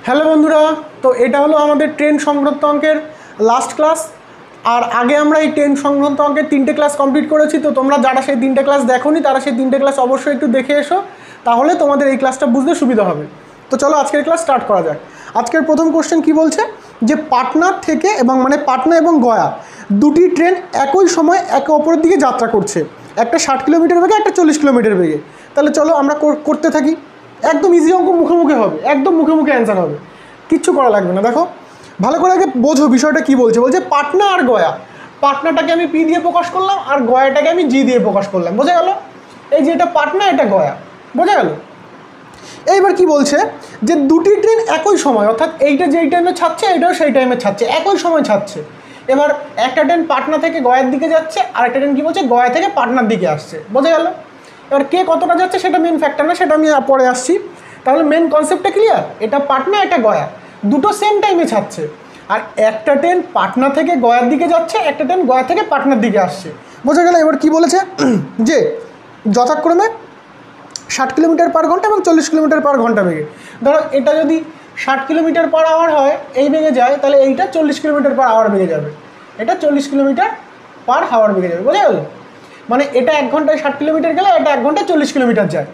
Hello বন্ধুরা, তো এটা হলো আমাদের ট্রেন সংক্রান্ত অঙ্কের লাস্ট ক্লাস। আর আগে আমরা এই ট্রেন সংক্রান্ত অঙ্কের 3টে ক্লাস কমপ্লিট করেছি। তো তোমরা যারা সেই 3টে ক্লাস দেখোনি তারা সেই 3টে ক্লাস অবশ্যই একটু দেখে এসো, তাহলে তোমাদের এই ক্লাসটা বুঝতে সুবিধা হবে। তো চলো আজকের ক্লাস স্টার্ট করা যাক। আজকের প্রথম কোশ্চেন কি বলছে, যে পাটনার থেকে পাটনা এবং গয়া দুটি ট্রেন একই সময় একে অপরের দিকে যাত্রা করছে, একটা 60 কিলোমিটার বেগে, একটা 40 কিলোমিটার বেগে। তাহলে চলো আমরা করতে থাকি। একদম ইজি অঙ্ক, মুখে মুখে হবে, একদম মুখে মুখে অ্যান্সার হবে, কিচ্ছু করা লাগবে না। দেখো ভালো করে আগে বোঝো বিষয়টা কী বলছে। বলছে পাটনা আর গয়া, পাটনাটাকে আমি পি দিয়ে প্রকাশ করলাম আর গয়াটাকে আমি জি দিয়ে প্রকাশ করলাম। বোঝা গেল? এই যে এটা পাটনা, এটা গয়া, বোঝা গেল? এইবার কি বলছে, যে দুটি ট্রেন একই সময়, অর্থাৎ এইটা যেই টাইমে ছাড়ছে এইটাও সেই টাইমে ছাড়ছে, একই সময় ছাড়ছে। এবার একটা ট্রেন পাটনা থেকে গয়ার দিকে যাচ্ছে, আর একটা ট্রেন কী বলছে, গয়া থেকে পাটনার দিকে আসছে। বোঝা গেল? এবার কে কতটা যাচ্ছে সেটা মেন ফ্যাক্টর না, সেটা আমি পরে আসছি। তাহলে মেন কনসেপ্টটা ক্লিয়ার, এটা পাটনা, এটা গয়া, দুটো সেম টাইমে ছাড়ছে। আর একটা ট্রেন পাটনা থেকে গয়ার দিকে যাচ্ছে, একটা ট্রেন গয়া থেকে পাটনার দিকে আসছে। বোঝা গেল? এবার কি বলেছে, যে যথাক্রমে 60 কিলোমিটার পার ঘন্টা এবং 40 কিলোমিটার পার ঘন্টা বেগে। ধরো এটা যদি 60 কিলোমিটার পার আওয়ার হয়, এই বেগে যায়, তাহলে এইটা 40 কিলোমিটার পার আওয়ার বেগে যাবে, এটা 40 কিলোমিটার পার আওয়ার বেগে যাবে। বোঝা গেল? মানে এটা 1 ঘন্টায় 60 কিলোমিটার গেলে এটা 1 ঘন্টায় 40 কিলোমিটার যায়।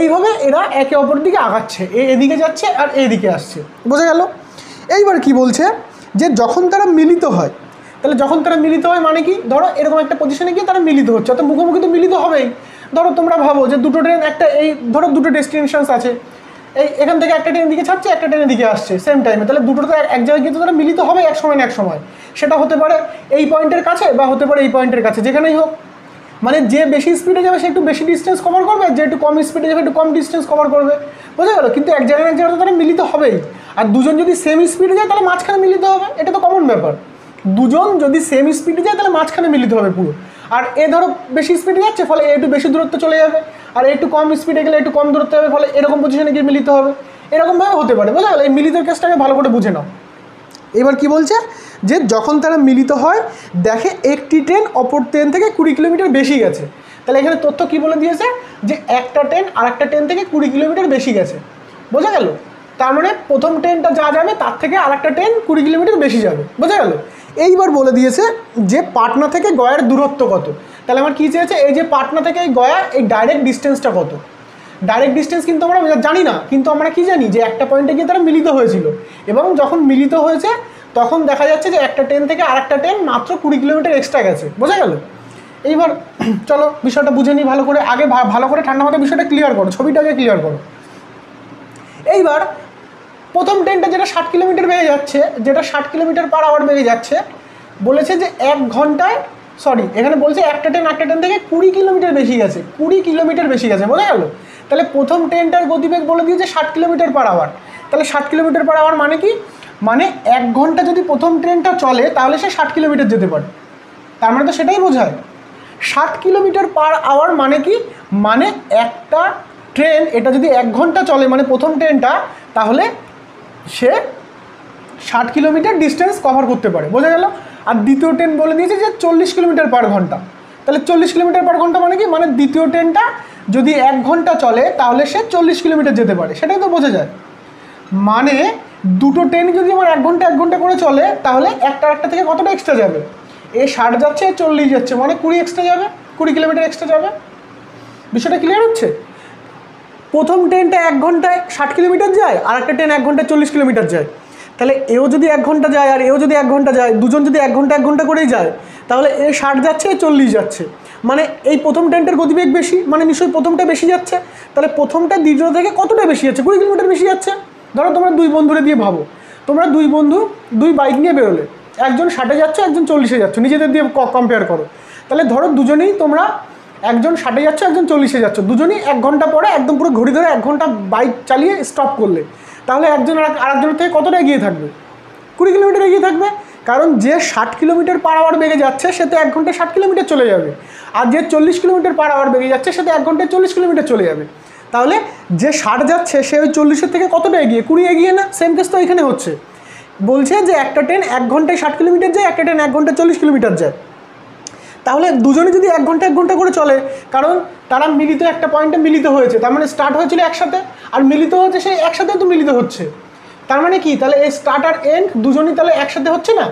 এইভাবে এরা একে অপর দিকে আগাচ্ছে, এদিকে যাচ্ছে আর এদিকে আসছে। বোঝা গেল? এইবার কি বলছে, যে যখন তারা মিলিত হয়, তাহলে যখন তারা মিলিত হয় মানে কি, ধরো এরকম একটা পজিশনে গিয়ে তারা মিলিত হচ্ছে, অর্থাৎ মুখোমুখি তো মিলিত হবেই। ধরো তোমরা ভাবো যে দুটো ট্রেন, একটা এই ধরো দুটো ডেস্টিনেশনস আছে, এই এখান থেকে একটা ট্রেন দিকে ছাড়ছে, একটা ট্রেনের দিকে আসছে সেম টাইমে, তাহলে দুটো তো এক জায়গায় গিয়ে তো তারা মিলিত হবে এক সময় না এক সময়। সেটা হতে পারে এই পয়েন্টের কাছে বা হতে পারে এই পয়েন্টের কাছে, যেখানেই হোক। মানে যে বেশি স্পিডে যাবে সে একটু বেশি ডিস্টেন্স কভার করবে, যে একটু কম স্পিডে যাবে একটু কম ডিস্টেন্স কভার করবে। বোঝা গেল? কিন্তু এক জায়গায় তো তারা মিলিত হবেই। আর দুজন যদি সেম স্পিডে যায় তাহলে মাঝখানে মিলিত হবে, এটা তো কমন ব্যাপার। দুজন যদি সেম স্পিডে যায় তাহলে মাঝখানে মিলিত হবে পুরো। আর এ ধরো বেশি স্পিডে যাচ্ছে, ফলে একটু বেশি দূরত্ব চলে যাবে, আর একটু কম স্পিডে গেলে একটু কম দূরত্ব হবে, ফলে এরকম পজিশনে গিয়ে মিলিত হবে। এরকমভাবে হতে পারে। বোঝা গেল? এই মিলিতের কেসটাকে ভালো করে বুঝে নাও। এবার কি বলছে, যে যখন তারা মিলিত হয় দেখে একটি ট্রেন অপর ট্রেন থেকে 20 কিলোমিটার বেশি গেছে। তাহলে এখানে তথ্য কী বলে দিয়েছে, যে একটা ট্রেন আর একটা ট্রেন থেকে 20 কিলোমিটার বেশি গেছে। বোঝা গেল? তার মানে প্রথম ট্রেনটা যা যাবে তার থেকে আরেকটা ট্রেন 20 কিলোমিটার বেশি যাবে। বোঝা গেল? এইবার বলে দিয়েছে যে পাটনা থেকে গয়ার দূরত্ব কত। তাহলে আমার কী চেয়েছে, এই যে পাটনা থেকে এই গয়া, এই ডাইরেক্ট ডিস্টেন্সটা কত। ডাইরেক্ট ডিস্টেন্স কিন্তু আমরা জানি না, কিন্তু আমরা কি জানি, যে একটা পয়েন্টে গিয়ে তারা মিলিত হয়েছিল, এবং যখন মিলিত হয়েছে তখন দেখা যাচ্ছে যে একটা ট্রেন থেকে আরেকটা ট্রেন মাত্র 20 কিলোমিটার এক্সট্রা গেছে। বোঝা গেল? এইবার চলো বিষয়টা বুঝে নিই ভালো করে। আগে ভালো করে ঠান্ডা মাথায় বিষয়টা ক্লিয়ার করো, ছবিটাকে ক্লিয়ার করো। এইবার প্রথম ট্রেনটা যেটা 60 কিলোমিটার বেগে যাচ্ছে, যেটা 60 কিলোমিটার পার আওয়ার বেগে যাচ্ছে, বলেছে যে 1 ঘন্টায়, এখানে বলছে একটা ট্রেন থেকে 20 কিলোমিটার বেশি গেছে, 20 কিলোমিটার বেশি গেছে। বোঝা গেল? তাহলে প্রথম ট্রেনটার গতিবেগ বলে দিয়েছে 60 কিলোমিটার পার আওয়ার। তাহলে 60 কিলোমিটার পার আওয়ার মানে কি, মানে 1 ঘন্টা যদি প্রথম ট্রেনটা চলে তাহলে সে 60 কিলোমিটার যেতে পারে। তার মানে তো সেটাই বোঝায়। 60 কিলোমিটার পার আওয়ার মানে কি, মানে একটা ট্রেন এটা যদি 1 ঘন্টা চলে, মানে প্রথম ট্রেনটা, তাহলে সে 60 কিলোমিটার ডিস্টেন্স কভার করতে পারে। বোঝা গেল? আর দ্বিতীয় ট্রেন বলে দিয়েছে যে 40 কিলোমিটার পার ঘন্টা। তাহলে 40 কিলোমিটার পার ঘন্টা মানে কি, মানে দ্বিতীয় ট্রেনটা যদি 1 ঘন্টা চলে তাহলে সে 40 কিলোমিটার যেতে পারে। সেটাই তো বোঝা যায়। মানে দুটো ট্রেন যদি আমার 1 ঘন্টা করে চলে, তাহলে একটা থেকে কতটা এক্সট্রা যাবে, 60 যাচ্ছে, 40 যাচ্ছে, মানে 20 এক্সট্রা যাবে, 20 কিলোমিটার এক্সট্রা যাবে। বিষয়টা ক্লিয়ার হচ্ছে? প্রথম ট্রেনটা 1 ঘন্টায় 60 কিলোমিটার যায়, আর একটা ট্রেন 1 ঘন্টায় 40 কিলোমিটার যায়। তাহলে এও যদি 1 ঘন্টা যায় আর এও যদি 1 ঘন্টা যায়, দুজন যদি 1 ঘন্টা করেই যায়, তাহলে 60 যাচ্ছে, 40 যাচ্ছে। মানে এই প্রথম ট্রেনটার গতিবেগ বেশি, মানে নিশ্চয়ই প্রথমটা বেশি যাচ্ছে। তাহলে প্রথমটা দ্বিতীয় থেকে কতটা বেশি যাচ্ছে, 20 কিলোমিটার বেশি যাচ্ছে। ধরো তোমরা 2 বন্ধুরে দিয়ে ভাবো, তোমরা 2 বন্ধু 2 বাইক নিয়ে বেরোলে, একজন 60-এ যাচ্ছে, একজন 40-এ যাচ্ছে, নিজেদের দিয়ে কম্পেয়ার করো। তাহলে ধরো দুজনেই তোমরা, একজন 60-এ যাচ্ছ, একজন 40-এ যাচ্ছ, দুজনেই 1 ঘন্টা পরে একদম পুরো ঘড়ি ধরে 1 ঘন্টা বাইক চালিয়ে স্টপ করলে, তাহলে একজন আরেকজনের থেকে কতটা এগিয়ে থাকবে, 20 কিলোমিটার এগিয়ে থাকবে। কারণ যে 60 কিলোমিটার পার আওয়ার বেগে যাচ্ছে সে তো 1 ঘন্টায় 60 কিলোমিটার চলে যাবে, আর যে 40 কিলোমিটার পার আওয়ার বেগে যাচ্ছে সে তো 1 ঘন্টায় 40 কিলোমিটার চলে যাবে। তাহলে যে 60 যাচ্ছে সে ওই 40-এর থেকে কতটা এগিয়ে, 20 এগিয়ে না? সেম কেস তো এখানে হচ্ছে। বলছে যে একটা ট্রেন 1 ঘন্টায় 60 কিলোমিটার যায়, একটা ট্রেন 1 ঘন্টায় 40 কিলোমিটার যায়। তাহলে দুজনে যদি 1 ঘন্টা করে চলে, কারণ তারা মিলিত একটা পয়েন্টে মিলিত হয়েছে, তার মানে স্টার্ট হয়েছিল একসাথে, আর মিলিত হচ্ছে সেই একসাথে তো মিলিত হচ্ছে, তার মানে কি, তাহলে এই স্টার্ট আর এন্ড দুজনই তাহলে একসাথে হচ্ছে না,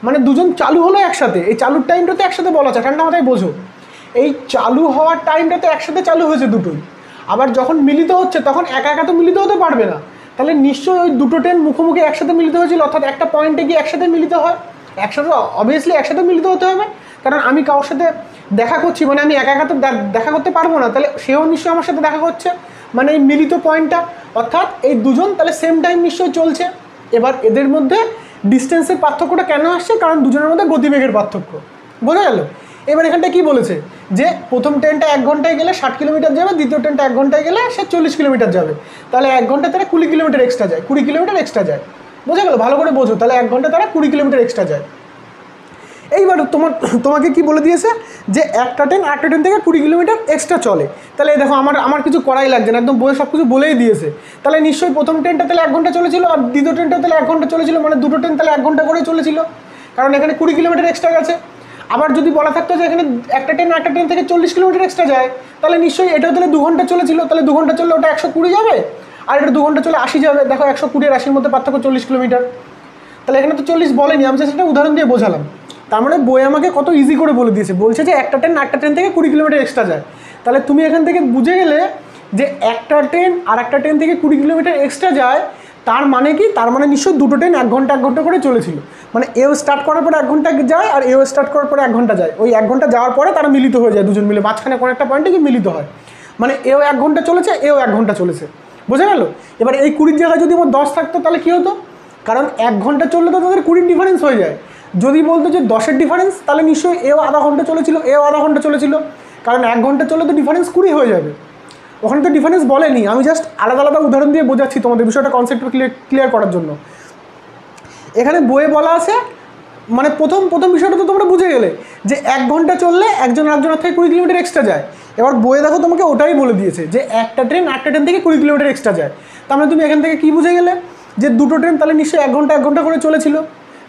মানে দুজন চালু হলো একসাথে, এই চালুর টাইমটা তো একসাথে বলা আছে, ঠান্ডা মাথায় বোঝো, এই চালু হওয়ার টাইমটা তো একসাথে চালু হয়েছে দুটোই। আবার যখন মিলিত হচ্ছে তখন একা একা তো মিলিত হতে পারবে না, তাহলে নিশ্চয়ই ওই দুটো ট্রেন মুখোমুখি একসাথে মিলিত হয়েছিল, অর্থাৎ একটা পয়েন্টে গিয়ে একসাথে মিলিত হয়, একসাথে অবভিয়াসলি একসাথে মিলিত হতে হবে, কারণ আমি কারোর সাথে দেখা করছি, মানে আমি একা একা তো দেখা করতে পারবো না, তাহলে সেও নিশ্চয়ই আমার সাথে দেখা করছে, মানে এই মিলিত পয়েন্টটা, অর্থাৎ এই দুজন তাহলে সেম টাইম নিশ্চয়ই চলছে। এবার এদের মধ্যে ডিস্টেন্সের পার্থক্যটা কেন আসছে, কারণ দুজনের মধ্যে গতিবেগের পার্থক্য, বোঝা গেল। এবার এখানটা কি বলেছে যে প্রথম ট্রেনটা 1 ঘন্টায় গেলে 60 কিলোমিটার যাবে, দ্বিতীয় ট্রেনটা 1 ঘন্টায় গেলে সে 40 কিলোমিটার যাবে, তাহলে 1 ঘন্টা তারা 20 কিলোমিটার এক্সট্রা যায়, 20 কিলোমিটার এক্সট্রা যায়, বোঝা গেল, ভালো করে বোঝো, তাহলে 1 ঘন্টা তারা 20 কিলোমিটার এক্সট্রা যায়। এইবার তোমাকে কি বলে দিয়েছে যে একটা ট্রেন আরেকটা ট্রেন থেকে 20 কিলোমিটার এক্সট্রা চলে, তাহলে দেখো আমার কিছু করাই লাগছে না, একদম বইয়ে সব কিছু বলেই দিয়েছে, তাহলে নিশ্চয়ই প্রথম ট্রেনটা তাহলে 1 ঘন্টা চলেছিল, আর দ্বিতীয় ট্রেনটা তাহলে 1 ঘন্টা চলেছিল, মানে দুটো ট্রেন তাহলে 1 ঘন্টা করে চলেছিল, কারণ এখানে 20 কিলোমিটার এক্সট্রা গেছে। আবার যদি বলা থাকতো যে এখানে একটা ট্রেন থেকে 40 কিলোমিটার এক্সট্রা যায়, তাহলে নিশ্চয়ই এটাও তাহলে 2 ঘন্টা চলেছিল, তাহলে 2 ঘন্টা চললে ওটা 120 যাবে, আর এটা 2 ঘন্টা চলে 80 যাবে, দেখো 120 আর 80-র মধ্যে পার্থক্য 40 কিলোমিটার, তাহলে এখানে তো 40 বলেনি, আমি সেটা উদাহরণ দিয়ে বোঝালাম। তার মানে বই আমাকে কত ইজি করে বলে দিয়েছে, বলছে যে একটা ট্রেন থেকে 20 কিলোমিটার এক্সট্রা যায়, তাহলে তুমি এখান থেকে বুঝে গেলে যে একটা ট্রেন আর একটা ট্রেন থেকে 20 কিলোমিটার এক্সট্রা যায়, তার মানে কি, তার মানে নিশ্চয়ই দুটো ট্রেন 1 ঘন্টা 1 ঘন্টা করে চলেছিল, মানে এও স্টার্ট করার পরে 1 ঘন্টা যায় আর এও স্টার্ট করার পরে 1 ঘন্টা যায়, ওই 1 ঘন্টা যাওয়ার পরে তারা মিলিত হয়ে যায়, দুজন মিলে মাঝখানে কোনো একটা পয়েন্টে গিয়ে মিলিত হয়, মানে এও 1 ঘন্টা চলেছে, এও 1 ঘন্টা চলেছে, বোঝা গেল। এবার এই 20 জায়গায় যদি আমার 10 থাকতো তাহলে কী হতো, কারণ 1 ঘন্টা চললে তো তাদের 20 ডিফারেন্স হয়ে যায়, যদি বলতো যে 10-এর ডিফারেন্স, তাহলে নিশ্চয়ই এও আধা ঘন্টা চলেছিল, এও আধা ঘন্টা চলেছিল, কারণ 1 ঘন্টা চললে তো ডিফারেন্স 20 হয়ে যাবে, ওখানে তো ডিফারেন্স বলেনি, আমি জাস্ট আলাদা আলাদা উদাহরণ দিয়ে বোঝাচ্ছি তোমাদের বিষয়টা কনসেপ্ট ক্লিয়ার করার জন্য। এখানে বইয়ে বলা আছে, মানে প্রথম বিষয়টা তো তোমরা বুঝে গেলে যে 1 ঘন্টা চললে একজন আরেকজনের থেকে 20 কিলোমিটার এক্সট্রা যায়। এবার বইয়ে দেখো তোমাকে ওটাই বলে দিয়েছে যে একটা ট্রেন থেকে 20 কিলোমিটার এক্সট্রা যায়, তার মানে তুমি এখান থেকে কী বুঝে গেলে যে দুটো ট্রেন তাহলে নিশ্চয়ই 1 ঘন্টা 1 ঘন্টা করে চলেছিল,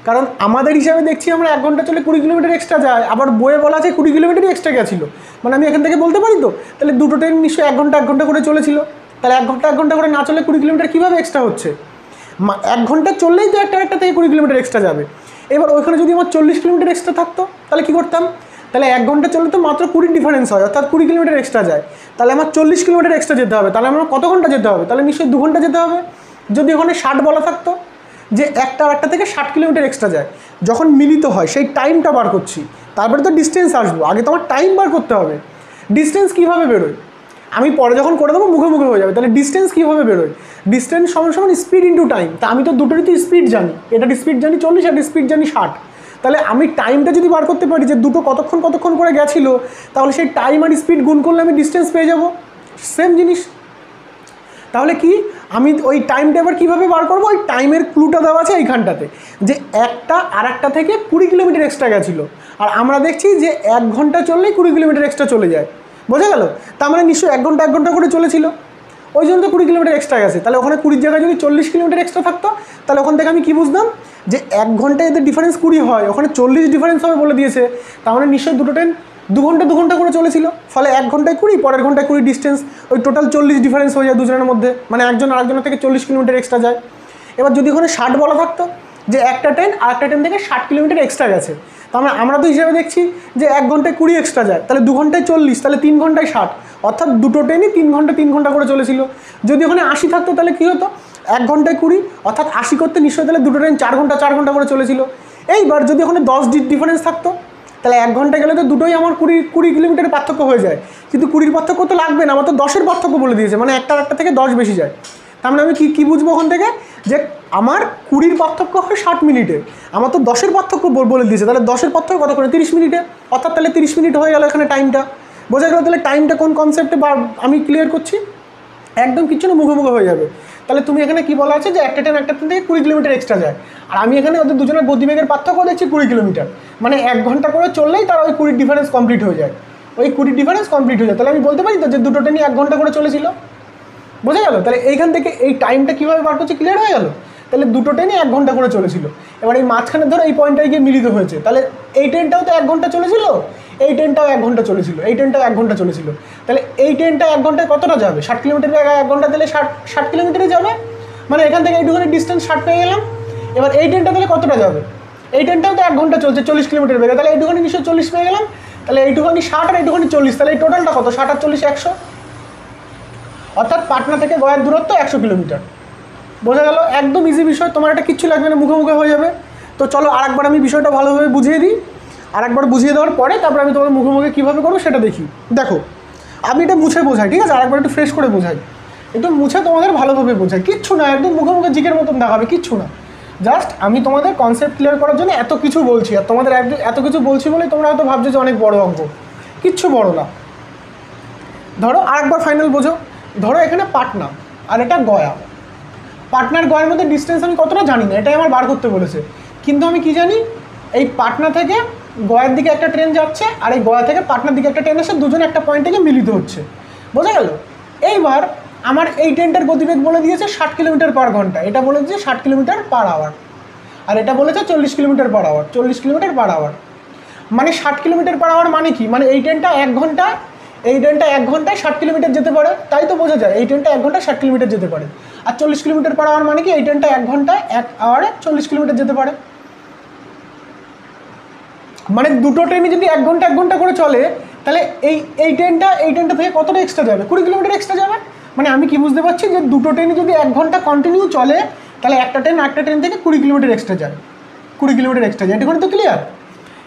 কারণ আমাদের হিসাবে দেখছি আমরা 1 ঘন্টা চলে 20 কিলোমিটার এক্সট্রা যায়, আবার বইয়ে বলা আছে 20 কিলোমিটারই এক্সট্রা গেছিলো, মানে আমি এখান থেকে বলতে পারি তো তাহলে দুটো ট্রেন নিশ্চয়ই 1 ঘন্টা 1 ঘন্টা করে চলেছিল, তাহলে 1 ঘন্টা 1 ঘন্টা করে না চলে 20 কিলোমিটার কীভাবে এক্সট্রা হচ্ছে, 1 ঘন্টা চললেই তো একটা থেকে 20 কিলোমিটার এক্সট্রা যাবে। এবার ওইখানে যদি আমার 40 কিলোমিটার এক্সট্রা থাকতো তাহলে কী করতাম, তাহলে 1 ঘন্টা চললে তো মাত্র 20 ডিফারেন্স হয়, অর্থাৎ 20 কিলোমিটার এক্সট্রা যায়, তাহলে আমার 40 কিলোমিটার এক্সট্রা যেতে হবে, তাহলে আমার কত ঘন্টা যেতে হবে, তাহলে নিশ্চয়ই 2 ঘন্টা যেতে হবে। যদি ওখানে 60 বলা থাকতো যে একটা থেকে 60 কিলোমিটার এক্সট্রা যায়, যখন মিলিত হয় সেই টাইমটা বার করছি, তারপরে তো ডিস্টেন্স আসবো, আগে তো আমার টাইম বার করতে হবে। ডিস্টেন্স কীভাবে বেরোয় আমি পরে যখন করে দেবো মুখে মুখে হয়ে যাবে, তাহলে ডিস্টেন্স কীভাবে বেরোয়, ডিস্টেন্স সমান স্পিড ইন্টু টাইম, তা আমি তো দুটোরই তো স্পিড জানি, এটার স্পিড জানি 40 আর স্পিড জানি 60, তাহলে আমি টাইমটা যদি বার করতে পারি যে দুটো কতক্ষণ করে গেছিলো, তাহলে সেই টাইম আর স্পিড গুণ করলে আমি ডিস্টেন্স পেয়ে যাব, সেম জিনিস। তাহলে কি আমি ওই টাইমটা এবার কীভাবে বার করবো, ওই টাইমের ক্লুটা দেওয়া আছে এইখানটাতে, যে একটা আর একটা থেকে 20 কিলোমিটার এক্সট্রা গেছিলো, আর আমরা দেখছি যে 1 ঘন্টা চললেই 20 কিলোমিটার এক্সট্রা চলে যায়, বোঝা গেল। তার মানে নিশ্চয়ই 1 ঘন্টা 1 ঘন্টা করে চলেছিল, ওই জন্য তো 20 কিলোমিটার এক্সট্রা গেছে, তাহলে ওখানে 20 জায়গায় যদি 40 কিলোমিটার এক্সট্রা থাকতো, তাহলে ওখান থেকে আমি কী বুঝতাম যে 1 ঘন্টায় এদের ডিফারেন্স 20 হয়, ওখানে 40 ডিফারেন্স হবে বলে দিয়েছে, তার মানে নিশ্চয়ই দুটো ট্রেন 2 ঘন্টা করে চলেছিল, ফলে 1 ঘন্টায় 20, পরের ঘন্টায় 20 ডিস্টেন্স, ওই টোটাল 40 ডিফারেন্স হয়ে যায় দুজনের মধ্যে, মানে একজন আরেকজনের থেকে 40 কিলোমিটার এক্সট্রা যায়। এবার যদি ওখানে 60 বলা থাকতো যে একটা ট্রেন আর একটা ট্রেন থেকে 60 কিলোমিটার এক্সট্রা গেছে, তাহলে আমরা তো হিসাবে দেখছি যে 1 ঘন্টায় 20 এক্সট্রা যায়, তাহলে 2 ঘন্টায় 40, তাহলে 3 ঘন্টায় 60, অর্থাৎ দুটো ট্রেনই 3 ঘন্টা করে চলেছিল। যদি ওখানে 80 থাকতো তাহলে কী হতো, 1 ঘন্টায় 20, অর্থাৎ 80 করতে নিশ্চয়ই তাহলে দুটো ট্রেন 4 ঘন্টা করে চলেছিল। এইবার যদি ওখানে 10 ডিফারেন্স থাকতো, তাহলে 1 ঘন্টা গেলে তো দুটোই আমার 20 কিলোমিটারের পার্থক্য হয়ে যায়, কিন্তু 20-র পার্থক্য তো লাগবে না, আমার তো 10-এর পার্থক্য বলে দিয়েছে, মানে একটা থেকে 10 বেশি যায়। তার মানে আমি কী বুঝবো ওখান থেকে যে আমার 20-র পার্থক্য হয় 60 মিনিটে, আমার তো 10-এর পার্থক্য বলে দিয়েছে, তাহলে 10-এর পার্থক্য কত করে 30 মিনিটে, অর্থাৎ তাহলে 30 মিনিট হয়ে গেল এখানে টাইমটা, বোঝা গেল। তাহলে টাইমটা কোন কনসেপ্টে বা আমি ক্লিয়ার করছি, একদম কিছু না মুখে হয়ে যাবে। তাহলে তুমি এখানে কি বলা আছে যে একটা ট্রেন থেকে 20 কিলোমিটার এক্সট্রা যায়, আর আমি এখানে ওদের দুজনের গতিবেগের পার্থক্য দেখছি 20 কিলোমিটার, মানে 1 ঘন্টা করে চললেই তার ওই 20 ডিফারেন্স কমপ্লিট হয়ে যায়, ওই 20 ডিফারেন্স কমপ্লিট হয়ে যায়। তাহলে আমি বলতে পারি তো যে দুটো ট্রেনই 1 ঘন্টা করে চলেছিল, বোঝা গেল। তাহলে এইখান থেকে এই টাইমটা কীভাবে বার করছে ক্লিয়ার হয়ে গেল। তাহলে দুটো ট্রেনই 1 ঘন্টা করে চলেছিল, এবার এই মাঝখানে ধরো এই পয়েন্টটায় গিয়ে মিলিত হয়েছে, তাহলে এই ট্রেনটাও তো 1 ঘন্টা চলেছিল, এই ট্রেনটাও 1 ঘন্টা চলেছিল, এই ট্রেনটাও 1 ঘন্টা চলেছিল, তাহলে এই ট্রেনটা 1 ঘন্টায় কতটা যাবে, 60 কিলোমিটার জায়গায় 1 ঘন্টা দিলে 60 কিলোমিটারে যাবে, মানে এখান থেকে এইটুখানি ডিস্টেন্স 60 পেয়ে গেলাম। এবার এই ট্রেনটা তাহলে কতটা যাবে, এই ট্রেনটাও তো 1 ঘন্টা চলছে 40 কিলোমিটার বেগে, তাহলে এইটুখানি নিশ্চয়ই 40 পেয়ে গেলাম। তাহলে এইটুখানি 60 আর এইটুখানি 40, তাহলে এই টোটালটা কত, 60 আর 40 100, অর্থাৎ পাটনা থেকে গয়ার দূরত্ব 100 কিলোমিটার। বোঝা গেল? একদম ইজি বিষয়, তোমার এটা কিচ্ছু লাগবে না, মুখে মুখে হয়ে যাবে। তো চলো আরেকবার আমি বিষয়টা ভালোভাবে বুঝিয়ে দিই। আরেকবার বুঝিয়ে দেওয়ার পরে তারপর আমি তোমার মুখে মুখে কীভাবে করবো সেটা দেখি। দেখো আমি এটা মুছে বোঝাই, ঠিক আছে? আরেকবার একটু ফ্রেশ করে বোঝাই, একটু মুছে তোমাদের ভালোভাবে বোঝাই। কিচ্ছু না, একদম মুখে মুখে জিকের মতন দেখাবে, কিচ্ছু না। জাস্ট আমি তোমাদের কনসেপ্ট ক্লিয়ার করার জন্য এত কিছু বলছি, আর তোমাদের এত কিছু বলছি বলেই তোমরা হয়তো ভাবছো যে অনেক বড় অঙ্ক। কিচ্ছু বড় না। ধরো আরেকবার ফাইনাল বোঝো। ধরো এখানে পাটনা আর এটা গয়া। পাটনার গয়ার মধ্যে ডিস্টেন্স আমি কতটা জানি না, এটাই আমার বার করতে বলেছে। কিন্তু আমি কি জানি, এই পাটনা থেকে গয়ার দিকে একটা ট্রেন যাচ্ছে, আর এই গয়া থেকে পাটনার দিকে একটা ট্রেন এসে দুজনে একটা পয়েন্টে গিয়ে মিলিত হচ্ছে। বোঝা গেল? এইবার আমার এই ট্রেনটার গতিবেগ বলে দিয়েছে 60 কিলোমিটার পার ঘন্টা, এটা বলে দিয়েছে 60 কিলোমিটার পার আওয়ার, আর এটা বলেছে 40 kilometre per hour, 40 kilometre per hour. মানে 60 কিলোমিটার পার আওয়ার মানে কি, মানে এই ট্রেনটা 1 ঘন্টায় 60 কিলোমিটার যেতে পারে, তাই তো বোঝা যায় এই ট্রেনটা 1 ঘন্টায় 60 কিলোমিটার যেতে পারে। আর 40 কিলোমিটার পার আওয়ার মানে কি, এই ট্রেনটা 1 ঘন্টায় 1 আওয়ারে 40 কিলোমিটার যেতে পারে। মানে দুটো ট্রেনই যদি 1 ঘন্টা করে চলে, তাহলে এই ট্রেনটা থেকে কতটা এক্সট্রা যাবে, 20 কিলোমিটার এক্সট্রা যাবে। মানে আমি কি বুঝতে পারছি, যে দুটো ট্রেনই যদি 1 ঘন্টা কন্টিনিউ চলে, তাহলে একটা ট্রেন থেকে 20 কিলোমিটার এক্সট্রা যায়, 20 কিলোমিটার এক্সট্রা যায়। এটুকুনি তো ক্লিয়ার,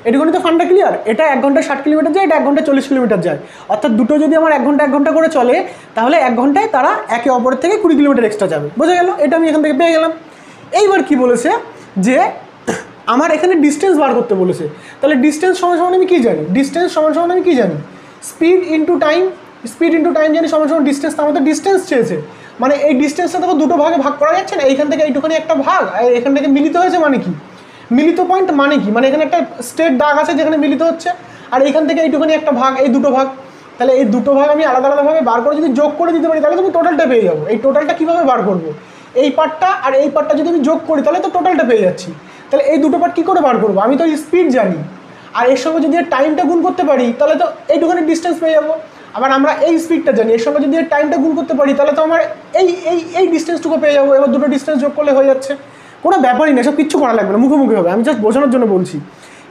এটুকুনি তো ফান্ডা ক্লিয়ার। এটা 1 ঘন্টায় 60 কিলোমিটার যায়, এটা 1 ঘন্টায় 40 কিলোমিটার যায়। অর্থাৎ দুটো যদি আমার 1 ঘন্টা করে চলে, তাহলে 1 ঘন্টায় তারা একে অপরের থেকে 20 কিলোমিটার এক্সট্রা যাবে। বোঝা গেল? এটা আমি এখান থেকে পেয়ে গেলাম। এইবার কি বলেছে, যে আমার এখানে ডিস্টেন্স বার করতে বলেছে। তাহলে ডিস্টেন্স সমান আমি কী জানি, ডিস্টেন্স সমান আমি কী জানি, speed into time. Speed into time জানি সমান ডিস্টেন্স। তার মধ্যে ডিস্টেন্স চেয়েছে, মানে এই ডিস্টেন্সটা তো দুটো ভাগে ভাগ করা যাচ্ছে না, এইখান থেকে এইটুখানি একটা ভাগ, আর এখান থেকে মিলিত হয়েছে মানে কি, মিলিত পয়েন্ট মানে কি, মানে এখানে একটা স্ট্রেট দাগ আছে যেখানে মিলিত হচ্ছে, আর এইখান থেকে এইটুখানি একটা ভাগ, এই দুটো ভাগ। তাহলে এই দুটো ভাগ আমি আলাদা আলাদাভাবে বার করে যদি যোগ করে দিতে পারি, তাহলে তুমি টোটালটা পেয়ে যাবো। এই টোটালটা কীভাবে বার করবো, এই পার্টটা আর এই পার্টটা যদি আমি যোগ করি, তাহলে তো টোটালটা পেয়ে যাচ্ছি। তাহলে এই দুটো পার্ট কী করে বার করবো, আমি তো স্পিড জানি, আর এর সঙ্গে যদি টাইমটা গুণ করতে পারি, তাহলে তো এইটুখানি ডিস্টেন্স পেয়ে যাবো। আবার আমরা এই স্পিডটা জানি, এর সঙ্গে যদি টাইমটা গুণ করতে পারি, তাহলে তো আমার এই ডিস্টেন্সটুকু পেয়ে যাবো। এবার দুটো ডিস্টেন্স যোগ করলে হয়ে যাচ্ছে, কোনো ব্যাপারই না, সব কিচ্ছু করা লাগবে না, মুখে মুখে হবে। আমি জাস্ট বোঝানোর জন্য বলছি।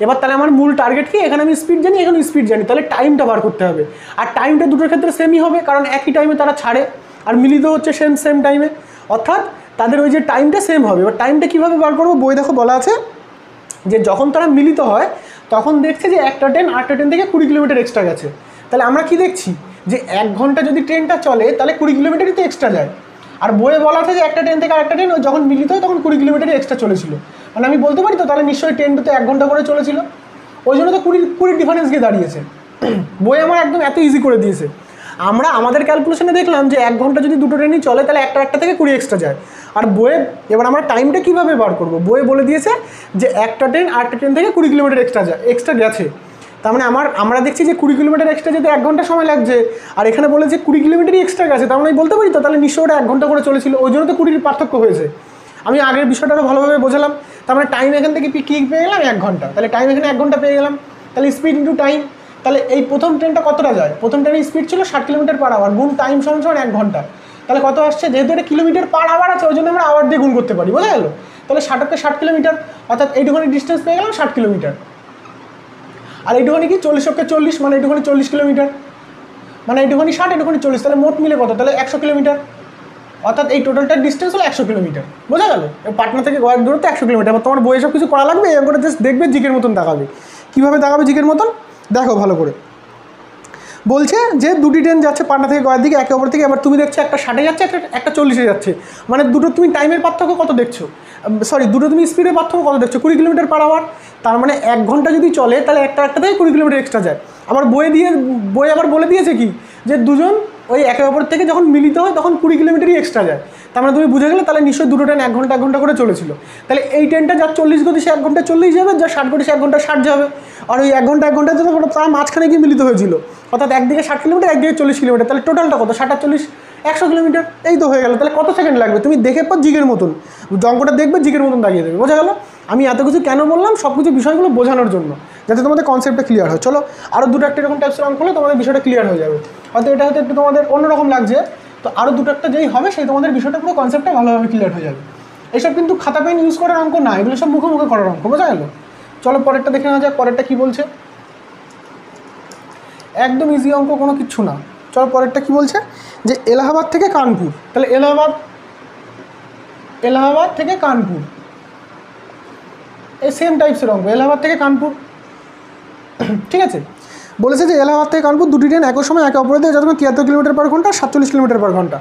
এবার তাহলে আমার মূল টার্গেট কি, এখানে আমি স্পিড জানি, এখানে স্পিড জানি, তাহলে টাইমটা বার করতে হবে। আর টাইমটা দুটোর ক্ষেত্রে সেমই হবে, কারণ একই টাইমে তারা ছাড়ে আর মিলিত হচ্ছে সেম টাইমে, অর্থাৎ তাদের ওই যে টাইমটা সেম হবে। এবার টাইমটা কীভাবে বার করবো, বই দেখো বলা আছে যে যখন তারা মিলিত হয়, তখন দেখছে যে একটা ট্রেন আরেকটা ট্রেন থেকে 20 কিলোমিটার এক্সট্রা গেছে। তাহলে আমরা কি দেখছি, যে 1 ঘন্টা যদি ট্রেনটা চলে, তাহলে 20 কিলোমিটারই তো এক্সট্রা যায়। আর বইয়ে বলা আছে যে একটা ট্রেন থেকে আরেকটা ট্রেন যখন মিলিত হয়, তখন 20 কিলোমিটারই এক্সট্রা চলেছিল। মানে আমি বলতে পারি তো, তাহলে নিশ্চয়ই ট্রেনটা তো 1 ঘন্টা করে চলেছিল, ওই জন্য তো 20 ডিফারেন্স গিয়ে দাঁড়িয়েছে। বই আমার একদম এত ইজি করে দিয়েছে। আমরা আমাদের ক্যালকুলেশনে দেখলাম যে 1 ঘন্টা যদি দুটো ট্রেনই চলে, তাহলে একটা থেকে 20 এক্সট্রা যায়। আর বইয়ে এবার আমরা টাইমটা কীভাবে বার করবো, বইয়ে বলে দিয়েছে যে একটা ট্রেন আরেকটা ট্রেন থেকে 20 কিলোমিটার এক্সট্রা গেছে। তার মানে আমরা দেখছি যে 20 কিলোমিটার এক্সট্রা যেতে 1 ঘন্টা সময় লাগছে, আর এখানে বলে যে 20 কিলোমিটারই এক্সট্রা গেছে। তার মানে আমি বলতে পারি তো, তাহলে নিশ্চয়ই ওটা 1 ঘন্টা করে চলেছিল, ওই জন্য তো 20 পার্থক্য হয়েছে। আমি আগের বিষয়টা আরও ভালোভাবে বোঝালাম। তার মানে টাইম এখান থেকে কী পেয়ে গেলাম, 1 ঘন্টা। তাহলে টাইম এখানে 1 ঘন্টা পেয়ে গেলাম। তাহলে স্পিড ইন্টু টাইম, তাহলে এই প্রথম ট্রেনটা কতটা যায়, প্রথম ট্রেনের স্পিড ছিল 60 কিলোমিটার পার আওয়ার, গুণ টাইম সমান 1 ঘন্টা। তাহলে কত আসছে, যেহেতু এটা কিলোমিটার পার আওয়ার আছে, ওই জন্য আমরা আওয়ার দিয়ে গুণ করতে পারি। বোঝা গেল? তাহলে 60 কিলোমিটার, অর্থাৎ এইটুখানি ডিস্টেন্স পেয়ে গেলাম 60 কিলোমিটার। আর এইটুখানি কি 40 মানে এইটুখানি 40 কিলোমিটার, মানে এইটুখানি 60, এইটুখানি 40, তাহলে মোট মিলে কত, তাহলে 100 কিলোমিটার। অর্থাৎ এই টোটালটার ডিস্টেন্স হলো 100 কিলোমিটার। বোঝা গেল? পাটনা থেকে গয়ার দূরত্ব 100 কিলোমিটার। এবার তোমার বইয়ে সব কিছু করা লাগবে, এরপর জাস্ট দেখবে জিকের মতন দেখাবে। কীভাবে দেখাবে জিকের মতন, দেখো ভালো করে। বলছে যে দুটি ট্রেন যাচ্ছে পাটনা থেকে গয়ার দিকে একে অপর থেকে, এবার তুমি দেখছো একটা 60-এ যাচ্ছে, একটা 40-এ যাচ্ছে। মানে দুটো তুমি টাইমের পার্থক্য কত দেখছো, দুটো তুমি স্পিডের পার্থক্য কত দেখছো, 20 কিলোমিটার পার আওয়ার। তার মানে 1 ঘন্টা যদি চলে, তাহলে একটা থেকে 20 কিলোমিটার এক্সট্রা যায়। আবার বই আবার বলে দিয়েছে কি, যে দুজন ওই একে অপর থেকে যখন মিলিত হয়, তখন 20 কিলোমিটারই এক্সট্রা যায়। তার মানে তুমি বুঝে গেলে, তাহলে নিশ্চয়ই দুটো ট্রেন 1 ঘন্টা করে চলেছিল। তাহলে এই ট্রেনটা যার 40 গতি সে 1 ঘন্টা 40 যাবে, যার 60 গতি সে 1 ঘন্টা 60 যাবে। আর ওই 1 ঘন্টা তো তার মাঝখানে গিয়ে মিলিত হয়েছিল, অর্থাৎ একদিকে 60 কিলোমিটার, একদিকে 40 কিলোমিটার। তাহলে টোটালটা কত, 60 আর 40 100 কিলোমিটার। এই তো হয়ে গেল। তাহলে কত সেকেন্ড লাগবে, তুমি দেখে পর জিগের মতন অঙ্কটা দেখবে, জিগের মতন দাঁড়িয়ে দেবে। বোঝা গেল? আমি এত কিছু কেন বললাম, সব কিছু বিষয়গুলো বোঝানোর জন্য, যাতে তোমাদের কনসেপ্টটা ক্লিয়ার হয়। চলো আরও দুটো একটা এরকম টাইপসের অঙ্ক হলে তোমাদের বিষয়টা ক্লিয়ার হয়ে যাবে। হয়তো এটা হয়তো একটু তোমাদের অন্যরকম লাগছে, তো আরও দুটো একটা যেই হবে সেই তোমাদের বিষয়টা পুরো কনসেপ্টটা ভালোভাবে ক্লিয়ার হয়ে যাবে। এসব কিন্তু খাতা পেন ইউজ করার অঙ্ক না, এগুলো সব মুখে মুখে করার অঙ্ক, বোঝা গেল? চলো পরেরটা দেখে নেওয়া যাক, পরেরটা কী বলছে। একদম ইজি অঙ্ক, কোনো কিচ্ছু না। চলো পরেরটা কী বলছে, যে এলাহাবাদ থেকে কানপুর। তাহলে এলাহাবাদ থেকে কানপুর, এই সেম টাইপসের অঙ্ক, এলাহাবাদ থেকে কানপুর। ঠিক আছে, বলেছে যে এলাহাবাদ থেকে কানপুর দুটি ট্রেন একই সময় একে অপরের দিকে যখন 73 কিলোমিটার পার ঘন্টা 47 কিলোমিটার পার ঘন্টা,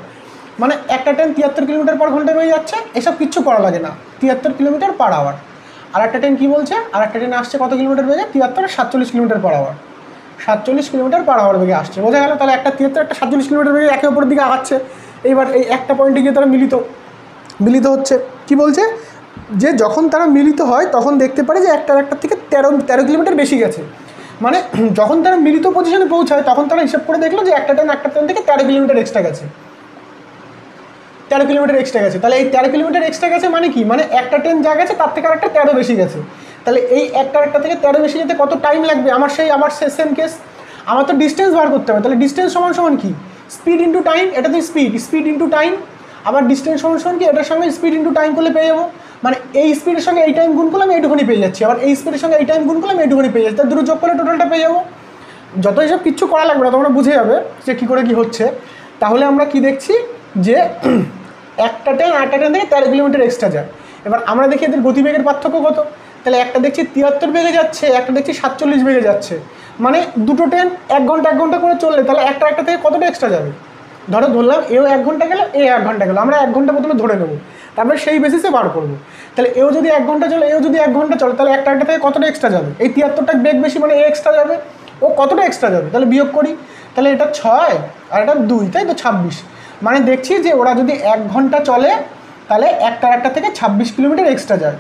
মানে একটা ট্রেন 73 কিলোমিটার পার ঘন্টা বেরিয়ে যাচ্ছে, এসব কিচ্ছু করা লাগে না, 73 কিলোমিটার পার আওয়ার। আর একটা ট্রেন কী বলছে, আর একটা ট্রেন আসছে কত কিলোমিটার বেগে, 73 47 kilometre per hour, 47 kilometre per hour বেগে আসছে, বোঝা গেল? তাহলে একটা 73 একটা 47 কিলোমিটার বেগে একে অপরের দিকে আগাচ্ছে। এইবার এই একটা পয়েন্টে গিয়ে তারা মিলিত হচ্ছে। কি বলছে, যে যখন তারা মিলিত হয় তখন দেখতে পারে যে একটা থেকে 13 কিলোমিটার বেশি গেছে। মানে যখন তারা মিলিত পজিশনে পৌঁছায় তখন তারা হিসাব করে দেখলো যে একটা ট্রেন থেকে 13 কিলোমিটার এক্সট্রা গেছে, 13 কিলোমিটার এক্সট্রা গেছে। তাহলে এই 13 কিলোমিটার এক্সট্রা গেছে মানে কি, মানে একটা ট্রেন যা গেছে তার থেকে আরেকটা 13 বেশি গেছে। তাহলে এই একটা থেকে 13 বেশি যেতে কত টাইম লাগবে, আমার সেম কেস, আমার তো ডিস্টেন্স বার করতে হবে। তাহলে ডিস্টেন্স সমান কি, স্পিড ইন্টু টাইম, এটা তো স্পিড ইন্টু টাইম। আবার ডিস্টেন্স সমান কি, এটার সঙ্গে স্পিড ইন্টু টাইম করলে পেয়ে যাবো, মানে এই স্পিডের সঙ্গে এই টাইম গুণ করলে আমি এইটুকুনি পেয়ে যাচ্ছি, আবার এই স্পিডের সঙ্গে এই টাইম গুণ করলে আমি এইটুকুনি পেয়ে যাচ্ছি, তার দুটো যোগ করলে টোটালটা পেয়ে যাবো। যত এসব কিচ্ছু করা লাগবে না, তোমরা বুঝে যাবে যে কী করে কী হচ্ছে। তাহলে আমরা কি দেখছি, যে একটা ট্রেন থেকে 13 কিলোমিটার এক্সট্রা যায়। এবার আমরা দেখি এদের গতিবেগের পার্থক্য কত। তাহলে একটা দেখছি 73 বেগে যাচ্ছে, একটা দেখছি 47 বেগে যাচ্ছে, মানে দুটো ট্রেন 1 ঘন্টা করে চললে তাহলে একটা থেকে কতটা এক্সট্রা যাবে। ধরলাম এও 1 ঘন্টা গেল, এ 1 ঘন্টা গেল, আমরা 1 ঘন্টা প্রথমে ধরে নেবো, তারপরে সেই বেসিসে বার করবো। তাহলে এও যদি 1 ঘন্টা চলে, এও যদি 1 ঘন্টা চলে, তাহলে একটা থেকে কতটা এক্সট্রা যাবে, এই 73টা বেগ বেশি মানে এ এক্সট্রা যাবে, ও কতটা এক্সট্রা যাবে, তাহলে বিয়োগ করি। তাহলে এটা 6 আর এটা 2, তাই তো 26। মানে দেখছি যে ওরা যদি 1 ঘন্টা চলে তাহলে একটা থেকে 26 কিলোমিটার এক্সট্রা যায়।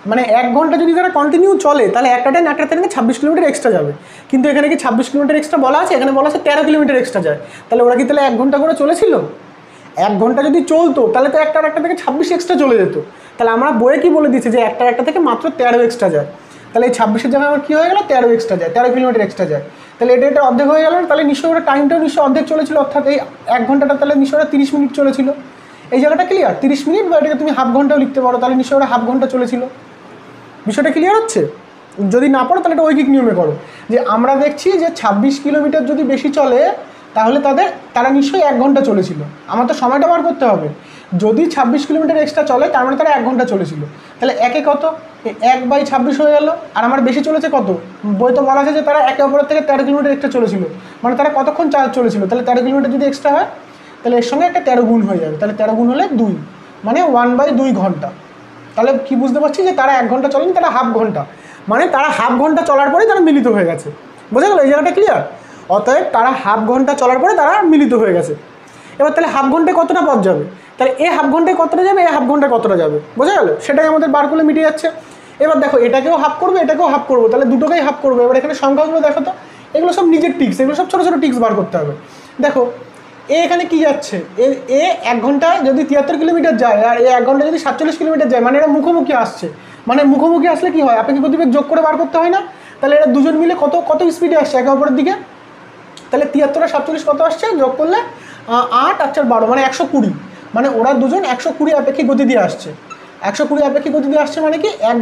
মানে 1 ঘন্টা যদি তারা কন্টিনিউ চলে তাহলে একটা ট্রেন 26 কিলোমিটার এক্সট্রা যাবে। কিন্তু এখানে কি 26 কিলোমিটার এক্সট্রা বলা আছে, এখানে বলা আছে 13 কিলোমিটার এক্সট্রা যায়। তাহলে ওরা কি তাহলে 1 ঘন্টা করে চলেছিল? 1 ঘন্টা যদি চলতো তাহলে তো একটা থেকে 26 এক্সট্রা চলে যেত। তাহলে আমরা বইয়ে কি বলে দিচ্ছি, যে একটা থেকে মাত্র 13 এক্সট্রা যায়। তাহলে এই 26-এর জায়গায় আমার কী হয়ে গেল, 13 এক্সট্রা যায়, 13 কিলোমিটার এক্সট্রা যায়। তাহলে এটা অর্ধেক হয়ে গেল। তাহলে নিশ্চয়ই ওরা টাইমটাও নিশ্চয়ই অর্ধেক চলেছিল, অর্থাৎ এই 1 ঘন্টাটা তাহলে নিশ্চয়ই ওরা 30 মিনিট চলেছিল। এই জায়গাটা ক্লিয়ার, 30 মিনিট, বা এটাকে তুমি হাফ ঘন্টাও লিখতে পারো, তাহলে নিশ্চয়ই ওরা হাফ ঘন্টা চলেছিল। বিষয়টা ক্লিয়ার হচ্ছে? যদি না পড়ো তাহলে এটা ঐকিক নিয়মে করো, যে আমরা দেখছি যে 26 কিলোমিটার যদি বেশি চলে তাহলে তারা নিশ্চয়ই 1 ঘন্টা চলেছিল। আমার তো সময়টা বার করতে হবে। যদি 26 কিলোমিটার এক্সট্রা চলে তার মানে তারা 1 ঘন্টা চলেছিল। তাহলে একে কত, 1/26 হয়ে গেল। আর আমার বেশি চলেছে কত, বই তো বলা আছে যে তারা একে অপরের থেকে 13 কিলোমিটার এক্সট্রা চলেছিল, মানে তারা কতক্ষণ চলেছিল। তাহলে 13 কিলোমিটার যদি এক্সট্রা হয় তাহলে এর সঙ্গে একটা 13 গুণ হয়ে যাবে। তাহলে 13 গুণ হলে 2, মানে 1/2 ঘন্টা। তাহলে কি বুঝতে পারছি যে তারা 1 ঘন্টা চলেনি, তারা হাফ ঘন্টা, মানে তারা হাফ ঘন্টা চলার পরে তারা মিলিত হয়ে গেছে। বোঝা গেল? এই জায়গাটা ক্লিয়ার? অতএব তারা হাফ ঘন্টা চলার পরে তারা মিলিত হয়ে গেছে। এবার তাহলে হাফ ঘন্টায় কতটা পথ যাবে, তাহলে এ হাফ ঘন্টায় কতটা যাবে, এ হাফ ঘন্টায় কতটা যাবে, বোঝা গেল? সেটাই আমাদের বার করলে মিটে যাচ্ছে। এবার দেখো এটাকেও হাফ করবো, এটাকেও হাফ করবো, তাহলে দুটোকেই হাফ করবো। এবার এখানে সংখ্যাগুলো দেখো তো, এগুলো সব নিজের টিক্স, এগুলো সব ছোটো ছোটো টিক্স বার করতে হবে। দেখো এখানে কি যাচ্ছে, এ 1 ঘন্টায় যদি 73 কিলোমিটার যায় আর 1 ঘন্টায় যদি 47 কিলোমিটার যায়, মানে এরা মুখোমুখি আসছে। মানে মুখোমুখি আসলে কি হয়, আপেক্ষিক গতিবেগ যোগ করে বার করতে হয় না? তাহলে এরা দুজন মিলে কত স্পিডে আসছে একে অপরের দিকে। তাহলে 73 আর 47 কত আসছে, যোগ করলে 8 আর 4 12, মানে 120। মানে ওরা দুজন 120 আপেক্ষিক গতি দিয়ে আসছে। 120 আপেক্ষিক গতি দিয়ে আসছে মানে কি, 1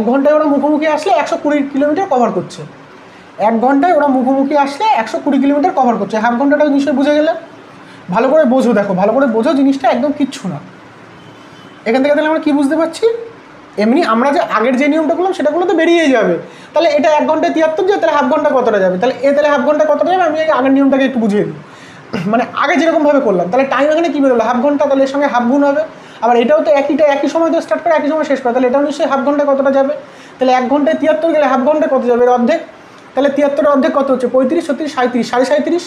ঘন্টায় ওরা মুখোমুখি আসলে 120 কিলোমিটার কভার করছে। 1 ঘন্টায় ওরা মুখোমুখি আসলে 120 কিলোমিটার কভার করছে। হাফ ঘন্টাটা নিশ্চয়ই বুঝে গেলে। ভালো করে বোঝো, দেখো ভালো করে বোঝো, জিনিসটা একদম কিচ্ছু না। এখান থেকে তাহলে আমরা কী বুঝতে পারছি, এমনি আমরা যে আগের যে নিয়মটা করলাম সেটাগুলো তো বেরিয়েই যাবে। তাহলে এটা 1 ঘন্টায় 73 যায়, তাহলে হাফ ঘন্টা কতটা যাবে, তাহলে হাফ ঘন্টা কতটা যাবে, আমি আগের নিয়মটাকে একটু বুঝিয়ে দিই। মানে আগে যেরকমভাবে করলাম, তাহলে টাইম এখানে কী বেরোলো, হাফ ঘন্টা, তাহলে এর সঙ্গে হাফ গুণ হবে। আবার এটাও তো একই সময় তো স্টার্ট করে একই সময় শেষ করে, তাহলে এটাও নিশ্চয়ই হাফ ঘন্টায় কতটা যাবে। তাহলে 1 ঘন্টায় 73 গেলে হাফ ঘন্টায় কত যাবে, এর অর্ধেক। তাহলে 73 অর্ধেক কত হচ্ছে, 35, 36, 37,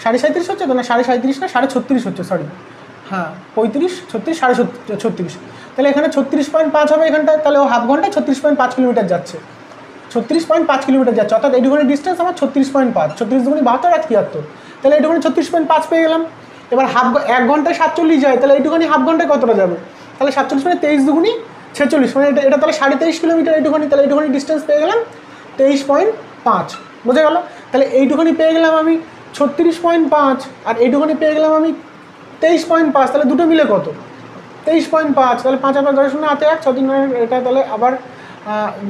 37 হচ্ছে তো না, 37 না 36 হচ্ছে, সরি, হ্যাঁ 35, 36, 36, তাহলে এখানে 36.5 হবে এখানটায়। তাহলে ও হাফ ঘন্টায় 36.5 কিলোমিটার যাচ্ছে, 36.5 কিলোমিটার যাচ্ছে, অর্থাৎ এইটুকুনি ডিস্টেন্স আমার 36.5, 36 দুগুণি 72 আর 73, তাহলে এইটুকুনি 36.5 পেয়ে গেলাম। এবার 1 ঘন্টায় 47 যায়, তাহলে এইটুকুনি হাফ ঘন্টায় কতটা যাবে, তাহলে 47 মানে 23 দুগুণি 46, মানে এটা তাহলে 23.5 কিলোমিটার এইটুকুনি। তাহলে এইটুকুনি ডিস্টেন্স পেয়ে গেলাম 23.5, বোঝা গেল? তাহলে এইটুকুনি পেয়ে গেলাম আমি 36.5 আর এইটুখানি পেয়ে গেলাম আমি 23.5, তাহলে দুটো মিলে কত 23.5, তাহলে 5 আর 5 10 শূন্য হাতে 1 6 3 এটা তাহলে আবার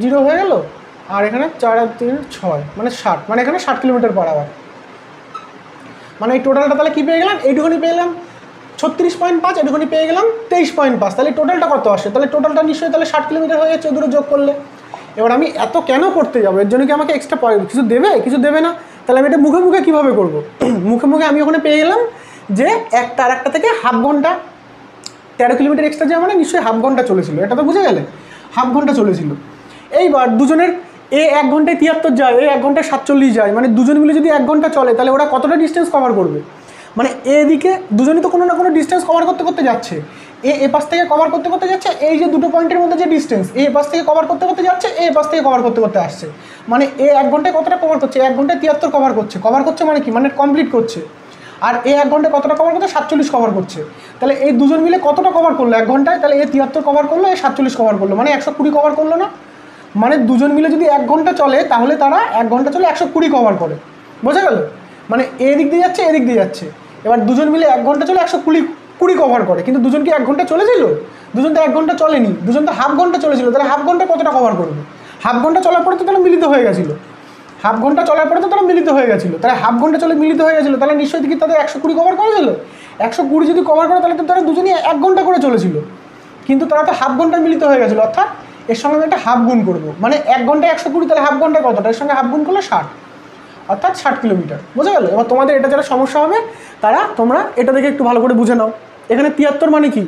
0 হয়ে গেল, আর এখানে 4 আর 3 6 মানে 60, মানে এখানে 60 কিলোমিটার/আওয়ার। মানে এই টোটালটা তাহলে কী পেয়ে গেলাম, এইটুখানি পেয়ে গেলাম 36.5, এইটুখানি পেয়ে গেলাম 23.5, তাহলে টোটালটা কত আসে, তাহলে টোটালটা নিশ্চয়ই তাহলে 60 কিলোমিটার হয়ে যাচ্ছে দুটো যোগ করলে। এবার আমি এত কেন করতে যাবো, এর জন্য কি আমাকে এক্সট্রা কিছু দেবে, কিছু দেবে না, তাহলে আমি এটা মুখে মুখে কীভাবে করবো, মুখে মুখে আমি ওখানে পেয়ে গেলাম যে একটা আর একটা থেকে হাফ ঘন্টা, 13 কিলোমিটার এক্সট্রা যাওয়া মানে নিশ্চয়ই হাফ ঘন্টা চলেছিল, এটা তো বুঝে গেলে, হাফ ঘন্টা চলেছিল। এইবার দুজনের এ 1 ঘন্টায় 73 যায়, এ 1 ঘন্টায় 47 যায়, মানে দুজন মিলে যদি 1 ঘন্টা চলে তাহলে ওরা কতটা ডিস্টেন্স কভার করবে, মানে এদিকে দুজনই তো কোনো না কোনো ডিস্টেন্স কভার করতে করতে যাচ্ছে, এ পাশ থেকে কভার করতে করতে যাচ্ছে, এই যে দুটো পয়েন্টের মধ্যে যে ডিস্টেন্স এ পাশ থেকে কভার করতে করতে যাচ্ছে, এ পাশ থেকে কভার করতে করতে আসছে, মানে এ 1 ঘন্টায় কতটা কভার করছে, 1 ঘন্টায় 73 কভার করছে মানে কি, মানে কমপ্লিট করছে। আর এ 1 ঘন্টায় কতটা কভার করছে, 47 কভার করছে, তাহলে এই দুজন মিলে কতটা কভার করলো 1 ঘন্টায়, তাহলে এ 73 কভার করলো, এ 47 কভার করলো, মানে 120 কভার করলো না, মানে দুজন মিলে যদি 1 ঘন্টা চলে তাহলে তারা 1 ঘন্টা চলে 120 কভার করে, বোঝা গেল, মানে এদিক দিয়ে যাচ্ছে এদিক দিয়ে যাচ্ছে, এবার দুজন মিলে 1 ঘন্টা চলে 120 কভার করে, কিন্তু দুজন কি 1 ঘন্টা চলেছিল, দুজন তো 1 ঘন্টা চলেনি, দুজন তো হাফ ঘন্টা চলেছিল, তাহলে হাফ ঘন্টা কতটা কভার করবে, হাফ ঘন্টা চলার পরে তো তারা মিলিত হয়ে গেছিলো, হাফ ঘন্টা চলার পরে তো তারা মিলিত হয়ে গেছিলো, তাহলে হাফ ঘন্টা চলে মিলিত হয়ে গেছিলো, তাহলে নিশ্চয়ই কি তাদের 120 কভার করেছিল, 120 যদি কভার করে তাহলে তো তারা দুজনই 1 ঘন্টা করে চলেছিল, কিন্তু তারা তো হাফ ঘন্টা মিলিত হয়ে গেছিলো, অর্থাৎ এর সঙ্গে আমি একটা হাফ গুণ করবো, মানে 1 ঘন্টায় 120, তাহলে হাফ ঘন্টা কতটা, এর সঙ্গে হাফ গুণ করলে 60, অর্থাৎ 60 কিলোমিটার, বোঝা গেল। এবার তোমাদের এটা যারা সমস্যা হবে তোমরা এটা দেখে একটু ভালো করে বুঝে নাও। এখানে 73 মানে কি,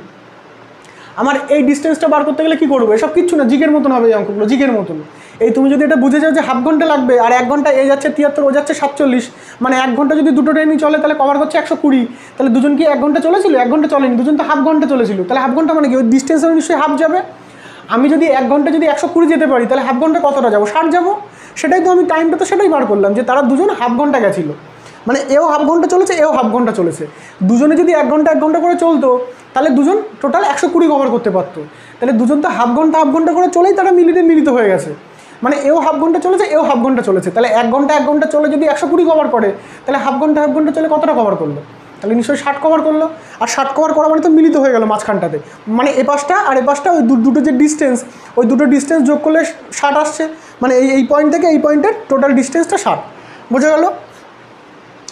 আমার এই ডিস্টেন্সটা বার করতে গেলে কী করবো, এসব কিচ্ছু না, জিগের মতন হবে এই অঙ্কগুলো, জিগের মতন। এই তুমি যদি এটা বুঝে যাও যে হাফ ঘন্টা লাগবে আর 1 ঘন্টা এ যাচ্ছে 73, ও যাচ্ছে 47, মানে 1 ঘন্টা যদি দুটো ট্রেনই চলে তাহলে কভার করছে 120, তাহলে দুজন কি 1 ঘন্টা চলেছিল, 1 ঘন্টা চলেনি, দুজন তো হাফ ঘন্টা চলেছিল, তাহলে হাফ ঘন্টা মানে কি ওই ডিস্টেন্সের নিশ্চয়ই হাফ যাবে। আমি যদি 1 ঘন্টা যদি 120 যেতে পারি তাহলে হাফ ঘন্টা কতটা যাবো, 60 যাবো, সেটাই তো আমি টাইমটা তো সেটাই বার করলাম যে তারা দুজন হাফ ঘন্টা গেছিলো, মানে এও হাফ ঘন্টা চলেছে এও হাফ ঘন্টা চলেছে, দুজনে যদি 1 ঘন্টা 1 ঘন্টা করে চলতো তাহলে দুজন টোটাল 120 কভার করতে পারতো, তাহলে দুজন তো হাফ ঘন্টা করে চলেই তারা মিলিত হয়ে গেছে, মানে এও হাফ ঘন্টা চলেছে এও হাফ ঘন্টা চলেছে, তাহলে 1 ঘন্টা 1 ঘন্টা চলে যদি 120 কভার করে তাহলে হাফ ঘন্টা চলে কতটা কভার করলো, তাহলে নিশ্চয়ই 60 কভার করলো, আর 60 কভার করা মানে তো মিলিত হয়ে গেল মাঝখানটাতে, মানে এ পাশটা আর এ পাশটা ওই দুটো যে ডিস্টেন্স, ওই দুটো ডিস্টেন্স যোগ করলে 60 আসছে, মানে এই পয়েন্ট থেকে এই পয়েন্টের টোটাল ডিস্টেন্সটা 60, বোঝা গেল।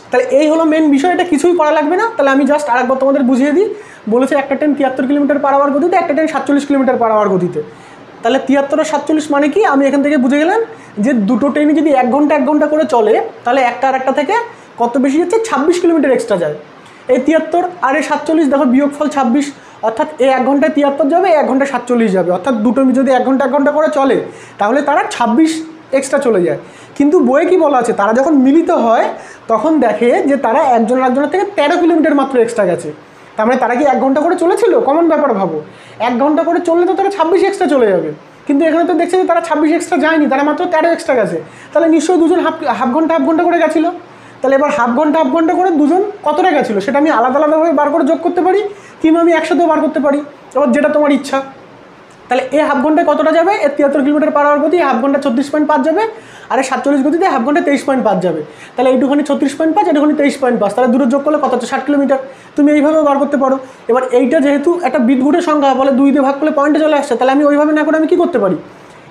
তাহলে এই হলো মেন বিষয়, এটা কিছুই করা লাগবে না। তাহলে আমি জাস্ট আরেকবার তোমাদের বুঝিয়ে দিই, বলেছে একটা ট্রেন 73 কিলোমিটার/আওয়ার গতিতে, একটা ট্রেন 47 কিলোমিটার/আওয়ার গতিতে, তাহলে 73 আর 47 মানে কি, আমি এখান থেকে বুঝে গেলাম যে দুটো ট্রেনে যদি 1 ঘন্টা 1 ঘন্টা করে চলে তাহলে একটা আর একটা থেকে কত বেশি যাচ্ছে, 26 কিলোমিটার এক্সট্রা যায়। এই 73 আর এই 47 দেখো বিয়োগফল 26, অর্থাৎ এই 1 ঘন্টায় 73 যাবে, 1 ঘন্টায় 47 যাবে, অর্থাৎ দুটো যদি 1 ঘন্টা 1 ঘন্টা করে চলে তাহলে তারা 26 এক্সট্রা চলে যায়। কিন্তু বইয়ে কি বলা আছে, তারা যখন মিলিত হয় তখন দেখে যে তারা একজন আরেকজনের থেকে 13 কিলোমিটার মাত্র এক্সট্রা গেছে, তার মানে তারা কি 1 ঘন্টা করে চলেছিল, কমন ব্যাপার ভাবো, 1 ঘন্টা করে চললে তো তারা 26 এক্সট্রা চলে যাবে, কিন্তু এখানে তো দেখছে যে তারা 26 এক্সট্রা যায়নি, তারা মাত্র 13 এক্সট্রা গেছে, তাহলে নিশ্চয়ই দুজন হাফ ঘন্টা করে গেছিলো, তাহলে এবার হাফ ঘন্টা করে দুজন কতটা গেছিলো সেটা আমি আলাদা আলাদাভাবে বার করে যোগ করতে পারি, কিংবা আমি একসাথেও বার করতে পারি, এবার যেটা তোমার ইচ্ছা। তাহলে এ হাফ ঘন্টায় কতটা যাবে, এর 73 কিলোমিটার/আওয়ার গতি, হাফ ঘন্টা 34.5 যাবে, আর 47 গতিতে হাফ ঘন্টা 23.5 যাবে, তাহলে এইটুখানি 36.5, এইটুখানি 23.5, তাহলে দুটো যোগ করলে কত হচ্ছে 60 কিলোমিটার, তুমি এইভাবে বার করতে পারো। এবার এইটা যেহেতু একটা বিদঘুটের সংখ্যা, বলে 2 দিয়ে ভাগ করলে পয়েন্টে চলে আসছে, তাহলে আমি ওইভাবে না করে আমি কী করতে পারি,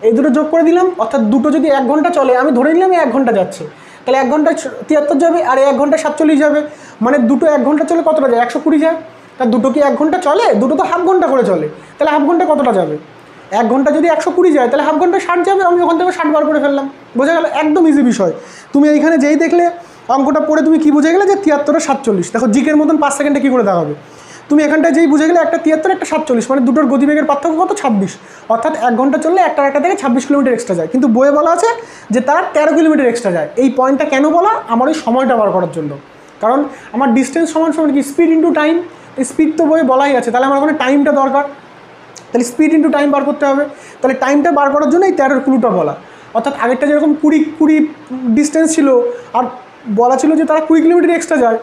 এই দুটো যোগ করে দিলাম, অর্থাৎ দুটো যদি 1 ঘন্টা চলে, আমি ধরে নিলাম 1 ঘন্টা যাচ্ছে, তাহলে 1 ঘন্টায় 73 যাবে আর 1 ঘন্টায় 47 যাবে, মানে দুটো 1 ঘন্টা চলে কতটা যায়, 120 যায়, তা দুটো কি 1 ঘন্টা চলে, দুটো তো হাফ ঘন্টা করে চলে, তাহলে হাফ ঘন্টা কতটা যাবে, 1 ঘন্টা যদি 120 যায় তাহলে হাফ ঘন্টা 60 যাবে, আমি ওখান থেকে 60 বার করে ফেললাম, বোঝা গেল, একদম ইজি বিষয়। তুমি এইখানে যেই দেখলে অঙ্কটা পড়ে তুমি কি বুঝে গেলে যে 73 আর 47, দেখো জিকের মতন 5 সেকেন্ডে কী করে দেখাবে, তুমি এখানটায় যেই বুঝে গেলে একটা 73 একটা 47, মানে দুটোর গতিবেগের পার্থক্য কত, 26, অর্থাৎ 1 ঘন্টা চললে একটা থেকে 26 কিলোমিটার এক্সট্রা যায়, কিন্তু বইয়ে বলা আছে যে তার 13 কিলোমিটার এক্সট্রা যায়। এই পয়েন্টটা কেন বলা, আমার ওই সময়টা বার করার জন্য, কারণ আমার ডিস্টেন্স সমান কি স্পিড ইন্টু টাইম, স্পিড তো বইয়ে বলাই আছে, তাহলে আমার ওখানে টাইমটা দরকার, তাহলে স্পিড ইন্টু টাইম বার করতে হবে, তাহলে টাইমটা বার করার জন্য এই 13 ক্লুটা বলা, অর্থাৎ আগেরটা যেরকম 20 ডিস্টেন্স ছিল আর বলা ছিল যে তারা 20 কিলোমিটার এক্সট্রা যায়,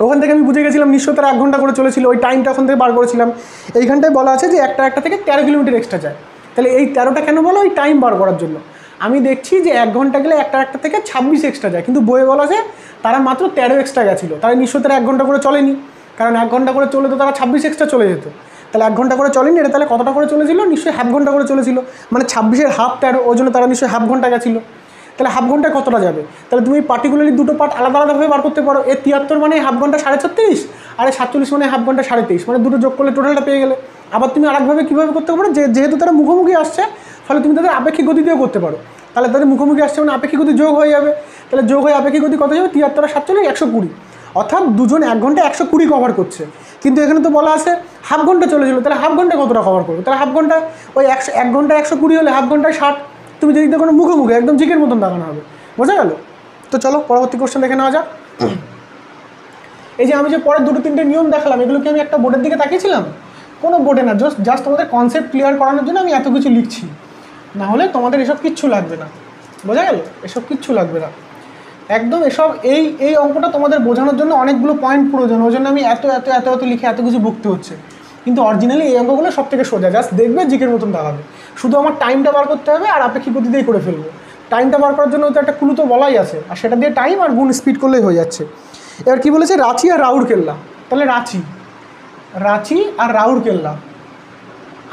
ওখান থেকে আমি বুঝে গেছিলাম নিশ্চয় তারা 1 ঘন্টা করে চলেছিল, ওই টাইমটা ওখান থেকে বার করেছিলাম। এইখানটায় বলা আছে যে একটা থেকে 13 কিলোমিটার এক্সট্রা যায়, তাহলে এই 13টা কেন বলো, ওই টাইম বার করার জন্য। আমি দেখছি যে 1 ঘন্টা গেলে একটা থেকে 26 এক্সট্রা যায়, কিন্তু বইয়ে বলা আছে তারা মাত্র 13 এক্সট্রা গেছিলো। তারা নিশ্চয়ই তারা 1 ঘন্টা করে চলেনি, কারণ 1 ঘন্টা করে চলে তো তারা 26 এক্সট্রা চলে যেত। তাহলে 1 ঘন্টা করে চলেনি, এটা তাহলে কতটা করে চলেছিল? নিশ্চয়ই হাফ ঘন্টা করে চলেছিল, মানে 26-এর হাফ 13, ওই জন্য তারা নিশ্চয়ই হাফ ঘন্টা গেছিলো। তাহলে হাফ ঘন্টায় কতটা যাবে? তাহলে তুমি পার্টিকুলারলি দুটো পার্ট আলাদা আলাদাভাবে বার করতে পারো। এর 73 মানে হাফ ঘন্টা 36.5, আর 47 মানে হাফ ঘন্টা 23.5, মানে দুটো যোগ করলে টোটালটা পেয়ে গেলে। আবার তুমি আরেকভাবে কীভাবে করতে পারো, যেহেতু তারা মুখোমুখি আসছে, ফলে তুমি তাদের আপেক্ষিক গতি দিয়েও করতে পারো। তাহলে তাদের মুখোমুখি আসছে মানে আপেক্ষিক গতি যোগ হয়ে যাবে। তাহলে যোগ হয়ে আপেক্ষিক গতি কত যাবে? 73 আর 47 120, অর্থাৎ দুজন 1 ঘন্টা 120 কভার করছে। কিন্তু এখানে তো বলা আছে হাফ ঘন্টা চলেছিল, তাহলে হাফ ঘন্টা কতটা কভার করবে? তাহলে হাফ ঘন্টা ওই 1 ঘন্টা 120 হলে হাফ ঘন্টায় 60। তুমি যদি কোনো মুখোমুখি একদম জিকের মতন দেখানো হবে। বোঝা গেল? তো চলো পরবর্তী কোশ্চেন দেখে নেওয়া যাক। এই যে আমি যে পরের 2-3টে নিয়ম দেখালাম, এগুলো কি আমি একটা বোর্ডের দিকে তাকিয়েছিলাম? কোনো বোর্ডে না, জাস্ট তোমাদের কনসেপ্ট ক্লিয়ার করানোর জন্য আমি এত কিছু লিখছি, না হলে তোমাদের এসব কিচ্ছু লাগবে না। বোঝা গেল? এসব কিচ্ছু লাগবে না একদম। এসব এই অঙ্কটা তোমাদের বোঝানোর জন্য অনেকগুলো পয়েন্ট প্রয়োজন, ওই জন্য আমি এত এত এত এত লিখে এত কিছু ভুগতে হচ্ছে। কিন্তু অরিজিনালি এই অঙ্কগুলো সব থেকে সোজা, জাস্ট দেখবে জিকের মতন দাঁড়াবে। শুধু আমার টাইমটা বার করতে হবে আর আপেক্ষিক গতি দিয়ে করে ফেলবো। টাইমটা বার করার জন্য তো একটা ক্লু তো বলাই আছে, আর সেটা দিয়ে টাইম আর গুণ স্পিড করলেই হয়ে যাচ্ছে। এবার কী বলেছে? রাঁচি আর রাউরকেল্লা। তাহলে রাঁচি আর রাউরকেল্লা,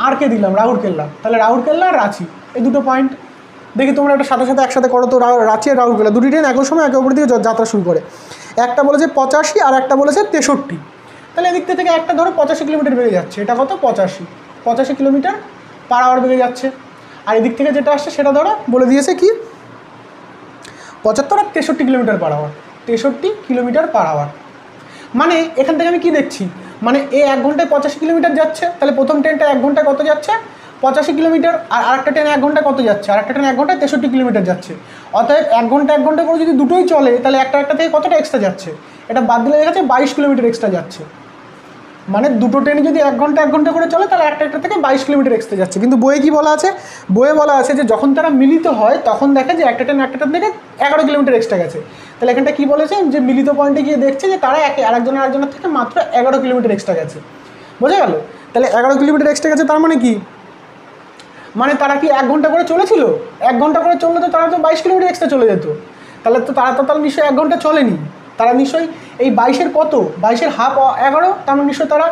আর কে দিলাম? রাউরকেল্লা। তাহলে রাউরকেল্লা আর রাঁচি, এই দুটো পয়েন্ট দেখি তোমরা একটা সাথে সাথে একসাথে করো তো। রাঁচি আর রাউরকেল্লা দুটি ট্রেন একই সময় একে অপর দিকে যাত্রা শুরু করে। একটা বলেছে 85 আর একটা বলেছে 63। তাহলে এদিক থেকে একটা ধরো 85 কিলোমিটার বেগে যাচ্ছে, এটা কত? 85 কিলোমিটার পার আওয়ার বেগে যাচ্ছে। আর এদিক থেকে যেটা আসছে সেটা ধরো বলে দিয়েছে কি 75 আর 63 kilometre per hour, 63 kilometre per hour. মানে এখান থেকে আমি কি দেখছি, মানে এ 1 ঘন্টায় 85 কিলোমিটার যাচ্ছে, তাহলে প্রথম ট্রেনটা 1 ঘন্টায় কত যাচ্ছে? 85 কিলোমিটার। আর আরেকটা ট্রেন 1 ঘন্টায় কত যাচ্ছে? আরেকটা ট্রেন 1 ঘন্টায় 63 কিলোমিটার যাচ্ছে। অতএব 1 ঘন্টা করে যদি দুটোই চলে, তাহলে একটা থেকে কতটা এক্সট্রা যাচ্ছে? এটা বাদ দিলে দেখা যাচ্ছে 22 কিলোমিটার এক্সট্রা যাচ্ছে। মানে দুটো ট্রেন যদি 1 ঘন্টা করে চলে, তাহলে একটা থেকে 22 কিলোমিটার এক্সট্রা যাচ্ছে। কিন্তু বইয়ে কি বলা আছে? বইয়ে বলা আছে যে যখন তারা মিলিত হয় তখন দেখে যে একটা ট্রেন থেকে 11 কিলোমিটার এক্সট্রা গেছে। তাহলে এখানটা কী বলেছে? যে মিলিত পয়েন্টে গিয়ে দেখছে যে তারা আরেকজনের থেকে মাত্র 11 কিলোমিটার এক্সট্রা গেছে। বোঝা গেল? তাহলে 11 কিলোমিটার এক্সট্রা গেছে, তার মানে কি? মানে তারা কি 1 ঘন্টা করে চলেছিল? 1 ঘন্টা করে চললে তো তারা তো 22 কিলোমিটার এক্সট্রা চলে যেত। তারা নিশ্চয়ই 1 ঘন্টা চলেনি। তারা নিশ্চয়ই এই 22-এর কত? 22-এর হাফ 11, তার মানে নিশ্চয়ই তারা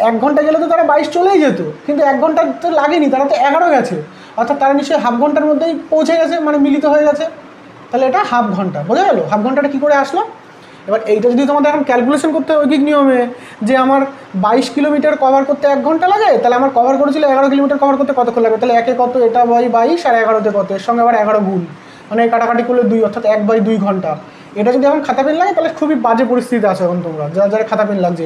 1 ঘন্টা গেলে তো তারা 22 চলেই যেত, কিন্তু 1 ঘন্টা তো লাগেনি, তারা তো 11 গেছে। অর্থাৎ তারা নিশ্চয়ই হাফ ঘন্টার মধ্যেই পৌঁছে গেছে, মানে মিলিত হয়ে গেছে। তাহলে এটা হাফ ঘন্টা। বোঝা গেল? হাফ ঘন্টাটা কী করে আসলো? এবার এইটা যদি তোমাদের এখন ক্যালকুলেশন করতে হয় ঐকিক নিয়মে, যে আমার 22 কিলোমিটার কভার করতে 1 ঘন্টা লাগে, তাহলে আমার কভার করেছিল 11 কিলোমিটার কভার করতে কতক্ষণ লাগবে? তাহলে একে কত? এটা 22 আর 11তে কত? এর সঙ্গে আবার 11 গুণ, মানে কাটাকাটি করলে 2, অর্থাৎ 1/2 ঘন্টা। এটা যদি এখন খাতা পেন লাগে তাহলে খুবই বাজে পরিস্থিতি আছে এখন তোমরা যারা খাতা পেন লাগছে।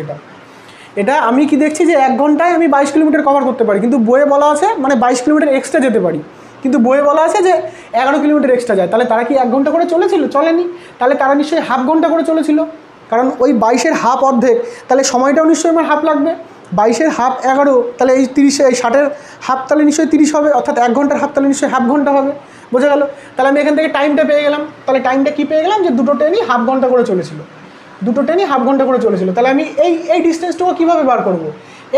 এটা আমি কি দেখছি যে 1 ঘন্টায় আমি 22 কিলোমিটার কভার করতে পারি, কিন্তু বইয়ে বলা আছে মানে 22 কিলোমিটার এক্সট্রা যেতে পারি, কিন্তু বইয়ে বলা আছে যে 11 কিলোমিটার এক্সট্রা যায়। তাহলে তারা কি 1 ঘন্টা করে চলেনি? তাহলে তারা নিশ্চয়ই হাফ ঘন্টা করে চলেছিল, কারণ ওই 22-এর হাফ অর্ধেক, তাহলে সময়টাও নিশ্চয়ই আমার হাফ লাগবে। 22-এর হাফ 11, তাহলে এই 60-এর হাফ তাহলে নিশ্চয়ই 30 হবে, অর্থাৎ 1 ঘন্টার হাফ তাহলে নিশ্চয়ই হাফ ঘন্টা হবে। বোঝা গেল? তাহলে আমি এখান থেকে টাইমটা পেয়ে গেলাম। তাহলে টাইমটা কী পেয়ে গেলাম? যে দুটো ট্রেনই হাফ ঘন্টা করে চলেছিল, তাহলে আমি এই ডিস্টেন্সটুকু কীভাবে বার করবো?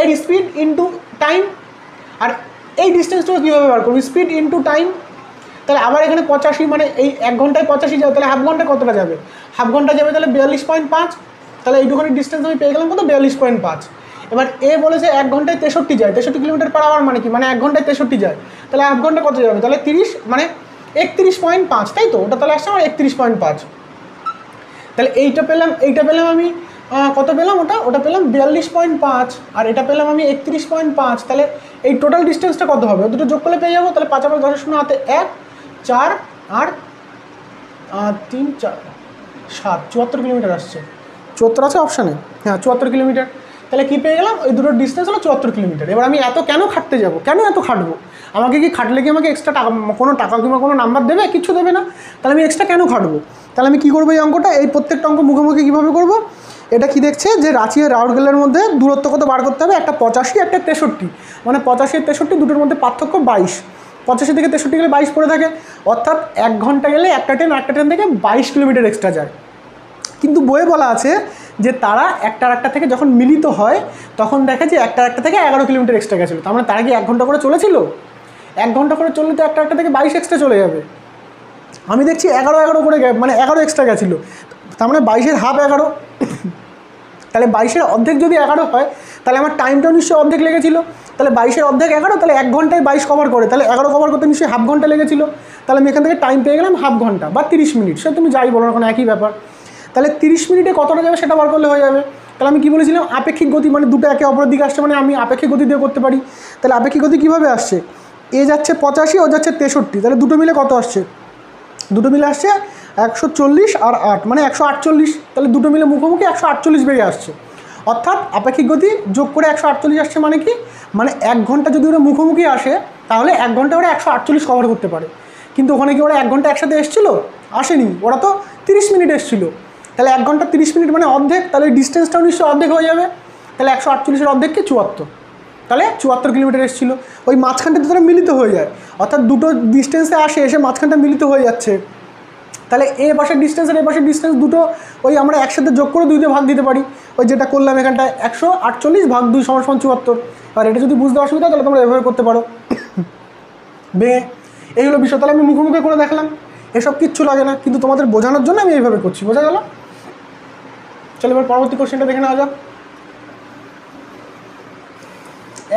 এর স্পিড ইন্টু টাইম। আর এই ডিস্টেন্সটুকু কীভাবে বার করবো? Speed into time. তাহলে আবার এখানে 85, মানে এই 1 ঘন্টায় 85 যাবে, তাহলে হাফ ঘন্টা কতটা যাবে? হাফ ঘন্টা যাবে তাহলে 42.5। তাহলে এইটুখানি ডিস্টেন্স আমি পেয়ে গেলাম কত? 42.5। এবার এ বলেছে 1 ঘন্টায় 63 যায়, 63 কিলোমিটার পার আওয়ার, মানে কি? মানে 1 ঘন্টায় 63 যায়, তাহলে হাফ ঘন্টা কত যাবে? তাহলে 30, মানে 31.5, তাই তো? ওটা তাহলে আসছে আমার 31.5। তাহলে এইটা পেলাম আমি কত পেলাম? ওটা পেলাম 42.5, আর এটা পেলাম আমি 31.5। তাহলে এই টোটাল ডিস্টেন্সটা কত হবে? দুটো যোগ করলে পেয়ে যাবো। তাহলে 5 আর 10 শূন্য হাতে 1, 4 আর 3, 4, 7, 74 কিলোমিটার আসছে। 74 আছে অপশানে? হ্যাঁ, 74 কিলোমিটার। তাহলে কী পেয়ে গেলাম? ওই দুটোর ডিস্টেন্স হলো 74 কিলোমিটার। এবার আমি এত কেন খাটতে যাবো? কেন এত খাটবো? আমাকে কি খাটলে কি আমাকে এক্সট্রা কোনো টাকা কিংবা কোনো নাম্বার দেবে? কিছু দেবে না। তাহলে আমি এক্সট্রা কেন খাটবো? তাহলে আমি কী করবো? এই অঙ্কটা, এই প্রত্যেকটা অঙ্ক মুখোমুখি কীভাবে করবো? এটা কি দেখছে যে রাঁচি আর রাউরকেল্লার মধ্যে দূরত্ব কত বার করতে হবে? একটা 85, একটা 63, মানে 85 আর 63 দুটোর মধ্যে পার্থক্য 22। 85 থেকে 63 গেলে 22 পড়ে থাকে, অর্থাৎ 1 ঘন্টা গেলে একটা ট্রেন থেকে 22 কিলোমিটার এক্সট্রা যায়। কিন্তু বইয়ে বলা আছে যে তারা একটা থেকে যখন মিলিত হয় তখন দেখে যে একটা থেকে 11 কিলোমিটার এক্সট্রা গেছিলো। তার মানে তারা কি 1 ঘন্টা করে চলেছিল? 1 ঘন্টা করে চললে তো একটা থেকে 22 এক্সট্রা চলে যাবে। আমি দেখছি 11 করে মানে 11 এক্সট্রা গেছিলো, তার মানে 22-এর হাফ 11, তাহলে 22-এর অর্ধেক যদি 11 হয় তাহলে আমার টাইমটাও নিশ্চয়ই অর্ধেক লেগেছিলো। তাহলে 22-এর অর্ধেক 11, তাহলে 1 ঘন্টায় 22 কভার করে, তাহলে 11 কভার করতে নিশ্চয়ই হাফ ঘন্টা লেগেছিলো। তাহলে আমি এখান থেকে টাইম পেয়ে গেলাম হাফ ঘন্টা বা 30 মিনিট, সে তুমি যাই বলো না কোনো একই ব্যাপার। তাহলে 30 মিনিটে কতটা যাবে সেটা বার করলে হয়ে যাবে। তাহলে আমি কী বলেছিলাম, আপেক্ষিক গতি, মানে দুটো একে অপরের দিকে আসছে, মানে আমি আপেক্ষিক গতি দিয়ে করতে পারি। তাহলে আপেক্ষিক গতি কীভাবে আসছে, এ যাচ্ছে 85, ও যাচ্ছে 63, তাহলে দুটো মিলে কত আসছে, দুটো মিলে আসছে 140 আর 8 মানে 148, তাহলে দুটো মিলে মুখোমুখি 148 বেরিয়ে আসছে। অর্থাৎ আপেক্ষিক গতি যোগ করে 148 আসছে, মানে কি, মানে 1 ঘন্টা যদি ওরা মুখোমুখি আসে তাহলে 1 ঘন্টা ওরা 148 কভার করতে পারে। কিন্তু ওখানে কি ওরা 1 ঘন্টা একসাথে এসেছিলো, আসেনি, ওরা তো 30 মিনিট এসেছিলো। তাহলে 1 ঘন্টা 30 মিনিট মানে অর্ধেক, তাহলে ডিস্টেন্সটাও নিশ্চয়ই অর্ধেক হয়ে যাবে। তাহলে 148-এর অর্ধেক কি 74, তাহলে 74 কিলোমিটার এসেছিলো। ওই মাঝখানটাতে তারা মিলিত হয়ে যায়, অর্থাৎ দুটো ডিস্টেন্সে এসে মাঝখানটা মিলিত হয়ে যাচ্ছে। তাহলে এ পাশের ডিস্টেন্স আর এ পাশের ডিস্টেন্স দুটো ওই আমরা একসাথে যোগ করে 2 দিয়ে ভাগ দিতে পারি, ওই যেটা করলাম এখানটায় 148 ভাগ 2 = 74। আর এটা যদি বুঝতে অসুবিধা তাহলে তোমরা এভাবে করতে পারো এই হলো বিষয়। তাহলে আমি মুখোমুখি করে দেখলাম, এসব কিচ্ছু লাগে না, কিন্তু তোমাদের বোঝানোর জন্য আমি এইভাবে করছি, বোঝা গেল? চলো এবার পরবর্তী কোশ্চেনটা দেখে নেওয়া যাক।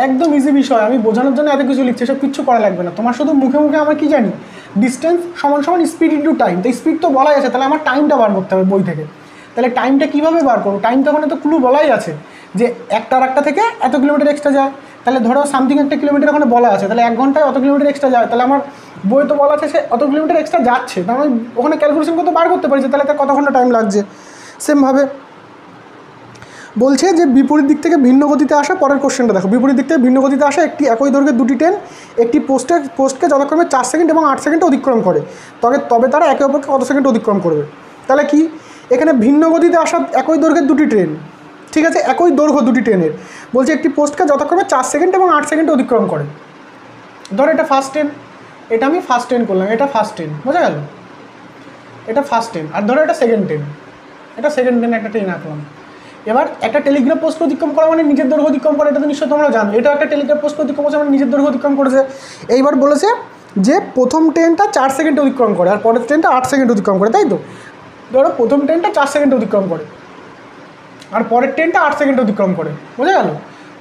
একদম ইজি বিষয়, আমি বোঝানোর জন্য এত কিছু লিখছি, এসব কিচ্ছু করা লাগবে না তোমার, শুধু মুখে মুখে আমার কি জানি, ডিস্টেন্স সমান স্পিড ইন্টু টাইম। তো স্পিড তো বলাই আছে, তাহলে আমার টাইমটা বার করতে হবে বই থেকে। তাহলে টাইমটা কীভাবে বার করবো, টাইম তো ওখানে তো ক্লু বলাই আছে যে একটা আর একটা থেকে এত কিলোমিটার এক্সট্রা যায়। তাহলে ধরো সামথিং একটা কিলোমিটার ওখানে বলা আছে, তাহলে 1 ঘন্টায় অত কিলোমিটার এক্সট্রা যায়, তাহলে আমার বই তো বলা আছে সে অত কিলোমিটার এক্সট্রা যাচ্ছে, তাহলে আমি ওখানে ক্যালকুলেশন করতে বার করতে পারছি, তাহলে তার কত ঘন্টা টাইম লাগছে। সেমভাবে বলছে যে বিপরীত দিক থেকে ভিন্ন গতিতে আসা, পরের কোশ্চেনটা দেখো, বিপরীত দিক থেকে ভিন্ন গতিতে আসা একটি একই দৈর্ঘ্যের দুটি ট্রেন একটি পোস্টকে যথাক্রমে 4 সেকেন্ড এবং 8 সেকেন্ড অতিক্রম করে, তবে তারা একে অপরকে কত সেকেন্ড অতিক্রম করবে। তাহলে কি, এখানে ভিন্ন গতিতে আসা একই দৈর্ঘ্যের দুটি ট্রেন, ঠিক আছে, একই দৈর্ঘ্য দুটি ট্রেনের, বলছে একটি পোস্টকে যথাক্রমে 4 সেকেন্ড এবং 8 সেকেন্ড অতিক্রম করে। ধরো এটা ফার্স্ট ট্রেন, এটা আমি ফার্স্ট ট্রেন করলাম, এটা ফার্স্ট ট্রেন, বোঝা গেল, এটা ফার্স্ট ট্রেন, আর ধরো এটা সেকেন্ড ট্রেন, এটা সেকেন্ড ট্রেন একটা ট্রেন আঁকলাম। এবার একটা টেলিগ্রাফ পোস্ট অতিক্রম করা মানে নিজের দৈর্ঘ্য অতিক্রম করে, এটা তো নিশ্চয়ই তোমরা জানো, এটা একটা টেলিগ্রাফ পোস্ট অতিক্রম করছে মানে নিজের দৈর্ঘ্য অতিক্রম করেছে। এইবার বলেছে যে প্রথম ট্রেনটা 4 সেকেন্ড অতিক্রম করে আর পরের ট্রেনটা 8 সেকেন্ড অতিক্রম করে, তাই তো? ধরো প্রথম ট্রেনটা 4 সেকেন্ড অতিক্রম করে আর পরের ট্রেনটা 8 সেকেন্ড অতিক্রম করে, বোঝা গেল?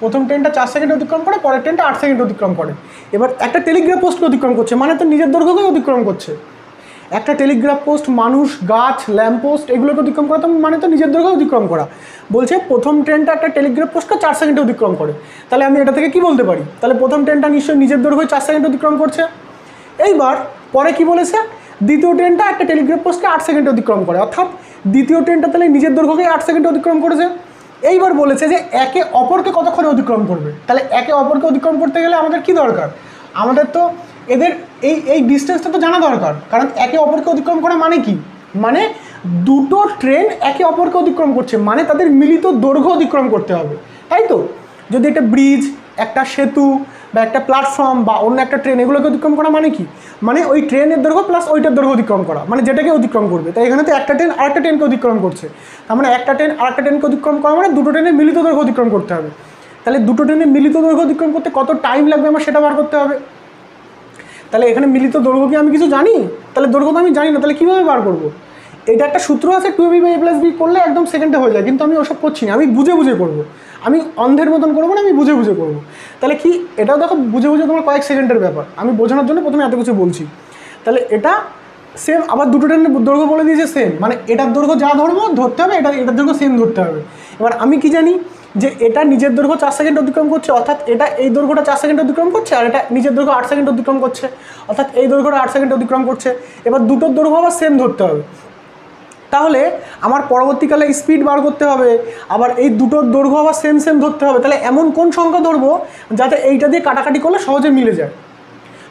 প্রথম ট্রেনটা 4 সেকেন্ড অতিক্রম করে, পরের ট্রেনটা 8 সেকেন্ড অতিক্রম করে। এবার একটা টেলিগ্রাফ পোস্টকে অতিক্রম করছে মানে তো নিজের দৈর্ঘ্যকেই অতিক্রম করছে। একটা টেলিগ্রাফ পোস্ট, মানুষ, গাছ, ল্যাম্প পোস্ট এগুলোকে অতিক্রম করা তো মানে তো নিজের দৈর্ঘ্য অতিক্রম করা। বলছে প্রথম ট্রেনটা একটা টেলিগ্রাফ পোস্টকে 4 সেকেন্ডে অতিক্রম করে, তাহলে আমি এটা থেকে কি বলতে পারি, তাহলে প্রথম ট্রেনটা নিশ্চয়ই নিজের দৈর্ঘ্য 4 সেকেন্ড অতিক্রম করছে। এইবার পরে কি বলেছে, দ্বিতীয় ট্রেনটা একটা টেলিগ্রাফ পোস্টকে 8 সেকেন্ডে অতিক্রম করে, অর্থাৎ দ্বিতীয় ট্রেনটা তাহলে নিজের দৈর্ঘ্যকে 8 সেকেন্ডে অতিক্রম করেছে। এইবার বলেছে যে একে অপরকে কতক্ষণে অতিক্রম করবে, তাহলে একে অপরকে অতিক্রম করতে গেলে আমাদের কি দরকার, আমাদের তো এদের এই ডিস্টেন্সটা তো জানা দরকার, কারণ একে অপরকে অতিক্রম করা মানে কি, মানে দুটো ট্রেন একে অপরকে অতিক্রম করছে মানে তাদের মিলিত দৈর্ঘ্য অতিক্রম করতে হবে, তাই তো? যদি একটা ব্রিজ, একটা সেতু বা একটা প্ল্যাটফর্ম বা অন্য একটা ট্রেন এগুলোকে অতিক্রম করা মানে কি, মানে ওই ট্রেনের দৈর্ঘ্য প্লাস ওইটার দৈর্ঘ্য অতিক্রম করা, মানে যেটাকে অতিক্রম করবে। তাই এখানে তো একটা ট্রেন আরেকটা ট্রেনকে অতিক্রম করছে, তার মানে একটা ট্রেন আরেকটা ট্রেনকে অতিক্রম করা মানে দুটো ট্রেনের মিলিত দৈর্ঘ্য অতিক্রম করতে হবে। তাহলে দুটো ট্রেনের মিলিত দৈর্ঘ্য অতিক্রম করতে কত টাইম লাগবে আমার সেটা বার করতে হবে। তাহলে এখানে মিলিত দৈর্ঘ্য কি আমি কিছু জানি, তাহলে দৈর্ঘ্য তো আমি জানি না, তাহলে কীভাবে বার করবো? এটা একটা সূত্র আছে 2b/a+b করলে একদম সেকেন্ডে হয়ে যায়, কিন্তু আমি ওসব করছি না, আমি বুঝে বুঝে করবো, আমি অন্ধের মতন করবো না, আমি বুঝে বুঝে করবো। তাহলে কি, এটাও দেখো বুঝে বুঝে তোমার কয়েক সেকেন্ডের ব্যাপার, আমি বোঝানোর জন্য প্রথমে এত কিছু বলছি। তাহলে এটা সেম, আবার দুটো ট্রেনের দৈর্ঘ্য বলে দিয়েছে সেম, মানে এটার দৈর্ঘ্য যা ধরতে হবে এটার দৈর্ঘ্য সেম ধরতে হবে। এবার আমি কি জানি যে এটা নিজের দৈর্ঘ্য 4 সেকেন্ড অতিক্রম করছে, অর্থাৎ এটা এই দৈর্ঘ্যটা 4 সেকেন্ড অতিক্রম করছে, আর এটা নিজের দৈর্ঘ্য 8 সেকেন্ড অতিক্রম করছে, অর্থাৎ এই দৈর্ঘ্যটা 8 সেকেন্ড অতিক্রম করছে। এবার দুটোর দৈর্ঘ্য আবার সেম ধরতে হবে, তাহলে আমার পরবর্তীকালে স্পিড বার করতে হবে, আবার এই দুটোর দৈর্ঘ্য আবার সেম ধরতে হবে। তাহলে এমন কোন সংখ্যা ধরবো যাতে এইটা দিয়ে কাটাকাটি করলে সহজে মিলে যায়,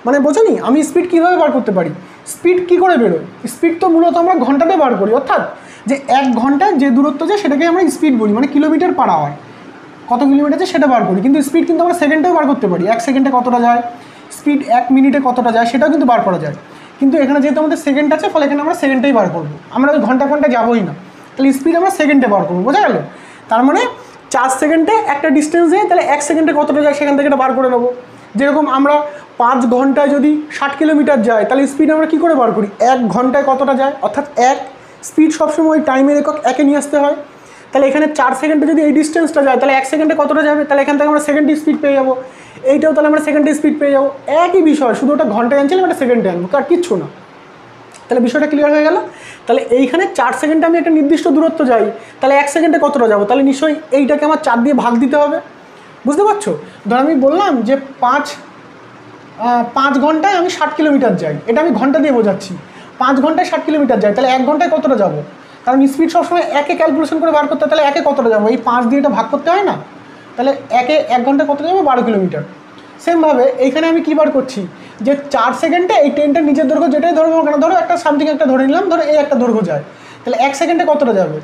মানে বোঝনি? আমি স্পিড কীভাবে বার করতে পারি, স্পিড কী করে বেরোয়, স্পিড তো মূলত আমরা ঘন্টাতে বার করি, অর্থাৎ যে 1 ঘন্টায় যে দূরত্ব যায় সেটাকে আমরা স্পিড বলি, মানে কিলোমিটার পার আওয়ার, কত কিলোমিটার আছে সেটা বার করি। কিন্তু স্পিড কিন্তু আমরা সেকেন্ডেও বার করতে পারি, 1 সেকেন্ডে কতটা যায়, স্পিড 1 মিনিটে কতটা যায় সেটাও কিন্তু বার করা যায়। কিন্তু এখানে যেহেতু আমাদের সেকেন্ড আছে, ফলে এখানে আমরা সেকেন্ডেই বার করবো, আমরা ওই ঘন্টা যাবোই না, তাহলে স্পিড আমরা সেকেন্ডে বার করবো, বোঝা গেল? তার মানে 4 সেকেন্ডে একটা ডিস্টেন্স যায়, তাহলে 1 সেকেন্ডে কতটা যায় সেখান থেকে এটা বার করে নেবো। যেরকম আমরা 5 ঘন্টায় যদি 60 কিলোমিটার যায় তাহলে স্পিড আমরা কী করে বার করি, 1 ঘন্টায় কতটা যায়, অর্থাৎ স্পিড সবসময় টাইমের একক একে নিয়ে আসতে হয়। তাহলে এখানে 4 সেকেন্ডে যদি এই ডিস্টেন্সটা যায় তাহলে 1 সেকেন্ডে কতটা যাবে, তাহলে এখান থেকে আমরা সেকেন্ডে স্পিড পেয়ে যাবো। এইটাও তাহলে আমরা সেকেন্ডে স্পিড পেয়ে যাবো, একই বিষয়, শুধু ওটা ঘন্টায় আনছিলাম, এটা সেকেন্ডে আনবো, আর কিচ্ছু না। তাহলে বিষয়টা ক্লিয়ার হয়ে গেল। তাহলে এইখানে 4 সেকেন্ডে আমি একটা নির্দিষ্ট দূরত্ব যাই, তাহলে 1 সেকেন্ডে কতটা যাবো, তাহলে নিশ্চয়ই এইটাকে আমার 4 দিয়ে ভাগ দিতে হবে। বুঝতে পারছো? ধর আমি বললাম যে 5 ঘন্টায় আমি 60 কিলোমিটার যাই, এটা আমি ঘন্টা দিয়ে বোঝাচ্ছি। 5 ঘন্টায় 60 কিলোমিটার যাই, তাহলে 1 ঘন্টায় কতটা যাবো, কারণ স্পিড সবসময় একে ক্যালকুলেশন করে বার করতে হয়, তাহলে একে কতটা যাবো, এই 5 দিয়ে এটা ভাগ করতে হয় না, তাহলে 1 ঘন্টায় কত যাবো, 12 কিলোমিটার। সেমভাবে এইখানে আমি কী বার করছি যে 4 সেকেন্ডে এই ট্রেনটার নিজের দৈর্ঘ্য যেটাই ধরবো কেন, ধরো একটা সামথিং একটা ধরে নিলাম, ধরো এই একটা দৈর্ঘ্য যায়, তাহলে 1 সেকেন্ডে কতটা যাবে,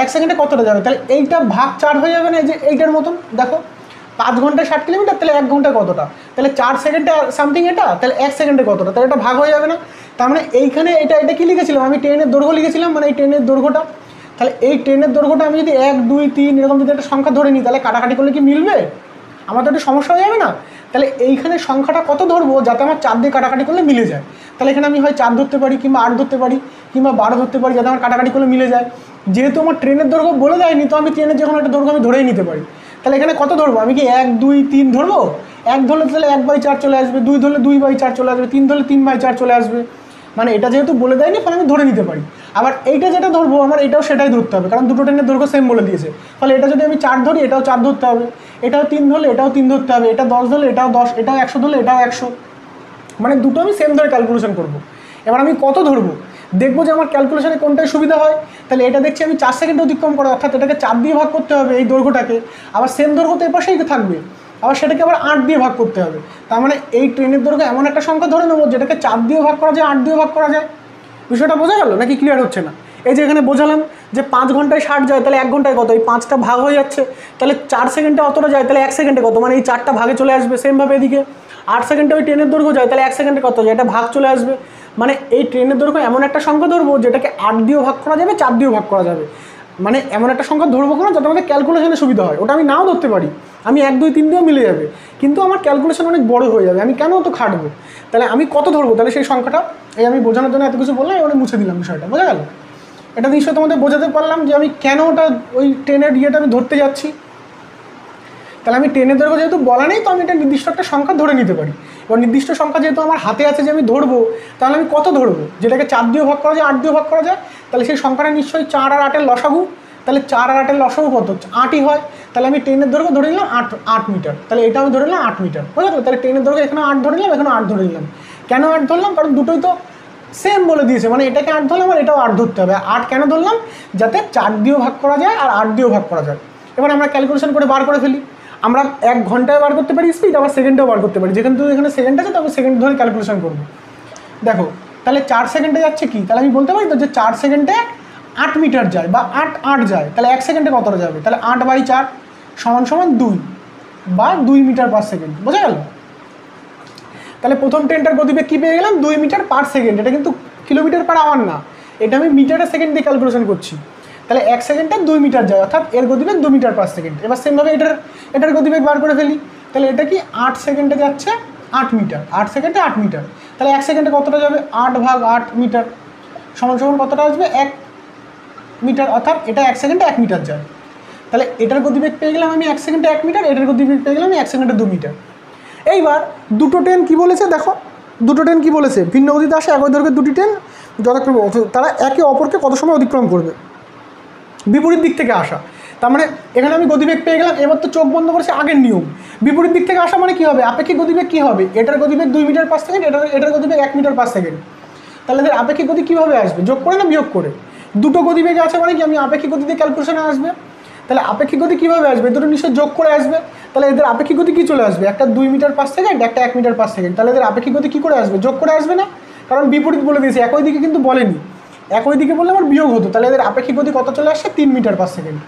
1 সেকেন্ডে কতটা যাবে, তাহলে এইটা ভাগ 4 হয়ে যাবে না, এই যে এইটার মতন দেখো 5 ঘন্টায় 60 কিলোমিটার, তাহলে 1 ঘন্টায় কতটা, তাহলে 4 সেকেন্ডে সামথিং এটা, তাহলে 1 সেকেন্ডে কতটা, তাহলে এটা ভাগ হয়ে যাবে না। তার মানে এইখানে এটা কী লিখেছিলাম আমি, ট্রেনের দৈর্ঘ্য লিখেছিলাম, মানে এই ট্রেনের দৈর্ঘ্যটা। তাহলে এই ট্রেনের দৈর্ঘ্যটা আমি যদি 1 2 3 এরকম যদি একটা সংখ্যা ধরে নিই, তাহলে কাটাকাটি করলে কি মিলবে, আমার তো একটা সমস্যা হয়ে যাবে না। তাহলে এইখানে সংখ্যাটা কত ধরবো যাতে আমার 4 দিয়ে কাটাকাটি করলে মিলে যায়, তাহলে এখানে আমি হয় 4 ধরতে পারি, কিংবা 8 ধরতে পারি, কিংবা 12 ধরতে পারি, যাতে আমার কাটাকাটি করলে মিলে যায়। যেহেতু আমার ট্রেনের দৈর্ঘ্য বলে দেয়নি, তো আমি ট্রেনের যে কোনো একটা দৈর্ঘ্য আমি ধরেই নিতে পারি। তাহলে এখানে কত ধরবো, আমি কি 1 2 3 ধরবো, 1 ধরলে তাহলে 1/4 চলে আসবে, 2 ধরলে 2/4 চলে আসবে, 3 ধরলে 3/4 চলে আসবে, মানে এটা যেহেতু বলে দেয়নি ফলে আমি ধরে নিতে পারি। আবার এইটা যেটা ধরবো আমার এটাও সেটাই ধরতে হবে, কারণ দুটো ট্রেনের দৈর্ঘ্য সেম বলে দিয়েছে, ফলে এটা যদি আমি 4 ধরি এটাও 4 ধরতে হবে, এটাও 3 ধরলে এটাও 3 ধরতে হবে, এটা 10 ধরলে এটাও 10, এটাও 100 ধরলে এটাও 100, মানে দুটো আমি সেম ধরে ক্যালকুলেশন করবো। এবার আমি কত ধরবো, দেখবো যে আমার ক্যালকুলেশনে কোনটাই সুবিধা হয়। তাহলে এটা দেখছি আমি 4 সেকেন্ডে অতিক্রম করে, অর্থাৎ এটাকে 4 দিয়ে ভাগ করতে হবে এই দৈর্ঘ্যটাকে, আবার সেম দৈর্ঘ্য তো এপাশেই থাকবে, আবার সেটাকে আবার 8 দিয়ে ভাগ করতে হবে। তার মানে এই ট্রেনের দৈর্ঘ্য এমন একটা সংখ্যা ধরে নেবো যেটাকে 4 দিয়ে ভাগ করা যায়, 8 দিয়ে ভাগ করা যায়। বিষয়টা বোঝা গেল নাকি ক্লিয়ার হচ্ছে না? এই যে এখানে বোঝালাম যে 5 ঘন্টায় 60 যায়, তাহলে 1 ঘন্টায় কত, এই 5টা ভাগ হয়ে যাচ্ছে, তাহলে 4 সেকেন্ডে অতটা যায়, তাহলে 1 সেকেন্ডে কত, মানে এই 4টা ভাগে চলে আসবে। সেমভাবে এদিকে 8 সেকেন্ডে ওই ট্রেনের দৈর্ঘ্য যায়, তাহলে 1 সেকেন্ডে কত যায়, এটা ভাগ চলে আসবে। মানে এই ট্রেনের দৈর্ঘ্য এমন একটা সংখ্যা ধরবো যেটাকে 8 দিয়েও ভাগ করা যাবে, 4 দিয়েও ভাগ করা যাবে, মানে এমন একটা সংখ্যা ধরবো কেন যাতে আমাদের ক্যালকুলেশনে সুবিধা হয়। ওটা আমি নাও ধরতে পারি, আমি 1 2 3 দিয়েও মিলে যাবে, কিন্তু আমার ক্যালকুলেশন অনেক বড় হয়ে যাবে, আমি কেন অত খাটবো। তাহলে আমি কত ধরবো, তাহলে সেই সংখ্যাটা এই আমি বোঝানোর জন্য এত কিছু বললাম, এবারে মুছে দিলাম বিষয়টা, বোঝা গেল? এটা নিশ্চয়ই তোমাদের বোঝাতে পারলাম যে আমি কেন ওটা ওই ট্রেনের ইয়েটা আমি ধরতে যাচ্ছি। তাহলে আমি ট্রেনের দৈর্ঘ্য যেহেতু বলা নেই, তো আমি এটা নির্দিষ্ট একটা সংখ্যা ধরে নিতে পারি। এবার নির্দিষ্ট সংখ্যা যেহেতু আমার হাতে আছে যে আমি ধরবো, তাহলে আমি কত ধরবো, যেটাকে 4 দিয়েও ভাগ করা যায়, 8 দিয়েও ভাগ করা যায়, তাহলে সেই সংখ্যাটা নিশ্চয়ই 4 আর 8-এর লসাগু। তাহলে 4 আর 8-এর লসাগু কত, 8ই হয়। তাহলে আমি ট্রেনের দৈর্ঘ্য ধরে নিলাম 8 মিটার, তাহলে এটা আমি ধরে নিলাম 8 মিটার, বুঝা গেল? তাহলে ট্রেনের দৈর্ঘ্য এখানে 8 ধরে নিলাম, এখানে 8 ধরে নিলাম। কেন 8 ধরলাম, কারণ দুটোই তো সেম বলে দিয়েছে, মানে এটাকে 8 ধরলাম আর এটাও 8 ধরতে হবে। 8 কেন ধরলাম, যাতে 4 দিয়েও ভাগ করা যায় আর 8 দিয়েও ভাগ করা যায়। এবার আমরা ক্যালকুলেশন করে বার করে ফেলি। আমরা 1 ঘন্টায় বার করতে পারি স্পিড, আবার সেকেন্ডেও বার করতে পারি, যেখানে এখানে সেকেন্ড আছে তবে সেকেন্ড ধরে ক্যালকুলেশন করবো। দেখো তাহলে 4 সেকেন্ডে যাচ্ছে কি, তাহলে আমি বলতে পারি তো যে 4 সেকেন্ডে 8 মিটার যায় বা 8 যায়, তাহলে 1 সেকেন্ডে কতটা যাবে, তাহলে 8/4 = 2 বা 2 মিটার পার সেকেন্ড, বোঝা গেল? তাহলে প্রথম ট্রেনটার গতিবেগ কী পেয়ে গেলাম, 2 মিটার পার সেকেন্ড। এটা কিন্তু কিলোমিটার পার আওয়ার না, এটা আমি মিটারে সেকেন্ড দিয়ে ক্যালকুলেশন করছি। তাহলে 1 সেকেন্ডে 2 মিটার যায়, অর্থাৎ এর গতিবেগ 2 মিটার পার সেকেন্ড। এবার সেমভাবে এটার গতিবেগ বার করে ফেলি। তাহলে এটা কি 8 সেকেন্ডে যাচ্ছে 8 মিটার, 8 সেকেন্ডে 8 মিটার, তাহলে 1 সেকেন্ডে কতটা যাবে, 8/8 মিটার সমান কতটা আসবে, 1 মিটার, অর্থাৎ এটা 1 সেকেন্ডে 1 মিটার যায়। তাহলে এটার গতিবেগ পেয়ে গেলাম আমি 1 সেকেন্ডে 1 মিটার, এটার গতিবেগ পেয়ে গেলাম আমি 1 সেকেন্ডে 2 মিটার। এইবার দুটো ট্রেন কী বলেছে দেখো, দুটো ট্রেন কী বলেছে, ভিন্ন গতিতে আসে একই দৈর্ঘ্যের দুটি ট্রেন যথাক্রমে তারা একে অপরকে কত সময় অতিক্রম করবে, বিপরীত দিক থেকে আসা। তার মানে এখানে আমি গতিবেগ পেয়ে গেলাম। এবার তো চোখ বন্ধ করেছে আগের নিয়ম, বিপরীত দিক থেকে আসা মানে কী হবে, আপেক্ষিক গতিবেগ কী হবে, এটার গতিবেগ 2 মিটার পার সেকেন্ড, এটার গতিবেগ 1 মিটার পার সেকেন্ড। তাহলে এদের আপেক্ষিক গতি কীভাবে আসবে, যোগ করে না বিয়োগ করে? দুটো গতিবেগ আছে মানে কি আমি আপেক্ষিক গতিতে ক্যালকুলেশনে আসবে। তাহলে আপেক্ষিক গতি কীভাবে আসবে, দুটো নিশ্চয় যোগ করে আসবে। তাহলে এদের আপেক্ষিক গতি কী চলে আসবে, একটা 2 মিটার পার সেকেন্ড, একটা 1 মিটার পার সেকেন্ড। তাহলে এদের আপেক্ষিক গতি কী করে আসবে, যোগ করে আসবে না, কারণ বিপরীত বলে দিয়েছে, একই দিকে কিন্তু বলেনি, একই দিকে বললে আমার বিয়োগ হতো। তাহলে এদের আপেক্ষিক গতি কত চলে আসছে, 3 মিটার পার সেকেন্ড।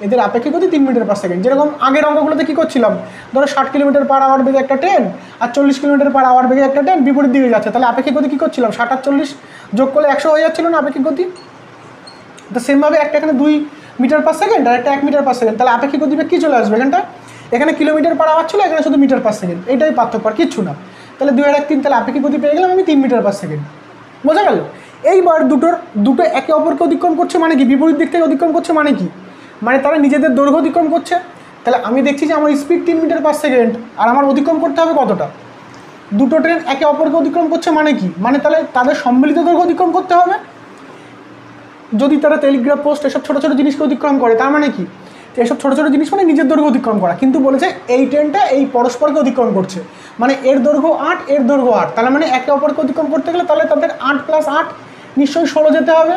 এদের আপেক্ষিক গতি 3 মিটার পার সেকেন্ড। যেরকম আগের অঙ্কগুলোতে কী করছিলাম, ধরো 60 কিলোমিটার পার আওয়ার বেগে একটা ট্রেন আর 40 কিলোমিটার পার আওয়ার বেগে একটা ট্রেন বিপরীত দিকে যাচ্ছে, তাহলে আপেক্ষিক গতি কী করছিলাম, 60 আর 40 যোগ করলে 100 হয়ে যাচ্ছিল না আপেক্ষিক গতি। তো সেমভাবে একটা এখানে 2 মিটার পার সেকেন্ড আর একটা 1 মিটার পার সেকেন্ড, তাহলে আপেক্ষিক গতিবেগ কী চলে আসবে, এখানে কিলোমিটার পার আওয়ার ছিল, এখানে শুধু মিটার পার সেকেন্ড, এইটাই পার্থক্য আর কিচ্ছু না। তাহলে 2 আর 1 3, তাহলে আপেক্ষিক গতি পেয়ে গেলাম আমি 3 মিটার পার সেকেন্ড। বোঝা গেল? এইবার দুটো একে অপরকে অতিক্রম করছে মানে কি, বিপরীত দিক থেকে অতিক্রম করছে মানে কি, মানে তারা নিজেদের দৈর্ঘ্য অতিক্রম করছে। তাহলে আমি দেখছি যে আমার স্পিড 3 মিটার পার সেকেন্ড, আর আমার অতিক্রম করতে হবে কতটা? দুটো ট্রেন একে অপরকে অতিক্রম করছে মানে কি, মানে তাহলে তাদের সম্মিলিত দৈর্ঘ্য অতিক্রম করতে হবে। যদি তারা টেলিগ্রাফ পোস্ট এসব ছোটো ছোটো জিনিসকে অতিক্রম করে, তার মানে কি, এসব ছোটো ছোটো জিনিস মানে নিজের দৈর্ঘ্য অতিক্রম করা। কিন্তু বলেছে এই ট্রেনটা এই পরস্পরকে অতিক্রম করছে, মানে এর দৈর্ঘ্য 8, এর দৈর্ঘ্য 8, তাহলে মানে একে অপরকে অতিক্রম করতে গেলে তাহলে তাদের 8 + 8 নিশ্চয়ই 16 যেতে হবে,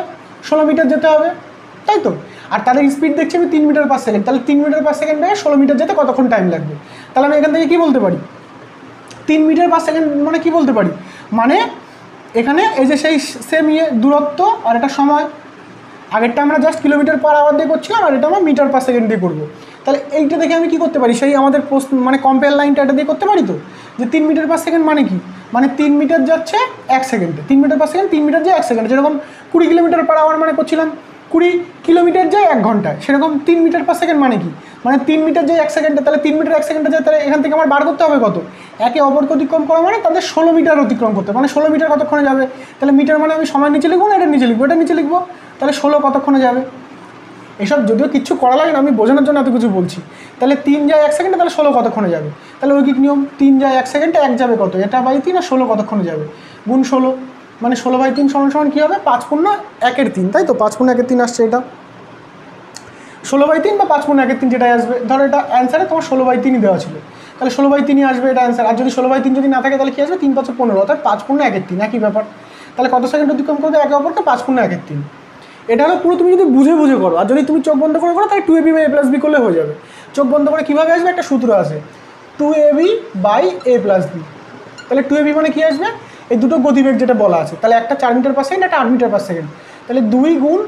16 মিটার যেতে হবে, তাই তো? আর তাদের স্পিড দেখছি আমি 3 মিটার পার সেকেন্ড, তাহলে 3 মিটার পার সেকেন্ড থেকে 16 মিটার যেতে কতক্ষণ টাইম লাগবে? তাহলে আমি এখান থেকে কী বলতে পারি? 3 মিটার পার সেকেন্ড মানে কী বলতে পারি, মানে এখানে এই যে সেই সেম দূরত্ব আর এটা সময়, আগেরটা আমরা জাস্ট কিলোমিটার পার আওয়ার দিয়ে করছিলাম, আর এটা আমরা মিটার পার সেকেন্ড দিয়ে করবো। তাহলে এইটা দেখে আমি কী করতে পারি, সেই আমাদের পোস্ট মানে কম্পেয়ার লাইনটা এটা দিয়ে করতে পারি তো, যে 3 মিটার পার সেকেন্ড মানে কি, মানে 3 মিটার যাচ্ছে 1 সেকেন্ডে, 3 মিটার পার সেকেন্ড 3 মিটার যায় 1 সেকেন্ডে। যেরকম 20 কিলোমিটার পার আওয়ার মানে করছিলাম 20 কিলোমিটার যায় 1 ঘন্টায়, সেরকম 3 মিটার পার সেকেন্ড মানে কি, মানে 3 মিটার যায় 1 সেকেন্ডে, তাহলে 3 মিটার 1 সেকেন্ডে যায়, তাহলে এখান থেকে আমার বার করতে হবে কত, একে অপরকে অতিক্রম করা মানে তাদের 16 মিটার অতিক্রম করতে, মানে 16 মিটার কতক্ষণে যাবে? তাহলে মিটার মানে আমি সময় নিচে লিখবো না, এটা নিচে লিখবো, এটা নিচে লিখবো, তাহলে 16 কতক্ষণে যাবে? এসব যদিও কিচ্ছু করা লাগে না, আমি বোঝানোর জন্য এত কিছু বলছি। তাহলে 3 যায় 1 সেকেন্ডে, তাহলে 16 কতক্ষণে যাবে? তাহলে ঐকিক নিয়ম, 3 যায় 1 সেকেন্ডে, 1 যাবে কত, এটা বাই 3, আর 16 কতক্ষণে যাবে, গুণ 16, মানে 16/3 = কী হবে, 5 × 1/3, তাই তো? 5 × 1/3 আসছে এটা, 16/3 বা 5 × 1/3 যেটাই আসবে। ধরো এটা অ্যান্সারে তোমার 16/3 দেওয়া ছিল, তাহলে 16/3 আসবে এটা অ্যান্সার। আর যদি 16/3 যদি না থাকে তাহলে কী আসবে, 3 × 5 = 15, অর্থাৎ 5 × 1/3, একই ব্যাপার। তাহলে কত সেকেন্ড অতিক্রম করবে একে অপরকে, 5 × 1/3। এটা হলো পুরো তুমি যদি বুঝে বুঝে করো, আর যদি তুমি চোখ বন্ধ করে করো তাহলে 2ab/a + b করলে হয়ে যাবে। চোখ বন্ধ করে কীভাবে আসবে, একটা সূত্র আছে 2ab/a + b। তাহলে 2ab মানে কী আসবে, এই দুটো গতিবেগ যেটা বলা আছে, তাহলে একটা 4 মিটার পার সেকেন্ড, একটা 8 মিটার পার সেকেন্ড, তাহলে 2 ×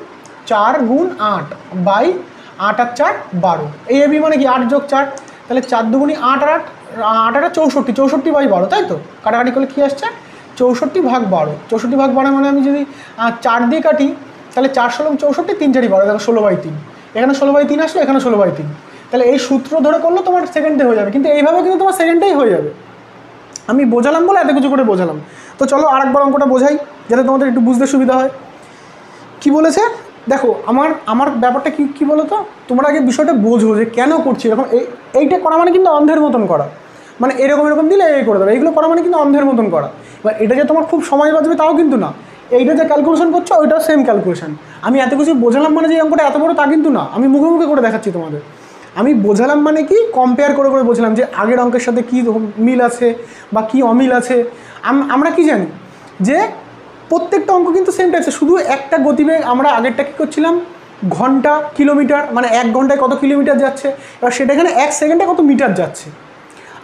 4 × 8 বাই 8 আর 4 12। এই ab মানে কি 8 + 4, তাহলে 4 × 2 = 8 আর 8 আর 64, 64/12, তাই তো? কাটাকাটি করলে কী আসছে, 64/12। 64/12 মানে আমি যদি 4 দিয়ে কাটি, তাহলে 4 × 16 = 64, 3 × 4 = 12, দেখো 16/3। এখানে 16/3 আসলো, এখানে 16/3। তাহলে এই সূত্র ধরে করলে তোমার সেকেন্ডে হয়ে যাবে, কিন্তু এইভাবে কিন্তু তোমার সেকেন্ডেই হয়ে যাবে। আমি বোঝালাম বলে এত কিছু করে বোঝালাম। তো চলো আরেকবার অঙ্কটা বোঝাই, যাতে তোমাদের একটু বুঝতে সুবিধা হয়। কি বলেছে দেখো, আমার ব্যাপারটা কি বলো তো, তোমরা আগে বিষয়টা বোঝো যে কেন করছি এরকম। এইটা করা মানে কিন্তু অন্ধের মতন করা, মানে এরকম দিলে এই করে দেবে, এইগুলো করা মানে কিন্তু অন্ধের মতন করা। এবার এটা যে তোমার খুব সময় বাঁচবে তাও কিন্তু না, এইটা যে ক্যালকুলেশন করছো ওইটাও সেম ক্যালকুলেশন। আমি এত কিছু বোঝালাম মানে যে এই অঙ্কটা এত বড় তা কিন্তু না, আমি মুখে মুখে করে দেখাচ্ছি তোমাদের। আমি বোঝালাম মানে কি, কম্পেয়ার করে করে বোঝালাম যে আগের অঙ্কের সাথে কী মিল আছে বা কী অমিল আছে। আমরা কি জানি যে প্রত্যেকটা অঙ্ক কিন্তু সেম টাইপসের, শুধু একটা গতিবেগ। আমরা আগেরটা কী করছিলাম, ঘন্টা কিলোমিটার, মানে 1 ঘন্টায় কত কিলোমিটার যাচ্ছে, এবার সেটা এখানে 1 সেকেন্ডে কত মিটার যাচ্ছে।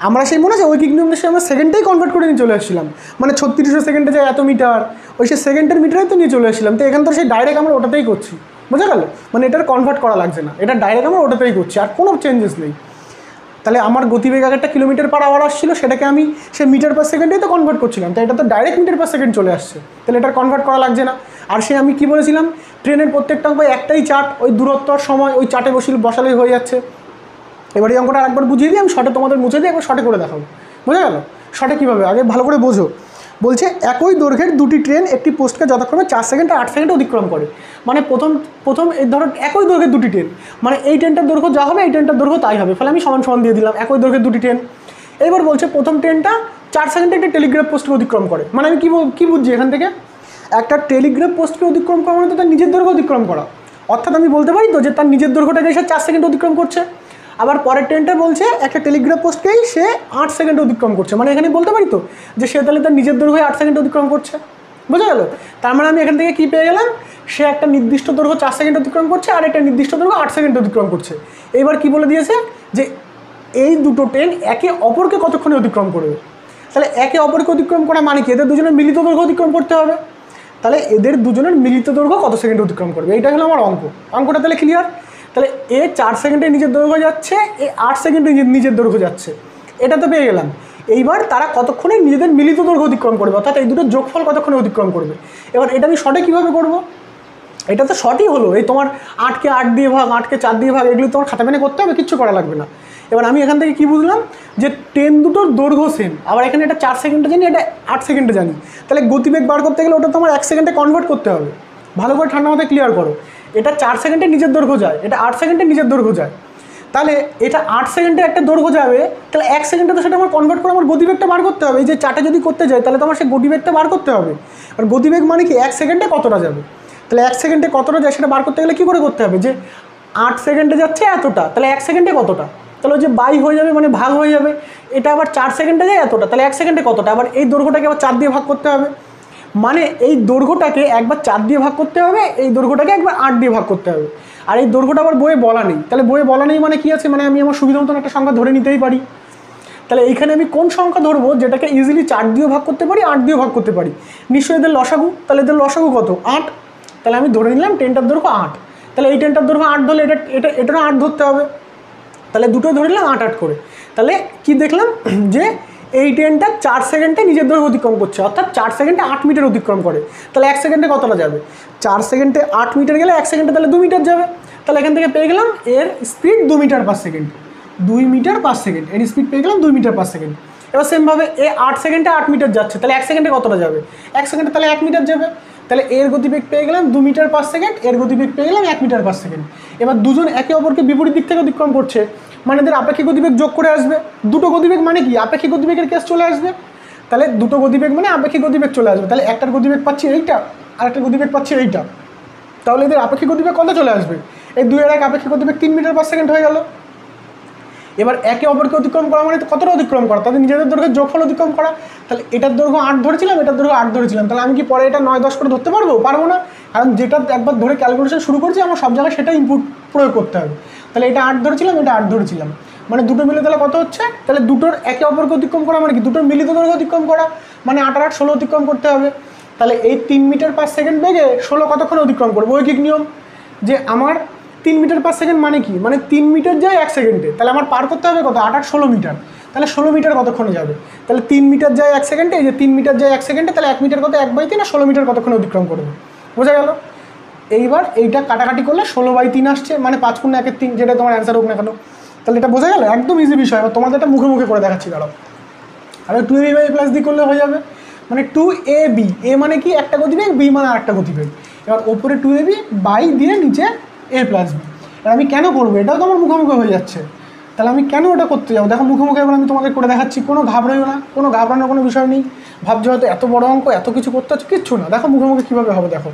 আমরা সেই মনে আছে ঐকিক নিয়ম দিয়ে আমরা সেকেন্ডেই কনভার্ট করে নিয়ে চলে আসছিলাম, মানে 3600 সেকেন্ডে যায় এত মিটার, ওই সে সেকেন্ডের মিটারেই তো নিয়ে চলে আসছিলাম। তো এখান তো সেই ডাইরেক্ট আমরা ওটাতেই করছি, বোঝা গেল? মানে এটার কনভার্ট করা লাগছে না, এটা ডাইরেক্ট আমরা ওটাতেই করছি, আর কোনো চেঞ্জেস নেই। তাহলে আমার গতিবেগ আগেরটা কিলোমিটার পার আওয়ার আসছিল, সেটাকে আমি সে মিটার পার সেকেন্ডেই তো কনভার্ট করছিলাম, তো এটা তো ডাইরেক্ট মিটার পার সেকেন্ড চলে আসছে, তাহলে এটার কনভার্ট করা লাগছে না। আর সে আমি কি বলেছিলাম, ট্রেনের প্রত্যেকটা অঙ্ক একটাই চার্ট, ওই দূরত্ব আর সময় ওই চার্টে বসালেই হয়ে যাচ্ছে। এবার এই অঙ্কটা আরেকবার বুঝিয়ে দিই, আমি শর্টে তোমাদের মুছে দিই, একবার শর্টে করে দেখাবো, বোঝা গেল? শর্টে কীভাবে, আগে ভালো করে বোঝো। বলছে একই দৈর্ঘ্যের দুটি ট্রেন একটি পোস্টকে যথাক্রমে 4 সেকেন্ড আর 8 সেকেন্ড অতিক্রম করে। মানে প্রথম এই ধরো একই দৈর্ঘ্যের দুটি ট্রেন, মানে এই ট্রেনটার দৈর্ঘ্য যা হবে এই ট্রেনটার দৈর্ঘ্য তাই হবে, ফলে আমি সমান সমান দিয়ে দিলাম, একই দৈর্ঘ্যের দুটি ট্রেন। এবার বলছে প্রথম ট্রেনটা 4 সেকেন্ডে একটা টেলিগ্রাফ পোস্টকে অতিক্রম করে। মানে আমি কী বুঝছি এখান থেকে, একটা টেলিগ্রাফ পোস্টকে অতিক্রম করা মানে তো তার নিজের দৈর্ঘ্য অতিক্রম করা, অর্থাৎ আমি বলতে পারি তো যে তার নিজের দৈর্ঘ্যটাকে সে 4 সেকেন্ড অতিক্রম করছে। আবার পরের ট্রেনটা বলছে একটা টেলিগ্রাফ পোস্টকেই সে 8 সেকেন্ড অতিক্রম করছে, মানে এখানে বলতে পারি তো যে সে তাহলে তার নিজের দৈর্ঘ্যে 8 সেকেন্ড অতিক্রম করছে, বোঝা গেল? তার মানে আমি এখান থেকে কী পেয়ে গেলাম, সে একটা নির্দিষ্ট দৈর্ঘ্য 4 সেকেন্ড অতিক্রম করছে আর একটা নির্দিষ্ট দৈর্ঘ্য 8 সেকেন্ড অতিক্রম করছে। এইবার কি বলে দিয়েছে যে এই দুটো ট্রেন একে অপরকে কতক্ষণে অতিক্রম করবে। তাহলে একে অপরকে অতিক্রম করা মানে কি, এদের দুজনের মিলিত দৈর্ঘ্য অতিক্রম করতে হবে। তাহলে এদের দুজনের মিলিত দৈর্ঘ্য কত সেকেন্ড অতিক্রম করবে, এইটা হলো আমার অঙ্কটা। তাহলে ক্লিয়ার? তাহলে এ 4 সেকেন্ডে নিজের দৈর্ঘ্য যাচ্ছে, এ 8 সেকেন্ডে নিজের দৈর্ঘ্য যাচ্ছে, এটা তো পেয়ে গেলাম। এইবার তারা কতক্ষণে নিজেদের মিলিত দৈর্ঘ্য অতিক্রম করবে, অর্থাৎ এই দুটো যোগফল কতক্ষণে অতিক্রম করবে। এবার এটা আমি শর্টে কীভাবে করবো, এটা তো শর্টই হলো, এই তোমার 8কে 8 দিয়ে ভাগ, 8কে 4 দিয়ে ভাগ, এগুলো তোমার খাতা পেনে করতে হবে, কিচ্ছু করা লাগবে না। এবার আমি এখান থেকে কী বুঝলাম যে ট্রেন দুটোর দৈর্ঘ্য সেম, আবার এখানে এটা 4 সেকেন্ডে জানি, এটা 8 সেকেন্ডে জানি, তাহলে গতিবেগ বার করতে গেলে ওটা তোমার 1 সেকেন্ডে কনভার্ট করতে হবে। ভালো করে ঠান্ডা মাথায় ক্লিয়ার করো, এটা 4 সেকেন্ডে নিজের দৈর্ঘ্য যায়, এটা 8 সেকেন্ডে নিজের দৈর্ঘ্য যায়, তাহলে এটা 8 সেকেন্ডে একটা দৈর্ঘ্য যাবে, তাহলে 1 সেকেন্ডে তো সেটা আমার কনভার্ট করে আমার গতিবেগটা বার করতে হবে। এই যে 4টা যদি করতে যায় তাহলে তো আমার সেই গতিবেগটা বার করতে হবে। আর গতিবেগ মানে কি 1 সেকেন্ডে কতটা যাবে, তাহলে 1 সেকেন্ডে কতটা যায় সেটা বার করতে গেলে কী করে করতে হবে, যে 8 সেকেন্ডে যাচ্ছে এতটা, তাহলে 1 সেকেন্ডে কতটা, তাহলে ওই যে বাই হয়ে যাবে মানে ভাগ হয়ে যাবে, এটা আবার 4 সেকেন্ডে যায় এতটা, তাহলে 1 সেকেন্ডে কতটা, আবার এই দৈর্ঘ্যটাকে আবার 4 দিয়ে ভাগ করতে হবে, মানে এই দৈর্ঘ্যটাকে একবার 4 দিয়ে ভাগ করতে হবে, এই দৈর্ঘ্যটাকে একবার 8 দিয়ে ভাগ করতে হবে। আর এই দৈর্ঘ্যটা আবার বইয়ে বলা নেই, তাহলে বইয়ে বলা নেই মানে কী আছে, মানে আমি আমার সুবিধা মতন একটা সংখ্যা ধরে নিতেই পারি। তাহলে এইখানে আমি কোন সংখ্যা ধরবো যেটাকে ইজিলি 4 দিয়েও ভাগ করতে পারি, 8 দিয়েও ভাগ করতে পারি, নিশ্চয়ই এদের লসাগু, তাহলে এদের লসাগু কত 8, তাহলে আমি ধরে নিলাম ট্রেনটার দৈর্ঘ্য 8, তাহলে এই ট্রেনটার দৈর্ঘ্য 8 ধরলে এটারও 8 ধরতে হবে, তাহলে দুটো ধরে নিলাম 8 8 করে। তাহলে কি দেখলাম যে এই ট্রেনটা 4 সেকেন্ডে নিজের দৈর্ঘ্য অতিক্রম করছে, অর্থাৎ 4 সেকেন্ডে 8 মিটার অতিক্রম করে, তাহলে 1 সেকেন্ডে কতটা যাবে, 4 সেকেন্ডে 8 মিটার গেলে 1 সেকেন্ডে তাহলে 2 মিটার যাবে, তাহলে এখান থেকে পেয়ে গেলাম এর speed 2 metre per second, 2 metre per second, এর স্পিড পেয়ে গেলাম 2 মিটার পার সেকেন্ড। এবার সেমভাবে এ 8 সেকেন্ডে 8 মিটার যাচ্ছে, তাহলে 1 সেকেন্ডে কতটা যাবে, 1 সেকেন্ডে তাহলে 1 মিটার যাবে, তাহলে এর গতিবেগ পেয়ে গেলাম 2 মিটার পার সেকেন্ড, এর গতিবেগ পেয়ে গেলাম 1 মিটার পার সেকেন্ড। এবার দুজন একে অপরকে বিপরীত দিক থেকে অতিক্রম করছে, মানে এদের আপেক্ষিক গতিবেগ যোগ করে আসবে, দুটো গতিবেগ মানে কি আপেক্ষিক গতিবেগের কেস চলে আসবে, তাহলে দুটো গতিবেগ মানে আপেক্ষিক গতিবেগ চলে আসবে, তাহলে একটার গতিবেগ পাচ্ছি এইটা আর একটা গতিবেগ পাচ্ছি এইটা, তাহলে এদের আপেক্ষিক গতিবেগ কত চলে আসবে, এই 2 এর 1 আপেক্ষিক গতিবেগ 3 মিটার পার সেকেন্ড হয়ে গেল। এবার একে অপরকে অতিক্রম করা মানে কতটা অতিক্রম করা, তাদের নিজেদের দৈর্ঘ্যের যোগফল অতিক্রম করা, তাহলে এটার দৈর্ঘ্য 8 ধরেছিলাম, এটার দৈর্ঘ্য 8 ধরেছিলাম, তাহলে আমি কি পরে এটা 9 10 করে ধরতে পারবো, পারবো না, কারণ যেটা একবার ধরে ক্যালকুলেশন শুরু করছি আমার সব জায়গায় সেটা ইনপুট প্রয়োগ করতে হবে, তাহলে এটা 8 ধরেছিলাম, এটা 8 ধরেছিলাম, মানে দুটো মিলে তাহলে কত হচ্ছে, তাহলে দুটোর একে অপরকে অতিক্রম করা মানে কি দুটোর মিলিত দৈর্ঘ্য অতিক্রম করা, মানে 8 আর 8 16 অতিক্রম করতে হবে, তাহলে এই 3 মিটার পার সেকেন্ড বেগে 16 কতক্ষণ অতিক্রম করবো, ঐকিক নিয়ম যে আমার 3 মিটার পার সেকেন্ড মানে কি, মানে 3 মিটার যায় 1 সেকেন্ডে, তাহলে আমার পার করতে হবে কত 8 8 16 মিটার, তাহলে 16 মিটার কতক্ষণে যাবে, তাহলে 3 মিটার যায় 1 সেকেন্ডে, এই যে 3 মিটার যায় 1 সেকেন্ডে, তাহলে 1 মিটার কত 1/3 আর 16 মিটার কতক্ষণে অতিক্রম করবে, বোঝা গেল। এইবার এইটা কাটাকাটি করলে 16/3 আসছে, মানে 5 × 1 = 3, যেটা তোমার অ্যান্সার হোক না কেন, তাহলে এটা বোঝা গেল, একদম ইজি বিষয়। এবার তোমাদের এটা মুখে মুখে করে দেখাচ্ছি, দাঁড়াও, আর 2ab/a+b করলে হয়ে যাবে, মানে 2ab, a মানে কি একটা গতিবেগ, b মানে আরেকটা গতিবেগ, এবার ওপরে 2ab বাই দিয়ে নিচে a+b। এবার আমি কেন করবো, এটাও তো আমার মুখোমুখি হয়ে যাচ্ছে, তাহলে আমি কেন ওটা করতে যাবো, দেখো মুখোমুখি এবার আমি তোমাদের করে দেখাচ্ছি, কোনো ঘাবড়াইও না, কোনো ঘাবড়ানোর কোনো বিষয় নেই, ভাবছো হয়তো এত বড় অঙ্ক এত কিছু করতে হচ্ছে, কিচ্ছু না, দেখো মুখোমুখি কীভাবে হবে, দেখো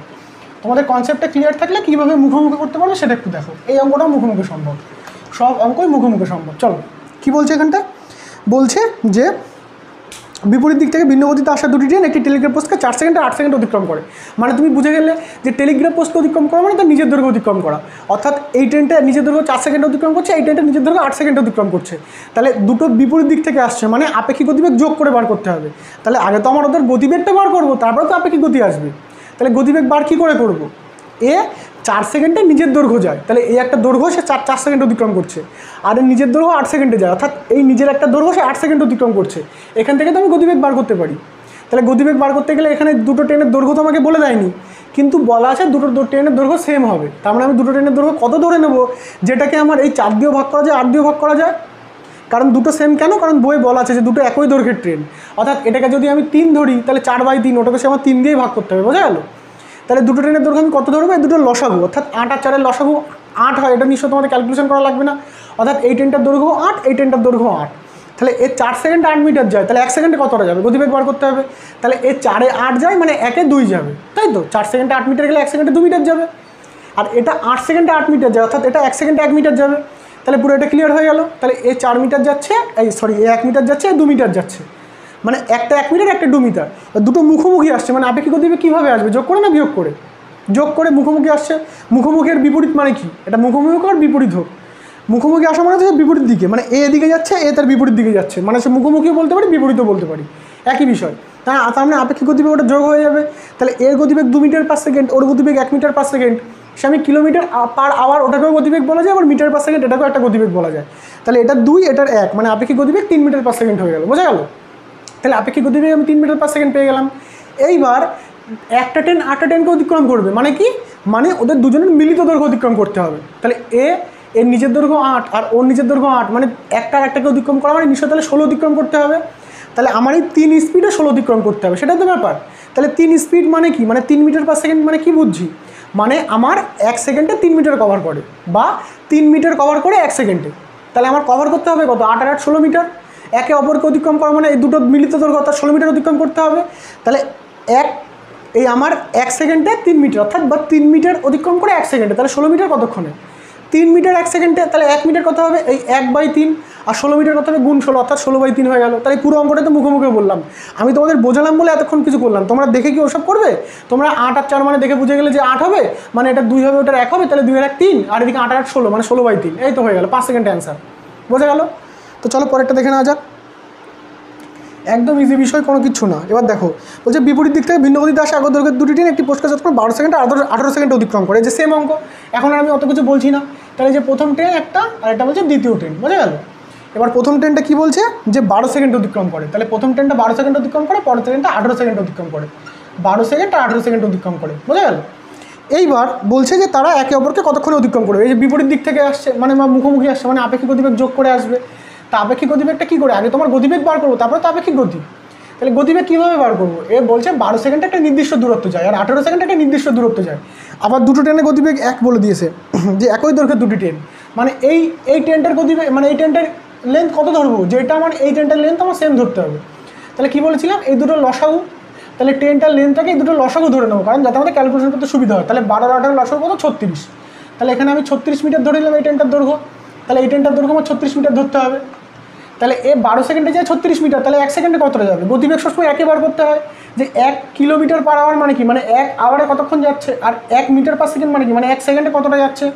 তোমাদের কনসেপ্টটা ক্লিয়ার থাকলে কীভাবে মুখোমুখি করতে পারবে সেটা একটু দেখো, এই অঙ্কটাও মুখোমুখি সম্ভব, সব অঙ্কই মুখোমুখি সম্ভব। চলো কী বলছে এখানটা, বলছে যে বিপরীত দিক থেকে ভিন্ন গতিতে আসা দুটি ট্রেন একটি টেলিগ্রাফ পোস্টকে 4 সেকেন্ডে 8 সেকেন্ড অতিক্রম করে, মানে তুমি বুঝে গেলে যে টেলিগ্রাফ পোস্টকে অতিক্রম করা মানে তার নিজের দৈর্ঘ্য অতিক্রম করা, অর্থাৎ এই ট্রেনটা নিজের দৈর্ঘ্য 4 সেকেন্ড অতিক্রম করছে, এই ট্রেনটা নিজের দৈর্ঘ্য 8 সেকেন্ড অতিক্রম করছে, তাহলে দুটো বিপরীত দিক থেকে আসছে, মানে আপেক্ষিক গতিবেগ যোগ করে বার করতে হবে, তাহলে আগে তো আমার ওদের গতিবেগটা বার করবো, তারপরে তো আপেক্ষিক গতি আসবে, তাহলে গতিবেগ বার কী করে করবো, এ 4 সেকেন্ডে নিজের দৈর্ঘ্য যায়, তাহলে এই একটা দৈর্ঘ্য সে 4 সেকেন্ড অতিক্রম করছে, আর এর নিজের দৈর্ঘ্য 8 সেকেন্ডে যায়, অর্থাৎ এই নিজের একটা দৈর্ঘ্য সে 8 সেকেন্ড অতিক্রম করছে, এখান থেকে তো আমি গতিবেগ বার করতে পারি। তাহলে গতিবেগ বার করতে গেলে এখানে দুটো ট্রেনের দৈর্ঘ্য তো আমাকে বলে দেয়নি, কিন্তু বলা আছে দুটো ট্রেনের দৈর্ঘ্য সেম হবে, তার মানে আমি দুটো ট্রেনের দৈর্ঘ্য কত ধরে নেব, যেটাকে আমার এই 4 দিয়েও ভাগ করা যায়, 8 দিয়েও ভাগ করা যায়, কারণ দুটো সেম কেন, কারণ বইয়ে বলা আছে যে দুটো একই দৈর্ঘ্যের ট্রেন, অর্থাৎ এটাকে যদি আমি 3 ধরি তাহলে 4/3, ওটাকে সে আমার 3 দিয়েই ভাগ করতে হবে, বোঝা গেল। তাহলে দুটো ট্রেনের দৈর্ঘ্য আমি কত ধরবো, দুটো লসাগু, অর্থাৎ 8 আর 4 লসাগু 8 হয়, এটা নিশ্চয় তোমাদের ক্যালকুলেশন করা লাগবে না, অর্থাৎ এই ট্রেনটার দৈর্ঘ্য 8, এই ট্রেনটার দৈর্ঘ্য 8, তাহলে এর 4 সেকেন্ডে 8 মিটার যায়, তাহলে 1 সেকেন্ডে কতটা যাবে, গতিবেগ বার করতে হবে, তাহলে এর 4 এ 8 যায় মানে 1 এ 2 যাবে, তাই তো 4 সেকেন্ডে 8 মিটার গেলে 1 সেকেন্ডে 2 মিটার যাবে, আর এটা 8 সেকেন্ডে 8 মিটার যায়, অর্থাৎ এটা 1 সেকেন্ডে 1 মিটার যাবে, তাহলে পুরো এটা ক্লিয়ার হয়ে গেল। তাহলে এ 4 মিটার যাচ্ছে, এই সরি এ 1 মিটার যাচ্ছে, 2 মিটার যাচ্ছে, মানে একটা 1 মিটার একটা 2 মিটার, দুটো মুখোমুখি আসছে, মানে আপেক্ষিক গতিবেগ কীভাবে আসবে, যোগ করে না বিয়োগ করে, যোগ করে মুখোমুখি আসছে, মুখোমুখির বিপরীত মানে কি, এটা মুখোমুখি আর বিপরীত হোক, মুখোমুখি আসা মানে হচ্ছে বিপরীত দিকে, মানে এ দিকে যাচ্ছে, এ তার বিপরীত দিকে যাচ্ছে, মানে সে মুখোমুখিও বলতে পারি বিপরীতও বলতে পারি, একই বিষয়, তার মানে আপেক্ষিক গতিবেগ ওটা যোগ হয়ে যাবে, তাহলে এর গতিবেগ 2 মিটার পার সেকেন্ড, ওর গতিবেগ 1 মিটার পার সেকেন্ড, সে আমি কিলোমিটার পার আওয়ার ওটাকেও গতিবেগ বলা যায়, আবার মিটার পার সেকেন্ড এটাকেও একটা গতিবেগ বলা যায়, তাহলে এটা 2 এটার 1, মানে আপেক্ষিক গতিবেগ 3 মিটার পার সেকেন্ড হয়ে গেল, বোঝা গেল। তাহলে আপেক্ষিক গতিবেগ আমি 3 মিটার পার সেকেন্ড পেয়ে গেলাম। এইবার একটা ট্রেন আরেকটা ট্রেনকে অতিক্রম করবে, মানে কি, মানে ওদের দুজনের মিলিত দৈর্ঘ্য অতিক্রম করতে হবে, তাহলে এর নিজের দৈর্ঘ্য 8 আর ওর নিজের দৈর্ঘ্য 8, মানে একটা আর একটাকে অতিক্রম করা মানে নিশ্চয় তাহলে 16 অতিক্রম করতে হবে। তাহলে আমার এই 3 স্পিডে 16 অতিক্রম করতে হবে, সেটাই তো ব্যাপার। তাহলে 3 স্পিড মানে কি, মানে 3 মিটার পার সেকেন্ড, মানে কি বুঝছি, মানে আমার 1 সেকেন্ডে 3 মিটার কভার করে, বা 3 মিটার কভার করে 1 সেকেন্ডে। তাহলে আমার কভার করতে হবে কত, 8 আর 8 16 মিটার। একে অপরকে অতিক্রম করা মানে এই দুটো মিলিত দৈর্ঘ্য অর্থাৎ 16 মিটার অতিক্রম করতে হবে। তাহলে এই আমার 1 সেকেন্ডে 3 মিটার, অর্থাৎ বা 3 মিটার অতিক্রম করে 1 সেকেন্ডে, তাহলে 16 মিটার কতক্ষণে, 3 মিটার 1 সেকেন্ডে। তাহলে 1 মিটার কত হবে, এই 1/3, আর 16 মিটার কত হবে গুণ 16, অর্থাৎ 16/3 হয়ে গেল। তাই পুরো অঙ্কটা তো মুখে মুখে বললাম, আমি তোমাদের বোঝালাম বলে এতক্ষণ কিছু করলাম। তোমরা দেখে কি ওসব করবে? তোমরা 8 আর 4 মানে দেখে বুঝে গেলে যে 8 হবে, মানে এটা 2 হবে, ওটার 1 হবে, তাহলে 2 আর 1 3, আর এদিকে 8 আর 8 16, মানে 16/3। এই তো হয়ে গেল 5 সেকেন্ড অ্যান্সার, বোঝা গেল? তো চলো পরেরটা দেখে নেওয়া যাক। একদম ইজি বিষয়, কোনো কিছু না। এবার দেখো, বলছে বিপরীত দিক থেকে ভিন্ন গতিতে আসে আগত দৈর্ঘ্যের দুটি ট্রেন একটি পোস্টকার যতক্ষণ 12 সেকেন্ড আর 18 সেকেন্ড অতিক্রম করে, যে সেম অঙ্ক। এখন আর আমি অত কিছু বলছি না। তাহলে যে প্রথম ট্রেন একটা, আর একটা বলছে দ্বিতীয় ট্রেন, বোঝা গেল? এবার প্রথম ট্রেনটা কি বলছে, যে 12 সেকেন্ড অতিক্রম করে। তাহলে প্রথম ট্রেনটা 12 সেকেন্ড অতিক্রম করে, পরের ট্রেনটা 18 সেকেন্ড অতিক্রম করে। 12 সেকেন্ড আর 18 সেকেন্ড অতিক্রম করে, বোঝা গেল? এইবার বলছে যে তারা একে অপরকে কতক্ষণে অতিক্রম করবে। এই যে বিপরীত দিক থেকে আসছে, মানে মুখোমুখি আসছে, মানে আপেক্ষিক গতিবেগ যোগ করে আসবে। তা আপেক্ষিক গতিবেগটা কী করে, আগে তোমার গতিবেগ বার করবো, তারপরে তো আপেক্ষিক গতি। তাহলে গতিবেগ কীভাবে বার করবো? এ বলছে 12 সেকেন্ডে একটা নির্দিষ্ট দূরত্ব যায়, আর 18 সেকেন্ডে একটা নির্দিষ্ট দূরত্ব যায়। আবার দুটো ট্রেনের গতিবেগ এক বলে দিয়েছে, যে একই দৈর্ঘ্যের দুটি ট্রেন, মানে এই ট্রেনটার গতিবেগ, মানে এই ট্রেনটার লেন্থ কত ধরবো, যেটা আমার এই ট্রেনটার লেন্থ আমার সেম ধরতে হবে। তাহলে কী বলেছিলাম, এই দুটো লসাগু, তাহলে ট্রেনটার লেন্থটাকে এই দুটো লসাগু ধরে নেবো, কারণ যাতে আমাদের ক্যালকুলেশন করতে সুবিধা হয়। তাহলে 12 আর 18 লসাগু কত, 36। তাহলে এখানে আমি 36 মিটার ধরে নিলাম এই ট্রেনটার দৈর্ঘ্য। তাহলে এই ট্রেনটার দৈর্ঘ্য আমার 36 মিটার ধরতে হবে। তাহলে 12 সেকেন্ডে যায় 36 মিটার, তাহলে 1 সেকেন্ডে কতটা যাবে? গতিবেগ সবসময় একই বার করতে হয়, যে 1 কিলোমিটার পার আওয়ার মানে কি, মানে 1 আওয়ারে কতক্ষণ যাচ্ছে, আর 1 মিটার পার সেকেন্ড মানে কি, মানে 1 সেকেন্ডে কতটা যাচ্ছে।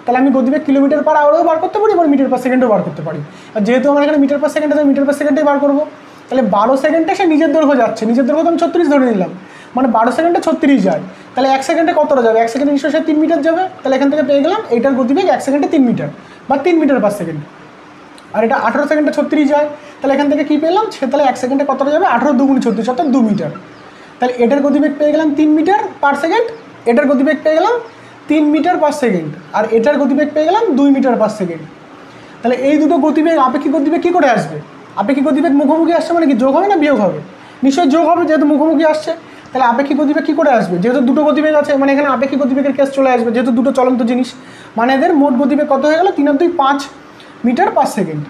তাহলে আমি গতিবেগ কিলোমিটার পার আওয়ারেও বার করতে পারি, এবার মিটার পার সেকেন্ডেও বার করতে পারি। আর যেহেতু আমার এখানে মিটার পার সেকেন্ডে, মিটার পার সেকেন্ডেই বার করবো। তাহলে 12 সেকেন্ডে সে নিজের দৈর্ঘ্য যাচ্ছে, নিজের দৈর্ঘ্য তো আমি 36 ধরে নিলাম, মানে 12 সেকেন্ডে 36 যায়। তাহলে 1 সেকেন্ডে কতটা যাবে, 1 সেকেন্ডে নিশ্চয়ই 3 মিটার যাবে। তাহলে এখান থেকে পেয়ে গেলাম এইটার গতিবেগ 1 সেকেন্ডে 3 মিটার, বা 3 মিটার পার সেকেন্ড। আর এটা 18 সেকেন্ডে 36 যায়, তাহলে এখান থেকে কী পেলাম, সে তাহলে 1 সেকেন্ডে কতটা যাবে, 18 2 36, অর্থাৎ 2 মিটার। তাহলে এটার গতিবেগ পেয়ে গেলাম 3 মিটার পার সেকেন্ড, এটার গতিবেগ পেয়ে গেলাম 3 মিটার পার সেকেন্ড, আর এটার গতিবেগ পেয়ে গেলাম 2 মিটার পার সেকেন্ড। তাহলে এই দুটো গতিবেগ, আপেক্ষিক গতিবেগ কী করে আসবে? আপেক্ষিক গতিবেগ মুখোমুখি আসছে মানে কি, যোগ হবে না বিয়োগ হবে? নিশ্চয়ই যোগ হবে, যেহেতু মুখোমুখি আসছে। তাহলে আপেক্ষিক গতিবেগ কী করে আসবে, যেহেতু দুটো গতিবেগ আছে, মানে এখানে আপেক্ষিক গতিবেগের কেস চলে আসবে, যেহেতু দুটো চলন্ত জিনিস। মানে এদের মোট গতিবেগ কত হয়ে গেল, 3 আর 2 5 মিটার পার সেকেন্ড।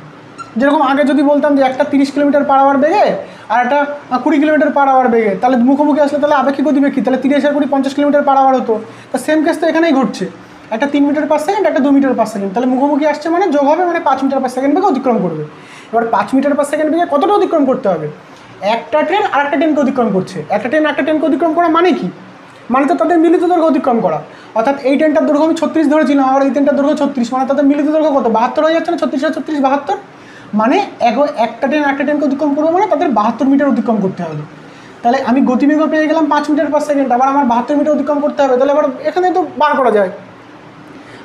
যেরকম আগে যদি বলতাম যে একটা 30 কিলোমিটার পার আওয়ার বেগে আর একটা 20 কিলোমিটার পার আওয়ার বেগে, তাহলে মুখোমুখি আসলে তাহলে আপেক্ষিক গতিবেগ কী, তাহলে 30 আর 20 50 কিলোমিটার পার আওয়ার হতো। তা সেম কেস তো এখানেই ঘটছে, একটা 3 মিটার পার সেকেন্ড, একটা 2 মিটার পার সেকেন্ড। তাহলে মুখোমুখি আসছে মানে যোগ হবে, মানে 5 মিটার পার সেকেন্ড বেগে অতিক্রম করবে। এবার 5 মিটার পার সেকেন্ড বেগে কতটা অতিক্রম করতে হবে? একটা ট্রেন আর একটা ট্রেনকে অতিক্রম করছে, একটা ট্রেন একটা ট্রেনকে অতিক্রম করা মানে কি, মানে তো তাদের মিলিত দৈর্ঘ্য অতিক্রম করা। অর্থাৎ এই ট্রেনটার দৈর্ঘ্য আমি 36 ধরেছিলাম, আর এই ট্রেনটার দৈর্ঘ্য 36, মানে তাদের মিলিত দৈর্ঘ্য কত, 72 হয়ে যাচ্ছে না, 36 আর 36 72। মানে একটা ট্রেন একটা ট্রেনকে অতিক্রম করবো, মানে তাদের 72 মিটার অতিক্রম করতে হবে। তাহলে আমি গতিবেগও পেয়ে গেলাম 5 মিটার পার সেকেন্ড, আবার আমার 72 মিটার অতিক্রম করতে হবে। তাহলে আবার এখানে তো বার করা যায়,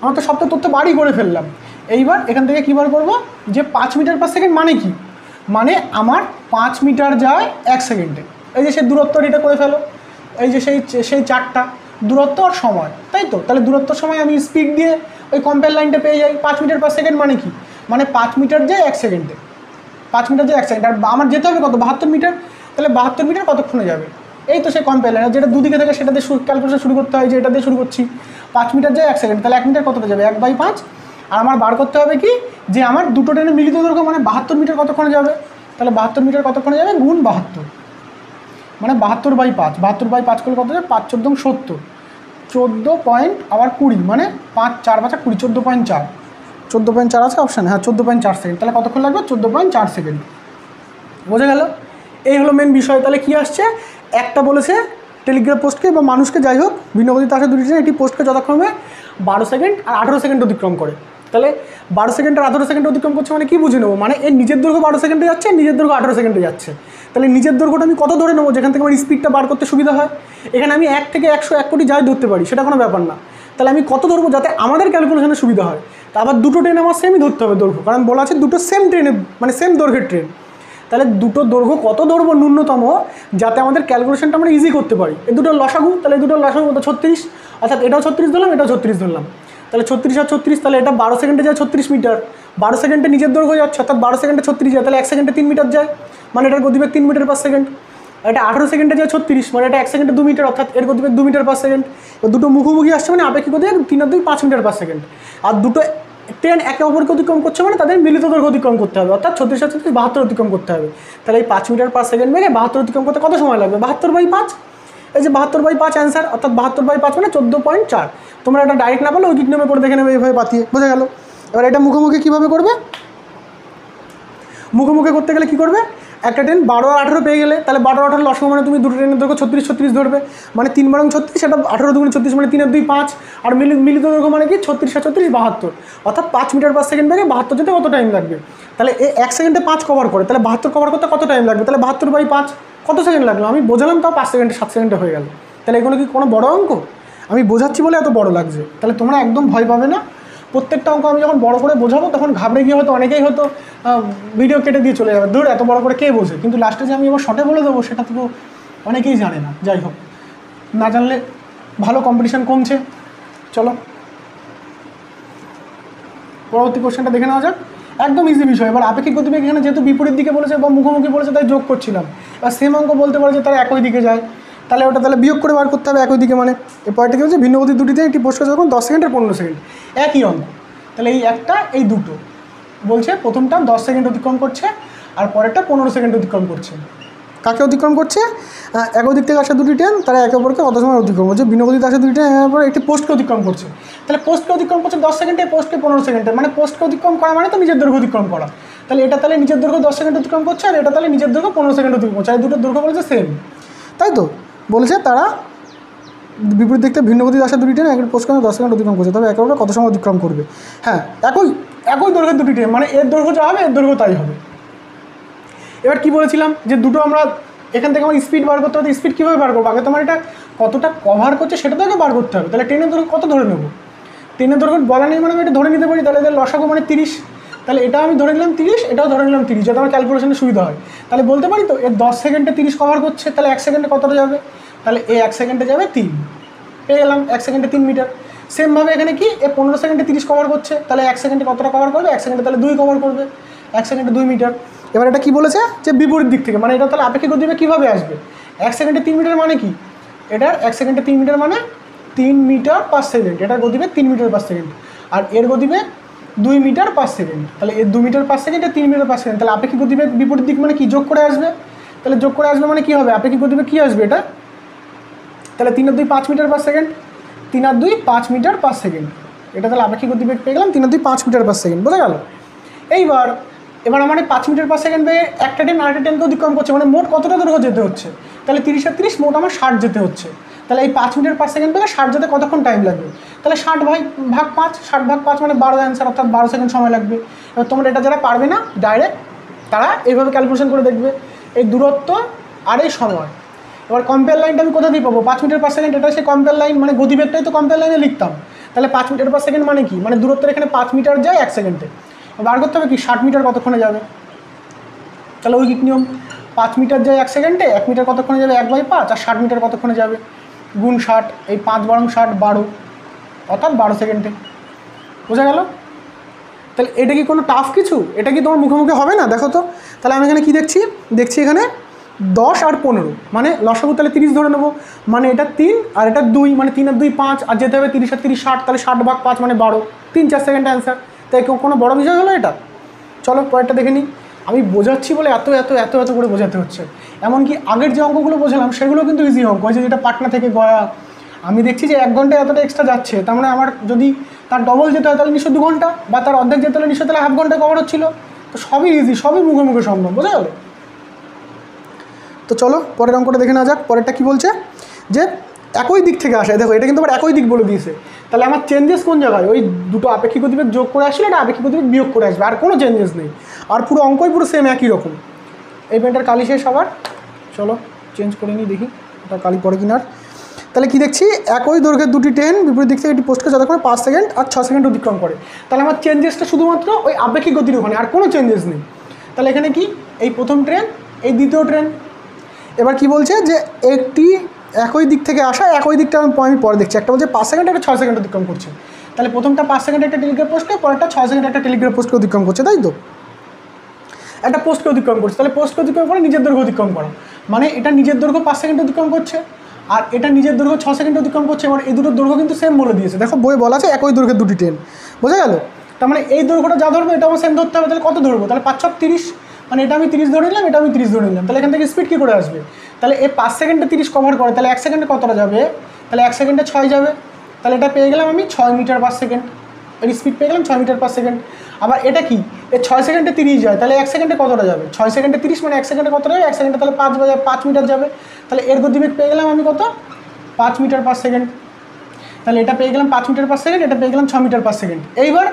আমার তো সবটা তথ্য বারই করে ফেললাম। এইবার এখান থেকে কী বার করবো, যে 5 মিটার পার সেকেন্ড মানে কি, মানে আমার 5 মিটার যায় 1 সেকেন্ডে। এই যে সেই দূরত্ব এটা করে ফেলো, এই যে সেই চারটা দূরত্ব আর সময়, তাই তো? তাহলে দূরত্ব সময় আমি স্পিড দিয়ে ওই কম্পেয়ার লাইনটা পেয়ে যাই। 5 মিটার পার সেকেন্ড মানে কি, মানে 5 মিটার যায় 1 সেকেন্ডে, 5 মিটার যায় 1 সেকেন্ড। আর আমার যেতে হবে কত, 72 মিটার। তাহলে 72 মিটার কতক্ষণে যাবে, এই তো সেই কম্পেয়ার লাইন, যেটা দুদিকে থেকে সেটা দিয়ে ক্যালকুলেশন শুরু করতে হয়, যে এটা দিয়ে শুরু করছি। 5 মিটার যায় 1 সেকেন্ড, তাহলে 1 মিটার কতটা যাবে, 1/5। আর আমার বার করতে হবে কি, যে আমার দুটো ট্রেনের মিলিত দৈর্ঘ্য মানে 72 মিটার কতক্ষণে যাবে। তাহলে 72 মিটার কতক্ষণে যাবে, গুণ 72, মানে 72/5, 72/5 করলে কত যাবে, 5 14 70, 14 পয়েন্ট আবার 20, মানে 5 4 5 20, 14.4, 14.4 আছে অপশান, হ্যাঁ 14.4 সেকেন্ড। তাহলে কতক্ষণ লাগবে, 14.4 সেকেন্ড। বোঝা গেল? এই হলো মেন বিষয়। তাহলে কী আসছে, একটা বলেছে টেলিগ্রাফ পোস্টকে বা মানুষকে, যাই হোক ভিন্ন গতিতে আসা দুটি ট্রেন একটি পোস্টকে যথাক্রমে 12 সেকেন্ড আর 18 সেকেন্ড অতিক্রম করে। তাহলে 12 সেকেন্ড আর 18 সেকেন্ড অতিক্রম করছে মানে কি বুঝে নেবো, মানে এর নিজের দৈর্ঘ্য 12 সেকেন্ডে যাচ্ছে, নিজের দৈর্ঘ্য 18 সেকেন্ডে যাচ্ছে। তাহলে নিজের দৈর্ঘ্যটা আমি কত ধরে নেবো, যেখান থেকে আমার স্পিডটা বার করতে সুবিধা হয়। এখানে আমি 1 থেকে 100 1 কোটি যাই ধরতে পারি, সেটা কোনো ব্যাপার না। তাহলে আমি কত ধরবো যাতে আমাদের ক্যালকুলেশনে সুবিধা হয়। তা আবার দুটো ট্রেন আমার সেমই ধরতে হবে দৈর্ঘ্য, কারণ বলা আছে দুটো সেম ট্রেনে, মানে সেম দৈর্ঘ্যের ট্রেন। তাহলে দুটো দৈর্ঘ্য কত ধরবো ন্যূনতম, যাতে আমাদের ক্যালকুলেশনটা আমরা ইজি করতে পারি। এই দুটো লসাগু, তাহলে এই দুটো লসাগু কত, 36, অর্থাৎ এটাও 36 ধরলাম, এটাও 36 ধরলাম। তাহলে 36 আর 36, তাহলে এটা 12 সেকেন্ডে যায় 36 মিটার, 12 সেকেন্ডে নিজের দৈর্ঘ্য যাচ্ছে, অর্থাৎ 12 সেকেন্ডে 36 যায়, তাহলে 1 সেকেন্ডে 3 মিটার যায়, মানে এটার গতিবেগ 3 মিটার পার সেকেন্ড। এটা 18 সেকেন্ডে যায় 36, মানে এটা 1 সেকেন্ডে 2 মিটার, অর্থাৎ এর গতিবেগ 2 মিটার পার সেকেন্ড। দুটো মুখোমুখি আসছে মানে আপেক্ষিক গতিবেগ 3 আর 2 5 মিটার পার সেকেন্ড। আর দুটো ট্রেন একে অপরকে অতিক্রম করছে মানে তাদের মিলিত দৈর্ঘ্য অতিক্রম করতে হবে, অর্থাৎ 36 আর 36 72 অতিক্রম করতে হবে। তাহলে এই 5 মিটার পার সেকেন্ড বেগে 72 অতিক্রম করতে কত সময় লাগবে? 72/5। এই যে 72/5 অ্যান্সার, অর্থাৎ 72/5 মানে 14.4। তোমরা এটা ডাইরেক্ট না পারলে ঐকিক নিয়মে করে দেখে নেবে এইভাবে পাতিয়ে, বোঝা গেল? এবার এটা মুখোমুখি কীভাবে করবে? মুখোমুখি করতে গেলে কী করবে? একটা ট্রেন 12 আর 18 পেয়ে গেলে, তাহলে 12 18 লসাগু মানে তুমি দুটো ট্রেনের দৈর্ঘ্য 36 36 ধরবে, মানে 3 বারং 36, সেটা 18 দুগুণে 36 মানে 3 আর 2 5, আর মিলিত দৈর্ঘ্য মানে কি 36 আর 36 72, অর্থাৎ 5 মিটার পার সেকেন্ড বেগে 72 যেতে কত টাইম লাগবে? তাহলে 1 সেকেন্ডে 5 কভার করে, তাহলে 72 কভার করতে কত টাইম লাগবে? তাহলে 72/5 কত সেকেন্ড লাগলো? আমি বোঝালাম তাও 5 সেকেন্ডে 7 সেকেন্ডে হয়ে গেল। তাহলে এগুলো কি কোনো বড় অঙ্ক? আমি বোঝাচ্ছি বলে এত বড় লাগছে। তাহলে তোমরা একদম ভয় পাবে না, প্রত্যেকটা অঙ্ক আমি যখন বড় করে বোঝাবো তখন ঘাবড়ে গিয়ে হয়তো অনেকেই হয়তো ভিডিও কেটে দিয়ে চলে যাবে, দূর এত বড় করে কে বোঝে, কিন্তু লাস্টে যে আমি এবার শর্টে বলে দেবো সেটা তো অনেকেই জানে না। যাই হোক, না জানলে ভালো, কম্পিটিশান কমছে। চলো পরবর্তী কোশ্চেনটা দেখে নেওয়া যাক। একদম ইজি বিষয়। এবার আপেক্ষিক গতিবেগ এখানে যেহেতু বিপরীত দিকে বলেছে বা মুখোমুখি বলেছে তাই যোগ করছিলাম। এবার সেম অঙ্ক বলতে পারে যে তারা একই দিকে যায়, তাহলে ওটা তাহলে বিয়োগ করে বার করতে হবে একই দিকে। মানে এই পয়েন্টটা কী হচ্ছে? ভিন্ন গতি দুটিতে একটি পোস্টকাজ যখন 10 সেকেন্ড আর 15 সেকেন্ড, একই অঙ্ক। তাহলে এই একটা এই দুটো বলছে প্রথমটা 10 সেকেন্ড অতিক্রম করছে আর পরেরটা 15 সেকেন্ড অতিক্রম করছে। কাকে অতিক্রম করছে? একই দিক থেকে আসা দুটি ট্রেন, তারা একে অপরকে কত সময় অতিক্রম করছে? ভিন্ন গতিতে আসা দুটি ট্রেন একটি পোস্টকে অতিক্রম করছে। তাহলে পোস্টকে অতিক্রম করছে 10 সেকেন্ডে, পোস্টকে 15 সেকেন্ডে, মানে পোস্টকে অতিক্রম করা মানে তো নিজের দৈর্ঘ্য অতিক্রম করা। তাহলে এটা তাহলে নিজের দৈর্ঘ্য 10 সেকেন্ড অতিক্রম করছে আর এটা তাহলে নিজের দৈর্ঘ্য 15 সেকেন্ড অতিক্রম করছে। আর দুটোর দৈর্ঘ্য বলেছে সেম, তাই তো? বলেছে তারা বিপরীত দিক থেকে ভিন্ন গতিতে আসা দুটি ট্রেন এক পোস্টকে 10 সেকেন্ড অতিক্রম করছে, তবে একে অপরকে কত সময় অতিক্রম করবে? হ্যাঁ, একই দৈর্ঘ্যের দুটি ট্রেন, মানে এর দৈর্ঘ্য যা হবে এর দৈর্ঘ্য তাই হবে। এবার কি বলেছিলাম যে দুটো আমরা এখান থেকে আমার স্পিড বার করতে হবে। স্পিড কীভাবে বার করবো? আগে তোমার এটা কতটা কভার করছে সেটা তো আগে বার করতে হবে। তাহলে ট্রেনের দৈর্ঘ্য কত ধরে নেবো? ট্রেনের দৈর্ঘ্য বলা নেই মানে আমি এটা ধরে নিতে পারি। তাহলে এদের লসাগু মানে 30, তাহলে এটা আমি ধরে নিলাম 30, এটাও ধরে নিলাম 30, যাতে আমার ক্যালকুলেশনে সুবিধা হয়। তাহলে বলতে পারি তো এর 10 সেকেন্ডে 30 কভার করছে, তাহলে 1 সেকেন্ডে কতটা যাবে? তাহলে এই 1 সেকেন্ডে যাবে 3, পেয়ে গেলাম 1 সেকেন্ডে 3 মিটার। সেমভাবে এখানে কি এ 15 সেকেন্ডে 30 কভার করছে, তাহলে 1 সেকেন্ডে কতটা কভার করবে? 1 সেকেন্ডে তাহলে 2 কভার করবে, 1 সেকেন্ডে 2 মিটার। এবার এটা কি বলেছে যে বিপরীত দিক থেকে, মানে এটা তাহলে আপেক্ষিক গতিবেগ কীভাবে আসবে? 1 সেকেন্ডে 3 মিটার মানে কি? এটার 1 সেকেন্ডে 3 মিটার মানে 3 মিটার পার সেকেন্ড, এটার গতিবেগ 3 মিটার পার সেকেন্ড, আর এর গতিবেগ 2 মিটার পার সেকেন্ড। তাহলে এর 2 metre per second, 3 metre per second. তাহলে আপেক্ষিক গতিবেগ বিপরীত দিক মানে কি? যোগ করে আসবে। তাহলে যোগ করে আসবে মানে কী হবে? আপেক্ষিক গতিবেগ কী আসবে এটা? তাহলে 3 আর 2 5 মিটার পার সেকেন্ড, 3 আর 2 5 মিটার পার সেকেন্ড। এটা তাহলে আপেক্ষিক গতিবেগ পেয়ে গেলাম 3 আর 2 5 মিটার পার সেকেন্ড, বোঝা গেল? এবার আমার এই 5 মিটার পার সেকেন্ড পেয়ে একটা ট্রেন আরেকটা ট্রেনকে অতিক্রম করছে, মানে মোট কতটা দৈর্ঘ্য যেতে হচ্ছে? তাহলে 30 আর 30 মোট আমার 60 যেতে হচ্ছে। তাহলে এই 5 মিটার পার সেকেন্ড পেয়ে 60 যেতে কতক্ষণ টাইম লাগবে? তাহলে 60 ভাগ 5, 60 ভাগ 5 মানে 12 অ্যান্সার, অর্থাৎ 12 সেকেন্ড সময় লাগবে। এবার তোমরা এটা যারা পারবে না ডাইরেক্ট তারা এইভাবে ক্যালকুলেশন করে দেখবে এই দূরত্ব আর এই সময়। এবার কম্পেয়ার লাইনটা আমি কোথা দিয়ে পাবো? 5 মিটার পার সেকেন্ড, এটা সেই কম্পেয়ার লাইন, মানে গতিবেগটাই তো কম্পেয়ার লাইনে লিখতাম। তাহলে 5 মিটার পার সেকেন্ড মানে কি? মানে দূরত্বের এখানে 5 মিটার যায় 1 সেকেন্ডে, বার করতে হবে কি 60 মিটার কতক্ষণে যাবে। তাহলে ঐকিক নিয়ম 5 মিটার যায় 1 সেকেন্ডে, 1 মিটার কতক্ষণে যাবে 1/5, আর 60 মিটার কতক্ষণে যাবে গুণ 60, এই 5 বারং 60 12, অর্থাৎ 12 সেকেন্ডে, বোঝা গেল? তাহলে এটা কি কোনো টাফ কিছু? এটা কি তোমার মুখোমুখি হবে না? দেখো তো। তাহলে আমি এখানে কি দেখছি এখানে 10 আর 15, মানে লসাগু তাহলে 30 ধরে নেবো, মানে এটা 3 আর এটা 2, মানে 3 আর 2 5, আর যেতে হবে 30 আর 30 60, তাহলে 60 ভাগ 5 মানে 12, 3-4 সেকেন্ড অ্যান্সার। তাই কোনো বড় বিষয় হলো এটা? চলো পরেরটা দেখে নিই। আমি বোঝাচ্ছি বলে এত করে বোঝাতে হচ্ছে। এমনকি আগের যে অঙ্কগুলো বোঝালাম সেগুলো কিন্তু ইজি অঙ্ক হয়েছে, যেটা পাটনা থেকে গয়া। আমি দেখছি যে 1 ঘন্টায় এতটা এক্সট্রা যাচ্ছে, তার মানে আমার যদি তার ডবল যেতে হয় তাহলে নিশ্চয় 2 ঘন্টা, বা তার অর্ধেক যেতে হলে নিশ্চয় তাহলে হাফ ঘন্টা কভার হচ্ছিলো। তো সবই ইজি, সবই মুখে সম্ভব, বোঝা গেল? তো চলো পরের অঙ্কটা দেখে নেওয়া যাক। পরেরটা কী বলছে যে একই দিক থেকে আসে। দেখো এটা কিন্তু আবার একই দিক বলে দিয়েছে। তাহলে আমার চেঞ্জেস কোন জায়গায়? ওই দুটো আপেক্ষিক গতিবেগ যোগ করে আসলে এটা আপেক্ষিক গতিবেগ বিয়োগ করে আসবে, আর কোনো চেঞ্জেস নেই। আর পুরো অঙ্কই পুরো সেম একই রকম। এই পেনটার কালি শেষ আবার, চলো চেঞ্জ করে নিই, দেখি এটা কালি পড়ে কিনার। তাহলে কি দেখছি? একই দৈর্ঘ্যের দুটি ট্রেন বিপরীত দিক থেকে একটি পোস্টকে যতক্ষণ 5 সেকেন্ড আর 6 সেকেন্ড অতিক্রম করে। তাহলে আমার চেঞ্জেসটা শুধুমাত্র ওই আপেক্ষিক গতির ওখানে, আর কোনো চেঞ্জেস নেই। তাহলে এখানে কি এই প্রথম ট্রেন, এই দ্বিতীয় ট্রেন। এবার কি বলছে যে একটি একই দিক থেকে আসা, একই দিকটা আমি পরে দেখছি। একটা বলছে 5 সেকেন্ড, একটা 6 সেকেন্ড অতিক্রম করছে। তাহলে প্রথমটা 5 সেকেন্ডে একটা টেলিগ্রাফ পোস্টকে, পরেরটা 6 সেকেন্ডে একটা টেলিগ্রাফ পোস্টকে অতিক্রম করছে, তাই তো? একটা পোস্টকে অতিক্রম করছে, তাহলে পোস্টকে অতিক্রম করে নিজের দৈর্ঘ্য অতিক্রম করা, মানে এটা নিজের দৈর্ঘ্য 5 সেকেন্ড অতিক্রম করছে আর এটা নিজের দৈর্ঘ্য 6 সেকেন্ড অতিক্রম করছে। এবার এই দুটোর দৈর্ঘ্য কিন্তু সেম বলে দিয়েছে, দেখো বই বলা আছে একই দৈর্ঘ্যের দুটি ট্রেন, বোঝা গেল? তার মানে এই দৈর্ঘ্যটা যা ধরবো এটা আমার সেম ধরতে হবে, তাহলে কত ধরবো? তাহলে 5 × 30, মানে এটা আমি 30 ধরে নিলাম, এটা আমি 30 ধরে নিলাম, তাহলে এখান থেকে স্পিড কী করে আসবে? তাহলে এই 5 সেকেন্ডে 30 কভার করে, তাহলে 1 সেকেন্ডে কতটা যাবে? তাহলে 1 সেকেন্ডে 6 যাবে, তাহলে এটা পেয়ে গেলাম আমি 6 মিটার পার সেকেন্ড, এর স্পিড পেয়ে গেলাম 6 মিটার পার সেকেন্ড। আবার এটা কি, এই 6 সেকেন্ডে 30 যায়, তাহলে 1 সেকেন্ডে কতটা যাবে? 6 সেকেন্ডে 30 মানে 1 সেকেন্ডে কতটা যাবে? 1 সেকেন্ডে তাহলে 5 মিটার যাবে, তাহলে এর গতিবেগ পেয়ে গেলাম আমি কত? 5 মিটার পার সেকেন্ড। তাহলে এটা পেয়ে গেলাম 5 মিটার পার সেকেন্ড, এটা পেয়ে গেলাম 6 মিটার পার সেকেন্ড। এইবার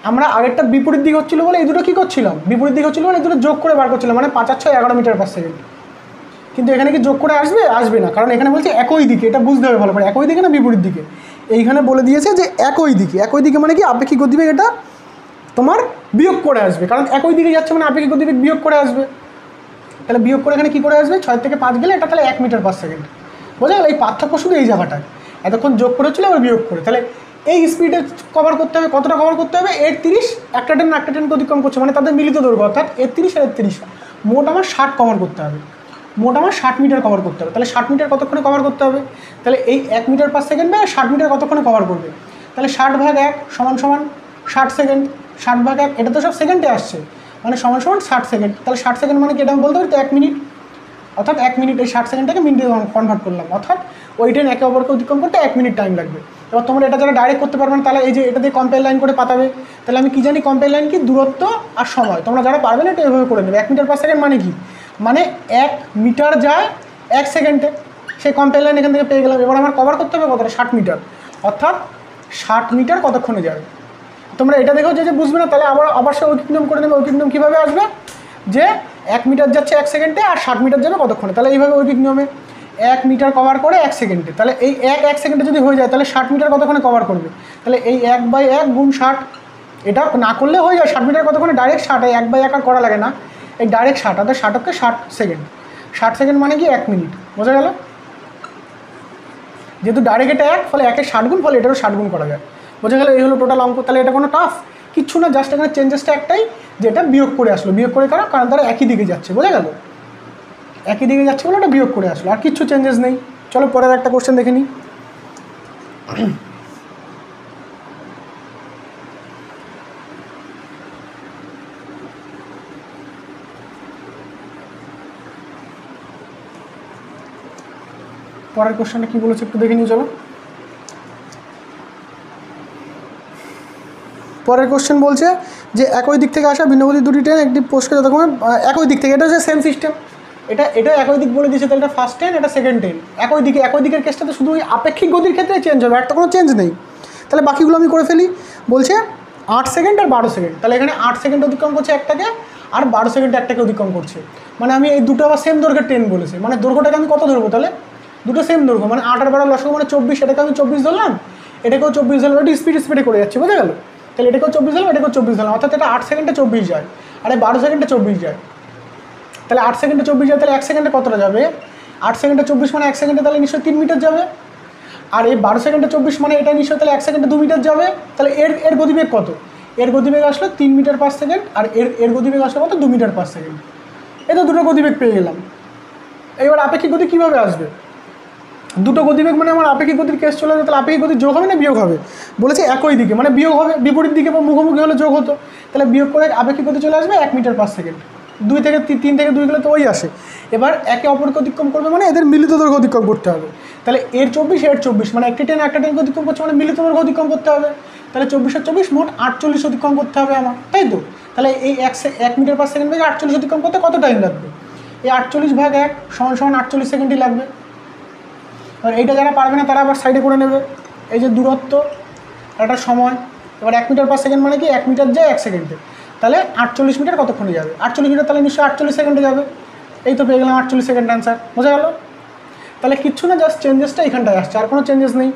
আমরা আগেরটা বিপরীত দিক হচ্ছিল বলে এই দুটো কী করছিলাম? বিপরীত দিক হচ্ছিল বলে এই দুটো যোগ করে বার করছিলাম, মানে 5 আর 6 11 মিটার পার সেকেন্ড। কিন্তু এখানে কি যোগ করে আসবে? আসবে না, কারণ এখানে বলছে একই দিকে, এটা বুঝতে হবে ভালো করে, একই দিকে না বিপরীত দিকে। এইখানে বলে দিয়েছে যে একই দিকে, একই দিকে মানে কি আপেক্ষিক গতিবেগ এটা তোমার বিয়োগ করে আসবে, কারণ একই দিকে যাচ্ছে মানে আপেক্ষিক গতিবেগ বিয়োগ করে আসবে। তাহলে বিয়োগ করে এখানে কী করে আসবে? 6 থেকে 5 গেলে এটা তাহলে 1 মিটার পার সেকেন্ড, বোঝা গেল? এই পার্থক্য শুধু এই জায়গাটায়, এতক্ষণ যোগ করেছিল আবার বিয়োগ করে। তাহলে এই স্পিডে কভার করতে হবে, কতটা কভার করতে হবে? এর 30 একটা ট্রেন অতিক্রম করছে, মানে তাদের মিলিত দৈর্ঘ্য অর্থাৎ এর 30 আর এর 30 মোট আমার 60 কভার করতে হবে, মোট আমার 60 মিটার কভার করতে হবে। তাহলে 60 মিটার কতক্ষণে কভার করতে হবে? তাহলে এই 1 মিটার পার সেকেন্ড বা 60 মিটার কতক্ষণে কভার করবে? তাহলে 60/1 সমান সমান 60 সেকেন্ড, 60/1 এটা তো সব সেকেন্ডে আসছে, মানে সমান সমান 60 সেকেন্ড। তাহলে 60 সেকেন্ড মানে কি এটা আমি বলতে পারি তো 1 মিনিট, অর্থাৎ 1 মিনিট, এই 60 সেকেন্ডটাকে মিনিটে কনভার্ট করলাম, অর্থাৎ ওই ট্রেন একে অপরকে অতিক্রম করতে 1 মিনিট টাইম লাগবে। এবার তোমরা এটা যারা ডাইরেক্ট করতে পারবে না, তাহলে এই যে এটা দিয়ে কম্পেয়ার লাইন করে পাতাবে। তাহলে আমি কি জানি কম্পেয়ার লাইন কি? দূরত্ব আর সময়। তোমরা যারা পারবে না এটা এভাবে করে নেবে। 1 মিটার পার সেকেন্ড মানে কি? মানে 1 মিটার যায় 1 সেকেন্ডে, সেই কম্পেয়ার লাইন এখান থেকে পেয়ে গেলাম। এবার আমার কভার করতে হবে কতটা? 60 মিটার, অর্থাৎ 60 মিটার কতক্ষণে যাবে? তোমরা এটা দেখো যে বুঝবে না, তাহলে আবার সে ঐকিক নিয়ম করে নেবে। ঐকিক নিয়ম কীভাবে আসবে? যে 1 মিটার যাচ্ছে 1 সেকেন্ডে আর 60 মিটার যাবে কতক্ষণে? তাহলে এইভাবে ঐকিক নিয়মে 1 মিটার কভার করে 1 সেকেন্ডে, তাহলে এই 1 সেকেন্ডে যদি হয়ে যায় তাহলে 60 মিটার কতক্ষণে কভার করবে? তাহলে এই 1/1 গুণ 60, এটা না করলে হয়ে যায় 60 মিটার কতক্ষণে? ডাইরেক্ট 60, 1/1 আর করা লাগে না, এই ডাইরেক্ট 60, অর্থাৎ 60কে 60 সেকেন্ড, 60 সেকেন্ড মানে কি 1 মিনিট, বোঝা গেল? যেহেতু ডাইরেক্ট এটা 1, ফলে 1-এর 60 গুণ, ফলে এটারও 60 গুণ করা যায়, বোঝা গেল? এই হলো টোটাল অঙ্ক। তাহলে এটা কোনো টাফ কিচ্ছু না, জাস্ট এখানে চেঞ্জেসটা একটাই, যেটা বিয়োগ করে আসলো। বিয়োগ করে কারণ তারা একই দিকে যাচ্ছে, বোঝা গেল? একই দিকে যাচ্ছে বলে ওটা বিয়োগ করে আসলো, আর কিচ্ছু চেঞ্জেস নেই। চলো পরের একটা কোশ্চেন দেখে নিই। পরের কোশ্চেনটা কী বলেছে একটু দেখে নিই, চলো। পরের কোশ্চেন বলছে যে একই দিক থেকে আসা ভিন্নগতির দুটি ট্রেন একটি পোস্টকে যতক্ষণ একই দিক থেকে, এটা হচ্ছে সেম সিস্টেম, এটা একই দিক বলে দিয়েছে। তাহলে এটা ফার্স্ট ট্রেন, এটা সেকেন্ড ট্রেন, একই দিকে। একই দিকের কেসটাতে শুধু ওই আপেক্ষিক গতির ক্ষেত্রে চেঞ্জ হবে, আর তো কোনো চেঞ্জ নেই। তাহলে বাকিগুলো আমি করে ফেলি। বলছে 8 সেকেন্ড আর 12 সেকেন্ড, তাহলে এখানে 8 সেকেন্ড অতিক্রম করছে একটাকে, আর 12 সেকেন্ড একটাকে অতিক্রম করছে, মানে আমি এই দুটো আবার সেম দৈর্ঘ্যের ট্রেন বলেছে, মানে দৈর্ঘ্যটাকে আমি কত ধরবো? তাহলে দুটো সেম দৈর্ঘ্য, মানে 8 আর 12 লসাগু মানে 24, এটাকে আমি 24 ধরলাম, এটাকেও 24 ধরলাম, এটা স্পিডে করে যাচ্ছে, বোঝা গেল? তাহলে এটাকেও 24 ধরলাম, এটাকেও 24 ধরলাম, অর্থাৎ এটা 8 সেকেন্ডে 24 যায়, আর 12 সেকেন্ডে 24 যায়। তাহলে 8 সেকেন্ডে 24 যায়, তাহলে 1 সেকেন্ডে কতটা যাবে? 8 সেকেন্ডে 24 মানে 1 সেকেন্ডে তাহলে নিশ্চয়ই 3 মিটার যাবে। আর এই 12 সেকেন্ডে 24 মানে এটা নিশ্চয়ই তাহলে 1 সেকেন্ডে 2 মিটার যাবে। তাহলে এর গতিবেগ কত? এর গতিবেগ আসলো 3 মিটার পার সেকেন্ড, আর এর গতিবেগ আসলো কত? 2 মিটার পার সেকেন্ড। এই তো দুটো গতিবেগ পেয়ে গেলাম। এবার আপেক্ষিক গতি কীভাবে আসবে? দুটো গতিবেগ মানে আমার আপেক্ষিক গতির কেস চলে যাবে, তাহলে আপেক্ষিক গতি যোগ হবে না বিয়োগ হবে? বলেছে একই দিকে, মানে বিয়োগ হবে, বিপরীত দিকে বা মুখোমুখি হলে যোগ হতো, তাহলে বিয়োগ করে আপেক্ষিক গতি চলে আসবে 1 মিটার পার সেকেন্ড। 2 থেকে 3 থেকে 2 গেলে তো ওই আসে। এবার একে অপরকে অতিক্রম করবে মানে এদের মিলিত দৈর্ঘ্য অতিক্রম করতে হবে। তাহলে এর 24 মানে একটা ট্রেনকে অতিক্রম করছে মানে মিলিত দৈর্ঘ্য অতিক্রম করতে হবে। তাহলে 24 আর 24 মোট 48 অতিক্রম করতে হবে আমার, তাই তো? তাহলে এই 1 মিটার পার সেকেন্ড থেকে 48 অতিক্রম করতে কত টাইম লাগবে? এই 48/1 সমান 48 সেকেন্ডই লাগবে। এবার এইটা যারা পারবে না তারা আবার সাইডে করে নেবে, এই যে দূরত্ব একটা সময়। এবার 1 মিটার পার সেকেন্ড মানে কি 1 মিটার যায় 1 সেকেন্ডে, তাহলে 48 মিটার কতক্ষণে যাবে? 48 মিটার তাহলে নিশ্চয়ই 48 সেকেন্ডে যাবে। এই তো পেয়ে গেলাম 48 সেকেন্ড অ্যান্সার, বোঝা গেল? তাহলে কিচ্ছু না, জাস্ট চেঞ্জেসটা এখানটায় আসছে, আর কোনো চেঞ্জেস নেই।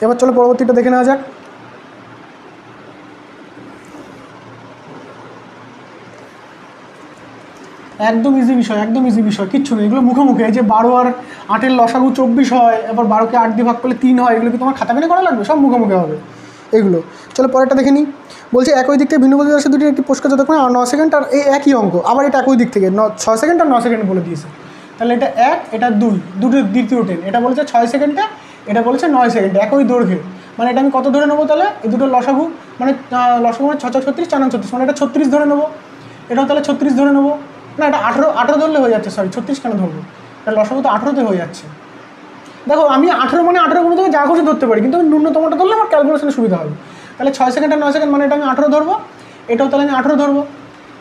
এবার চলো পরবর্তীটা দেখে নেওয়া যাক। একদম ইজি বিষয়, একদম ইজি বিষয়, কিচ্ছু নেই, এগুলো মুখে মুখে। এই যে 12 আর 8-এর লসাগু 24 হয়, এবার 12কে 8 দিয়ে ভাগ করলে 3 হয়, এগুলো কি তোমার খাতা পেনে করা লাগবে? সব মুখে মুখে হবে এগুলো। চলো পরেরটা দেখে নিই। বলছে একই দিক থেকে ভিন্ন গতির রাশি দুটি একটি পোস্টকে যতক্ষণ 9 সেকেন্ড আর এই একই অঙ্ক, আবার এটা একই দিক থেকে 6 সেকেন্ড আর 9 সেকেন্ড বলে দিয়েছে। তাহলে এটা 1, এটা 2, দুটো দ্বিতীয় ট্রেন, এটা বলেছে 6 সেকেন্ডে, এটা বলেছে 9 সেকেন্ডে, একই দৈর্ঘ্যে। মানে এটা আমি কত ধরে নেবো তাহলে? এই দুটো লসাগু মানে লসাগু মানে 6 36, 4 36, মানে এটা 36 ধরে নেবো। এটাও তাহলে 36 ধরে নেবো। না, এটা 18 ধরলে হয়ে যাচ্ছে, সরি 36 কেন ধরবো? এটা লসাগু তো 18তে হয়ে যাচ্ছে। দেখো আমি 18 মানে 18 কোনো থেকে যা খুশি ধরতে পারি, কিন্তু আমি ন্যূনতমটা ধরলে আমার ক্যালকুলেশনে সুবিধা হবে। তাহলে 6 সেকেন্ড আর 9 সেকেন্ড মানে এটা আমি 18 ধরবো, এটাও তাহলে আমি 18 ধরবো।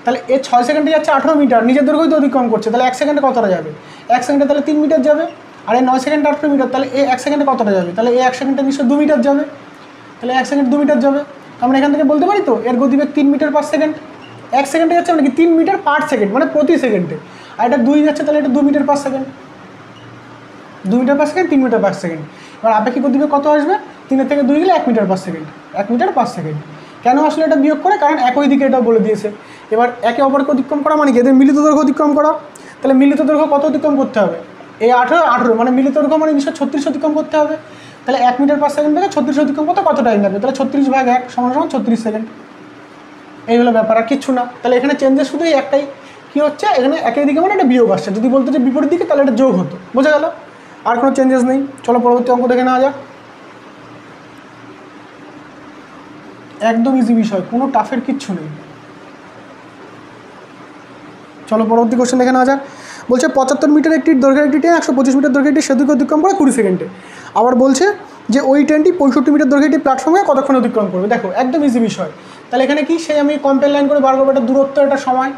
তাহলে এই 6 সেকেন্ডে যাচ্ছে 18 মিটার, নিজের দৈর্ঘ্যই তো অতিক্রম করছে, তাহলে 1 সেকেন্ডে কতটা যাবে? 1 সেকেন্ডে তাহলে 3 মিটার যাবে। আর এই 9 সেকেন্ডে 18 মিটার, তাহলে এই 1 সেকেন্ডে কতটা যাবে? তাহলে এই 1 সেকেন্ডে নিশ্চয় 2 মিটার যাবে। তাহলে 1 সেকেন্ড 2 মিটার যাবে। আমরা এখান থেকে বলতে পারি তো এর গতিবেগ 3 মিটার পার সেকেন্ড। 1 সেকেন্ডে যাচ্ছে মানে কি 3 মিটার পার সেকেন্ড, মানে প্রতি সেকেন্ডে। আর এটা 2 যাচ্ছে, তাহলে এটা 2 metre per second. 2 metre per second, 3 metre per second. এবার আপেক্ষিক গতিবেগ কত আসবে? 3 থেকে 2 গেলে 1 metre per second. 1 metre per second কেন আসলে এটা বিয়োগ করে? কারণ একই দিকে এটা বলে দিয়েছে। এবার একে অপরকে অতিক্রম করা মানে কি? এদের মিলিত দৈর্ঘ্য অতিক্রম করা। তাহলে মিলিত দৈর্ঘ্য কত অতিক্রম করতে হবে? এই 18 মানে মিলিত দৈর্ঘ্য মানে 36 অতিক্রম করতে হবে। তাহলে 1 মিটার পার সেকেন্ড থেকে 36 অতিক্রম করতে কত টাইম লাগবে? তাহলে 36/1 সমান 36 সেকেন্ড। এই হলো ব্যাপার, আর কিচ্ছু না। তাহলে এখানে চেঞ্জেস শুধু একটাই, কী হচ্ছে? এখানে একই দিকে মানে এটা বিয়োগ আসছে। যদি বলতো যে বিপরীত দিকে, তাহলে এটা যোগ হতো। বোঝা গেল? আর কোনো চেঞ্জেস নেই। চলো পরবর্তী অঙ্ক দেখে নেওয়া যাক। একদম ইজি বিষয়, কোনো টাফের কিচ্ছু নেই। চলো পরবর্তী কোশ্চেন দেখে নেওয়া যাক। বলছে 75 মিটার একটি দৈর্ঘ্যের একটি ট্রেন 125 মিটার দৈর্ঘ্যের একটি সেতুকে অতিক্রম করে 20 সেকেন্ডে। আবার বলছে যে ওই ট্রেনটি 65 মিটার দৈর্ঘ্যের একটি প্ল্যাটফর্মে কতক্ষণ অতিক্রম করবে। দেখো একদম ইজি বিষয়। তাহলে এখানে কি সেই আমি কম্পেয়ার লাইন করে বার করবো, একটা দূরত্ব, একটা সময়,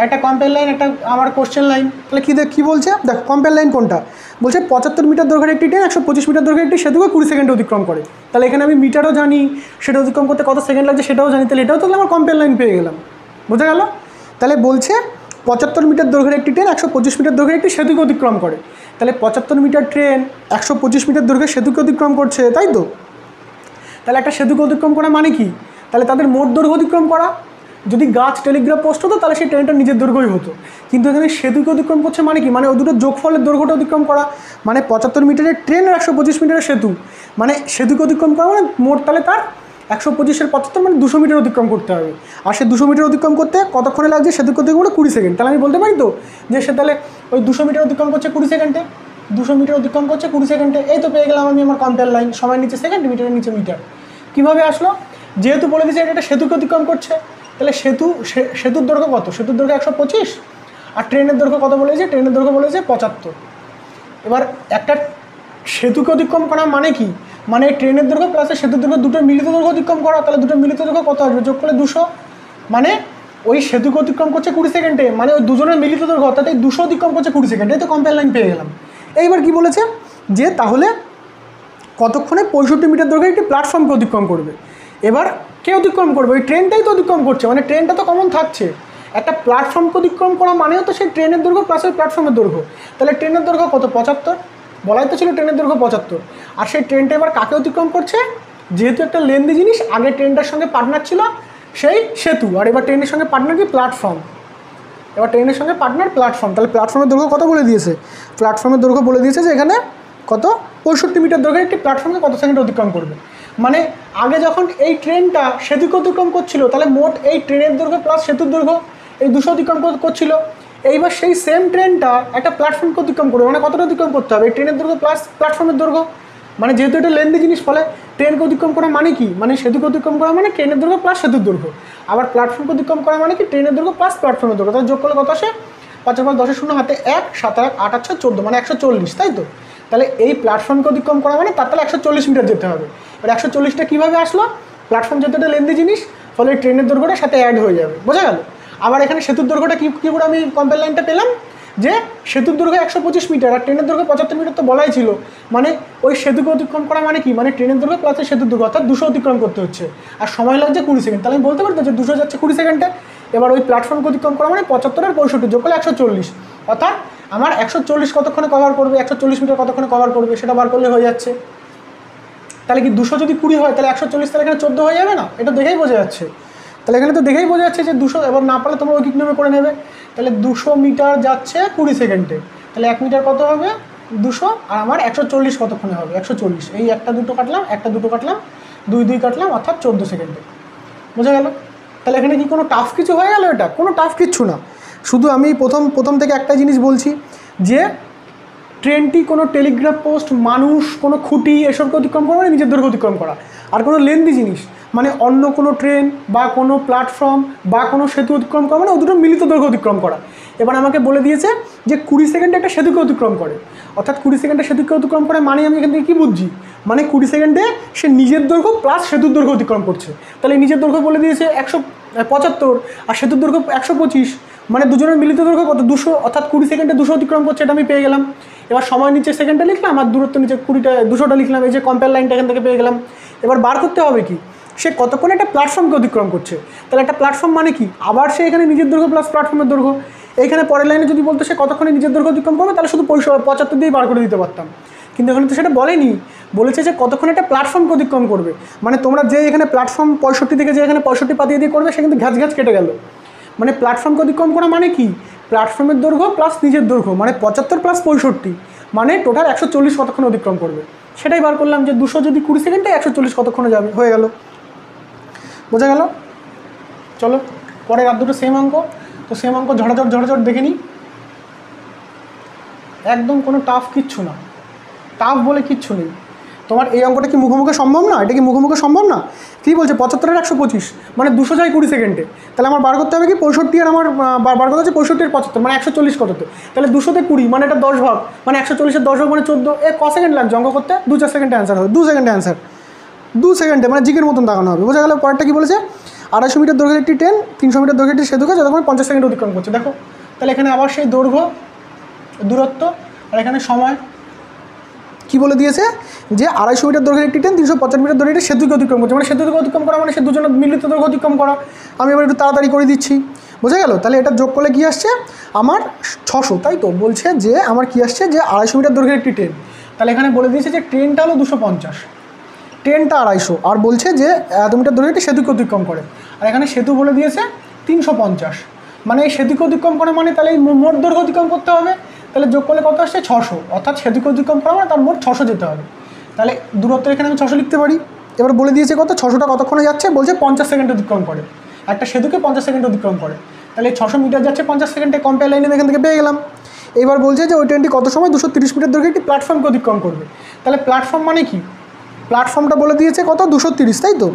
একটা কম্পেয়ার লাইন, একটা আমার কোশ্চেন লাইন। তাহলে কী বলছে? দেখো কম্পেয়ার লাইন কোনটা? বলছে 75 মিটার দৈর্ঘ্যের একটি ট্রেন 125 মিটার দৈর্ঘ্যের একটি সেতুকে 20 সেকেন্ডে অতিক্রম করে। তাহলে এখানে আমি মিটারও জানি, সেটা অতিক্রম করতে কত সেকেন্ড লাগছে সেটাও জানি। তাহলে এটাও তাহলে আমার কম্পেয়ার লাইন পেয়ে গেলাম। বোঝা গেল? তাহলে বলছে 75 মিটার দৈর্ঘ্যের একটি ট্রেন 125 মিটার দৈর্ঘ্যের একটি সেতুকে অতিক্রম করে। তাহলে 75 মিটার ট্রেন 125 মিটার দৈর্ঘ্যের সেতুকে অতিক্রম করছে, তাই তো? তাহলে একটা সেতুকে অতিক্রম করা মানে কি? তাহলে তাদের মোট দৈর্ঘ্য অতিক্রম করা। যদি গাছ টেলিগ্রাফ পোস্ট হতো তাহলে সেই ট্রেনটা নিজের দৈর্ঘ্যই হতো, কিন্তু এখানে সেতুকে অতিক্রম করছে মানে কি? মানে ওই দুটো যোগফলের দৈর্ঘ্যটা অতিক্রম করা। মানে 75 মিটারের ট্রেন আর 125 মিটারের সেতু, মানে সেতুকে অতিক্রম করা মানে মোট তাহলে তার 125-এর 75 মানে 200 মিটার অতিক্রম করতে হবে। আর সে 200 মিটার অতিক্রম করতে কতক্ষণে লাগছে? সেতুকে অতিক্রম করে 20 সেকেন্ড। তাহলে আমি বলতে পারি তো যে সে তাহলে ওই 200 মিটার অতিক্রম করছে 20 সেকেন্ডে। 200 মিটার অতিক্রম করছে 20 সেকেন্ডে। এই তো পেয়ে গেলাম আমি আমার কম্পেয়ার লাইন। সময়ের নিচে সেকেন্ড, মিটারের নিচে মিটার। কীভাবে আসলো? যেহেতু বলে দিয়েছে এটা একটা সেতুকে অতিক্রম করছে, তাহলে সেতুর দৈর্ঘ্য কত? সেতুর দৈর্ঘ্য 125, আর ট্রেনের দৈর্ঘ্য কত বলেছে? ট্রেনের দৈর্ঘ্য বলেছে 75। এবার একটা সেতুকে অতিক্রম করা মানে কি? মানে ট্রেনের দৈর্ঘ্য প্লাস সেতুর দৈর্ঘ্য দুটোর মিলিত দৈর্ঘ্য অতিক্রম করা। তাহলে দুটোর মিলিত দৈর্ঘ্য কত আসবে? যোগ করলে 200। মানে ওই সেতুকে অতিক্রম করছে 20 সেকেন্ডে, মানে ওই দুজনের মিলিত দৈর্ঘ্য অর্থাৎ এই 200 অতিক্রম করছে 20 সেকেন্ডে। এই তো কম্পেয়ার লাইন পেয়ে গেলাম। এইবার কি বলেছে? যে তাহলে কতক্ষণে 65 মিটার দৈর্ঘ্যের একটি প্ল্যাটফর্মকে অতিক্রম করবে। এবার কে অতিক্রম করবে? ওই ট্রেনটাই তো অতিক্রম করছে, মানে ট্রেনটা তো কমন থাকছে। একটা প্ল্যাটফর্মকে অতিক্রম করা মানেও তো সেই ট্রেনের দৈর্ঘ্য প্লাস ওই প্ল্যাটফর্মের দৈর্ঘ্য। তাহলে ট্রেনের দৈর্ঘ্য কত? 75। বলাই তো ছিল ট্রেনের দৈর্ঘ্য 75। আর সেই ট্রেনটা এবার কাকে অতিক্রম করছে? যেহেতু একটা লেন্দি জিনিস, আগে ট্রেনটার সঙ্গে পার্টনার ছিল সেই সেতু, আর এবার ট্রেনের সঙ্গে পার্টনার কি? প্ল্যাটফর্ম। এবার ট্রেনের সঙ্গে পার্টনার প্ল্যাটফর্ম। তাহলে প্ল্যাটফর্মের দৈর্ঘ্য কত বলে দিয়েছে? প্ল্যাটফর্মের দৈর্ঘ্য বলে দিয়েছে যে এখানে কত? 65 মিটার দৈর্ঘ্যের একটি প্ল্যাটফর্মকে কত সেকেন্ড অতিক্রম করবে। মানে আগে যখন এই ট্রেনটা সেতুকে অতিক্রম করছিল, তাহলে মোট এই ট্রেনের দৈর্ঘ্য প্লাস সেতুর দৈর্ঘ্য এই 200 অতিক্রম করছিল। এইবার সেই সেম ট্রেনটা একটা প্ল্যাটফর্মকে অতিক্রম করবে, মানে কতটা অতিক্রম করতে হবে? এই ট্রেনের দৈর্ঘ্য প্লাস প্ল্যাটফর্মের দৈর্ঘ্য। মানে যেহেতু এটা লেন্দি জিনিস, ফলে ট্রেনকে অতিক্রম করা মানে কি? মানে সেতুকে অতিক্রম করা মানে ট্রেনের দৈর্ঘ্য প্লাস সেতুর দৈর্ঘ্য। আবার প্ল্যাটফর্মকে অতিক্রম করা মানে কি? ট্রেনের দৈর্ঘ্য প্লাস প্ল্যাটফর্মের দৈর্ঘ্য। তাহলে যোগ করলে কত আসে? 5 আর 5 10 শূন্য হাতে 1, 7 আর 8 আর 6 14, মানে 140, তাই তো? তাহলে এই প্ল্যাটফর্মকে অতিক্রম করা মানে তার তাহলে 140 মিটার যেতে হবে। এবার 140টা কীভাবে আসলো? প্ল্যাটফর্ম যেহেতু একটা লেন্দি জিনিস, ফলে ট্রেনের দৈর্ঘ্যটার সাথে অ্যাড হয়ে যাবে। বোঝা গেল? আবার এখানে সেতুর দৈর্ঘ্যটা কী করে আমি কম্পেয়ার লাইনটা পেলাম? যে সেতুর দৈর্ঘ্য 125 মিটার আর ট্রেনের দৈর্ঘ্য 75 মিটার তো বলাই ছিল। মানে ওই সেতুকে অতিক্রম করা মানে কি? মানে ট্রেনের দৈর্ঘ্য প্লাস সেতুর দৈর্ঘ্য, অর্থাৎ 200 অতিক্রম করতে হচ্ছে, আর সময় লাগছে 20 সেকেন্ড। তাহলে আমি বলতে পারতো যে 200 যাচ্ছে 20 সেকেন্ডে। এবার ওই প্ল্যাটফর্মকে অতিক্রম করা মানে 75 আর 65 যোগ করলে 140, অর্থাৎ আমার 140 কতক্ষণে কভার করবে? 140 মিটার কতক্ষণে কভার করবে সেটা বার করলে হয়ে যাচ্ছে। তাহলে কি 200 যদি 20 হয় তাহলে 140, তাহলে এখানে 14 হয়ে যাবে না? এটা দেখেই বোঝা যাচ্ছে। তাহলে এখানে তো দেখেই বোঝা যাচ্ছে যে 200, এবার না পারলে তোমরা ঐকিক নিয়মে করে নেবে। তাহলে 200 মিটার যাচ্ছে 20 সেকেন্ডে, তাহলে 1 মিটার কত হবে 200, আর আমার 140 কতক্ষণে হবে 140, এই একটা দুটো কাটলাম 2 2 কাটলাম, অর্থাৎ 14 সেকেন্ডে। বোঝা গেল? তাহলে এখানে কি কোনো টাফ কিছু হয়ে গেল? এটা কোনো টাফ কিচ্ছু না, শুধু আমি প্রথম থেকে একটা জিনিস বলছি যে ট্রেনটি কোনো টেলিগ্রাফ পোস্ট, মানুষ, কোনো খুঁটি এসবকে অতিক্রম করা মানে নিজের দৈর্ঘ্য অতিক্রম করা, আর কোনো লেন্দি জিনিস মানে অন্য কোনো ট্রেন বা কোনো প্ল্যাটফর্ম বা কোনো সেতু অতিক্রম করা মানে ও দুটো মিলিত দৈর্ঘ্য অতিক্রম করা। এবার আমাকে বলে দিয়েছে যে 20 সেকেন্ডে একটা সেতুকে অতিক্রম করে, অর্থাৎ 20 সেকেন্ডে সেতুকে অতিক্রম করে মানে আমি এখান থেকে কী বুঝছি, মানে 20 সেকেন্ডে সে নিজের দৈর্ঘ্য প্লাস সেতুর দৈর্ঘ্য অতিক্রম করছে। তাহলে নিজের দৈর্ঘ্য বলে দিয়েছে 175 আর সেতুর দৈর্ঘ্য 125, মানে দুজনের মিলিত দৈর্ঘ্য কত 200, অর্থাৎ 20 সেকেন্ডে 200 অতিক্রম করছে, এটা আমি পেয়ে গেলাম। এবার সময় নিচে সেকেন্ডে লিখলাম আর দূরত্ব নিচে 200টা লিখলাম, এই যে কম্পেয়ার লাইনটা এখান থেকে পেয়ে গেলাম। এবার বার করতে হবে কি সে কতক্ষণ একটা প্ল্যাটফর্মকে অতিক্রম করছে। তাহলে একটা প্ল্যাটফর্ম মানে কি, আবার সে এখানে নিজের দৈর্ঘ্য প্লাস প্ল্যাটফর্মের দৈর্ঘ্য, এইখানে পরের লাইনে যদি বলতো সে কতক্ষণে নিজের দৈর্ঘ্য অতিক্রম করবে তাহলে শুধু 75 দিয়েই বার করে দিতে পারতাম, কিন্তু এখানে তো সেটা বলেনি, বলেছে যে কতক্ষণ একটা প্ল্যাটফর্মকে অতিক্রম করবে। মানে তোমরা যে এখানে প্ল্যাটফর্ম 65 থেকে যে এখানে 65 পাতিয়ে দিয়ে করবে সে কিন্তু ঘ্যাচ কেটে গেল। মানে প্ল্যাটফর্মকে অতিক্রম করা মানে কি, প্ল্যাটফর্মের দৈর্ঘ্য প্লাস নিজের দৈর্ঘ্য, মানে 75 প্লাস 65, মানে টোটাল 140 কতক্ষণে অতিক্রম করবে। সেটাই বার করলাম যে 200 যদি 20 সেকেন্ডে 140 কতক্ষণে যাবে, হয়ে গেল। বোঝা গেল? চলো পরের আর দুটো সেম অঙ্ক, তো সেম অঙ্ক ঝড়াঝড় দেখে নিই। একদম কোনো টাফ কিচ্ছু না, টাফ বলে কিচ্ছু নেই। তোমার এই অঙ্কটা কি মুখোমুখি সম্ভব না? এটা কি মুখোমুখি সম্ভব না? কী বলছে 75 আর 125, মানে 200 যায় 20 সেকেন্ডে, তাহলে আমার বার করতে হবে কি 65 আর আমার বার করতে হচ্ছে 65 আর 75, মানে 140 কততে, তাহলে 200তে 20 মানে এটা 10 ভাগ, মানে 140-এর 10 ভাগ মানে 14, ক সেকেন্ড লাগছে অঙ্ক করতে? 2-4 সেকেন্ডে অ্যান্সার হবে, 2 সেকেন্ডে অ্যান্সার, 2 সেকেন্ডে, মানে জিকের মতন দেখানো হবে। বোঝা গেল? পরেরটা কী বলেছে, 250 মিটার দৈর্ঘ্যের একটি ট্রেন 300 মিটার দৈর্ঘ্যের একটি সেতুকে যতক্ষণ 50 সেকেন্ড অতিক্রম করছে। দেখো তাহলে এখানে আবার সেই দৈর্ঘ্য, দূরত্ব, আর এখানে সময় কি বলে দিয়েছে যে 250 মিটার দৈর্ঘ্যের একটি ট্রেন 350 মিটার দৈর্ঘ্যের একটি সেতুকে অতিক্রম করছে, মানে সেতুকে অতিক্রম করা মানে সে দুজনের মিলিত দৈর্ঘ্য অতিক্রম করা। আমি এবার একটু তাড়াতাড়ি করে দিচ্ছি। বোঝা গেল? তাহলে এটা যোগ করলে কী আসছে আমার 600, তাই তো বলছে যে আমার কী আসছে যে 250 মিটার দৈর্ঘ্যের একটি ট্রেন, তাহলে এখানে বলে দিয়েছে যে ট্রেনটা হলো 250, ট্রেনটা 250, আর বলছে যে এত মিটার দৈর্ঘ্যের একটি সেতুকে অতিক্রম করে, আর এখানে সেতু বলে দিয়েছে 350, মানে এই সেতুকে অতিক্রম করে মানে তাহলে এই মোট দৈর্ঘ্য অতিক্রম করতে হবে, তাহলে যোগ করলে কত আসছে 600, অর্থাৎ সেতুকে অতিক্রম করা মানে তার মোট 600 যেতে হবে। তাহলে দূরত্ব এখানে আমি 600 লিখতে পারি। এবার বলে দিয়েছে কত 600টা কতক্ষণে যাচ্ছে, বলছে 50 সেকেন্ড অতিক্রম করে, একটা সেতুকে 50 সেকেন্ড অতিক্রম করে, তাহলে 600 মিটার যাচ্ছে 50 সেকেন্ডে, কম্পেয়ার লাইনে এখান থেকে পেয়ে গেলাম। এবার বলছে যে ওই ট্রেনটি কত সময় 230 মিটার দৈর্ঘ্যের একটি প্ল্যাটফর্মকে অতিক্রম করবে। তাহলে প্ল্যাটফর্ম মানে কি, প্ল্যাটফর্মটা বলে দিয়েছে কত 230, তাই তো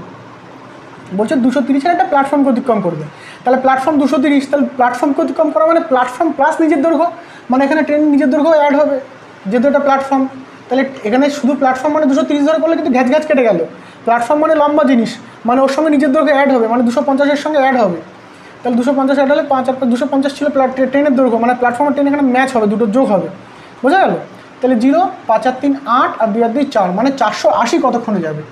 বলছে 230-এর একটা প্ল্যাটফর্মকে অতিক্রম করবে, তাহলে প্ল্যাটফর্ম 230, তাহলে প্ল্যাটফর্মকে অতিক্রম করা মানে প্ল্যাটফর্ম প্লাস নিজের দৈর্ঘ্য, মানে এখানে ট্রেন নিজের দৈর্ঘ্য অ্যাড হবে যেহেতু এটা প্ল্যাটফর্ম। তাহলে এখানে শুধু প্ল্যাটফর্ম মানে 230 ধরে করলে কিন্তু ঘ্যাচ কেটে গেল, প্ল্যাটফর্ম মানে লম্বা জিনিস, মানে ওর সঙ্গে নিজের দৈর্ঘ্য অ্যাড হবে, মানে 250-এর সঙ্গে অ্যাড হবে, তাহলে 250 অ্যাড হলে 5 আর 250 ছিল ট্রেনের দৈর্ঘ্য, মানে প্ল্যাটফর্মের ট্রেন এখানে ম্যাচ হবে, দুটো যোগ হবে। বোঝা গেল? তাহলে 0, 5 আর 3 8 আর 2 আর 2 4, মানে 480 কতক্ষণে যাবে,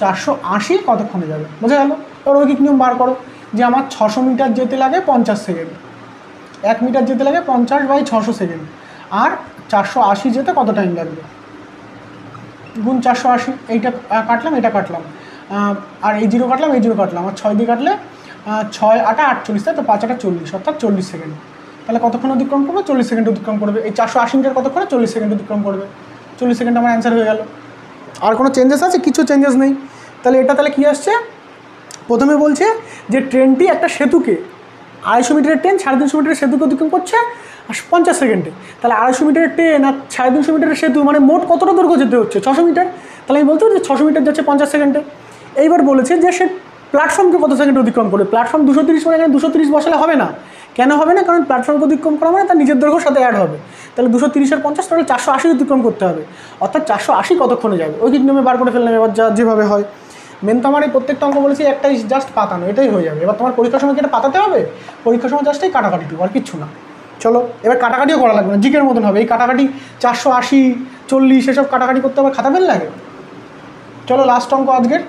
480 কতক্ষণে যাবে। বোঝা গেল? এবার ঐকিক নিয়ম বার করো যে আমার 600 মিটার যেতে লাগে 50 সেকেন্ড, 1 মিটার যেতে লাগে 50/600 সেকেন্ড, আর 480 যেতে কত টাইম লাগবে, গুণ 480, এইটা কাটলাম এটা কাটলাম, আর এই 0 কাটলাম এই 0 কাটলাম, আর 6 দিয়ে কাটলে 6 8 48, তাই তো 5 8 40, অর্থাৎ 40 সেকেন্ড। তাহলে কতক্ষণ অতিক্রম করবে, 40 সেকেন্ড অতিক্রম করবে। এই 480 মিটার কতক্ষণে 40 সেকেন্ড অতিক্রম করবে, 40 সেকেন্ড আমার অ্যান্সার হয়ে গেল। আর কোনো চেঞ্জেস আছে? কিছু চেঞ্জেস নেই। তাহলে এটা তাহলে কী আসছে, প্রথমে বলছে যে ট্রেনটি একটা সেতুকে 250 মিটারের ট্রেন 350 মিটারের সেতুকে অতিক্রম করছে 50 সেকেন্ডে, তাহলে 250 মিটারের ট্রেন আর 350 মিটারের সেতু মানে মোট কতটা দৈর্ঘ্য যেতে হচ্ছে 600 মিটার, তাহলে আমি বলতে পারি যে 600 মিটার যাচ্ছে 50 সেকেন্ডে। এইবার বলেছে যে সে প্ল্যাটফর্মকে কত সেকেন্ডে অতিক্রম করবে, প্ল্যাটফর্ম 230, মানে এখানে 230 বসালে হবে না, কেন হবে না, কারণ প্ল্যাটফর্মকে অতিক্রম করা মানে তার নিজের দৈর্ঘ্যের সাথে অ্যাড হবে, তাহলে 230 আর 50 তাহলে 480 অতিক্রম করতে হবে, অর্থাৎ 480 কতক্ষণে যাবে, ঐকিক নিয়মে বার করে ফেললাম। এবার যেভাবে হয় মেন তো আমার এই প্রত্যেকটা অঙ্ক বলেছি একটাই জাস্ট পাতানো, এটাই হয়ে যাবে। এবার তোমার পরীক্ষার সময় কি এটা পাতাতে হবে, পরীক্ষার সময় জাস্ট এই কাটাকাটিটুকু, আর কিচ্ছু না। চলো এবার কাটাকাটিও করা লাগবে না, জিকের মতন হবে, এই কাটাকাটি 480 40 এসব কাটাকাটি করতে আবার খাতা পেন লাগে। চলো লাস্ট অঙ্ক আজকের,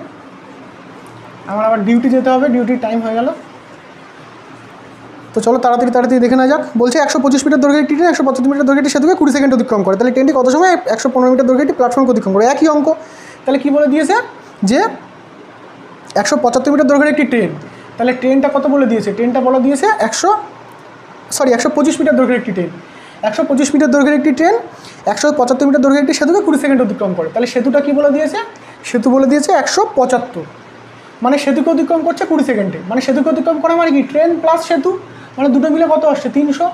আমার আবার ডিউটি যেতে হবে, ডিউটির টাইম হয়ে গেল, তো চলো তাড়াতাড়ি দেখে না যাক। বলছে 125 মিটার দৈর্ঘ্যের একটি ট্রেন 175 মিটার দৈর্ঘ্যের একটি সেতুকে 20 সেকেন্ড অতিক্রম করে, তাহলে ট্রেনটি কত সময় 115 মিটার দৈর্ঘ্যের একটি প্ল্যাটফর্মকে অতিক্রম করে, একই অঙ্ক। তাহলে কী বলে দিয়েছে যে 175 মিটার দৈর্ঘ্যের একটি ট্রেন, তাহলে ট্রেনটা কত বলে দিয়েছে? ট্রেনটা বলে দিয়েছে 125 মিটার দৈর্ঘ্যের একটি ট্রেন। 125 মিটার দৈর্ঘ্যের একটি ট্রেন 175 মিটার দৈর্ঘ্যের একটি সেতুকে 20 সেকেন্ড অতিক্রম করে। তাহলে সেতুটা কি বলে দিয়েছে? সেতু বলে দিয়েছে 175, মানে সেতুকে অতিক্রম করছে 20 সেকেন্ডে। মানে সেতুকে অতিক্রম করা মানে কি? ট্রেন প্লাস সেতু, মানে দুটো মিলে কত আসছে? 300।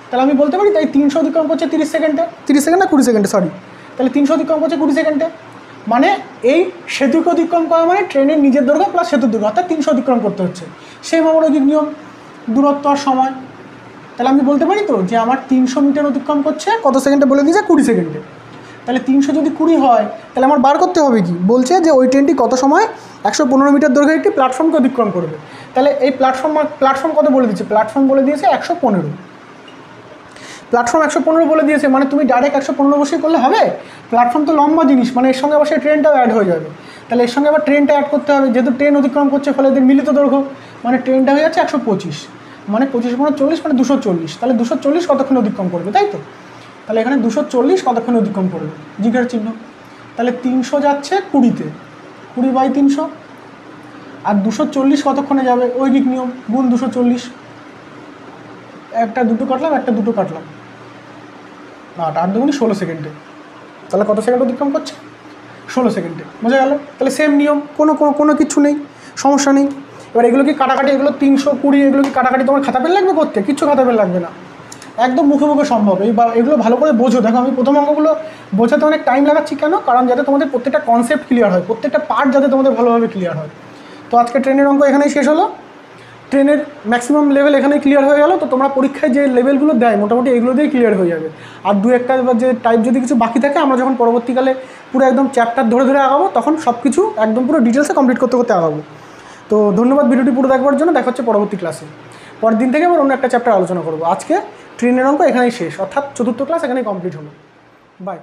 তাহলে আমি বলতে পারি তাই 300 অতিক্রম করছে 30 সেকেন্ডে, 30 সেকেন্ড না 20 সেকেন্ডে, সরি। তাহলে 300 অতিক্রম করছে 20 সেকেন্ডে, মানে এই সেতুকে অতিক্রম করা মানে ট্রেনের নিজের দৈর্ঘ্য প্লাস সেতুর দৈর্ঘ্য, অর্থাৎ 300 অতিক্রম করতে হচ্ছে। সেই মামলৌকিক নিয়ম, দূরত্ব আর সময়। তাহলে আমি বলতে পারি তো যে আমার 300 মিটার অতিক্রম করছে কত সেকেন্ডে? বলে দিয়েছে 20 সেকেন্ডে। তাহলে 300 যদি 20 হয় তাহলে আমার বার করতে হবে কি? বলছে যে ওই ট্রেনটি কত সময় 115 মিটার দৈর্ঘ্যের একটি প্ল্যাটফর্মকে অতিক্রম করবে। তাহলে এই প্ল্যাটফর্ম কত বলে দিয়েছে? প্ল্যাটফর্ম বলে দিয়েছে 115। প্ল্যাটফর্ম 115 বলে দিয়েছে, মানে তুমি ডাইরেক্ট 115 বসেই করলে হবে? প্ল্যাটফর্ম তো লম্বা জিনিস, মানে এর সঙ্গে আবার সেই ট্রেনটাও অ্যাড হয়ে যাবে। তাহলে এর সঙ্গে আবার ট্রেনটা অ্যাড করতে হবে, যেহেতু ট্রেন অতিক্রম করছে, ফলে এদের মিলিত দৈর্ঘ্য, মানে ট্রেনটা হয়ে যাচ্ছে 125, মানে 25 × 40 মানে 240। তাহলে 240 কতক্ষণে অতিক্রম করবে, তাই তো? তাহলে এখানে 240 কতক্ষণে অতিক্রম করবে, জিজ্ঞাসার চিহ্ন। তাহলে 300 যাচ্ছে 20-তে, 20/300, আর 240 কতক্ষণে যাবে? ঐকিক নিয়ম, গুণ 240। একটা দুটো কাটলাম, একটা দুটো কাটলাম, 8 8 2 16 সেকেন্ডে। তাহলে কত সেকেন্ড অতিক্রম করছে? 16 সেকেন্ডে। বোঝা গেল? তাহলে সেম নিয়ম, কোনো কিছু নেই, সমস্যা নেই। এবার এগুলো কি কাটাকাটি, এগুলো 320, এগুলো কি কাটাকাটি তোমার খাতা পেন লাগবে করতে? কিচ্ছু খাতা পেন লাগবে না, একদম মুখে মুখে সম্ভব। এগুলো ভালো করে বোঝো। দেখো আমি প্রথম অঙ্কগুলো বোঝাতে অনেক টাইম লাগাচ্ছি কেন? কারণ যাতে তোমাদের প্রত্যেকটা কনসেপ্ট ক্লিয়ার হয়, প্রত্যেকটা পার্ট যাতে তোমাদের ভালোভাবে ক্লিয়ার হয়। তো আজকে ট্রেনের অঙ্ক এখানেই শেষ হলো। ট্রেনের ম্যাক্সিমাম লেভেল এখানেই ক্লিয়ার হয়ে গেল। তো তোমরা পরীক্ষায় যে লেভেলগুলো দেয় মোটামুটি এগুলো দিয়েই ক্লিয়ার হয়ে যাবে। আর দু একটা যে টাইপ যদি কিছু বাকি থাকে, আমরা যখন পরবর্তীকালে পুরো একদম চ্যাপ্টার ধরে ধরে আগাবো, তখন সব কিছু একদম পুরো ডিটেলসে কমপ্লিট করতে করতে আগাবো। তো ধন্যবাদ ভিডিওটি পুরো দেখবার জন্য। দেখা হচ্ছে পরবর্তী ক্লাসে। পরের দিন থেকে আবার অন্য একটা চ্যাপ্টার আলোচনা করবো। আজকে ট্রেনের অঙ্ক এখানেই শেষ, অর্থাৎ 4র্থ ক্লাস এখানেই কমপ্লিট হলো। বাই।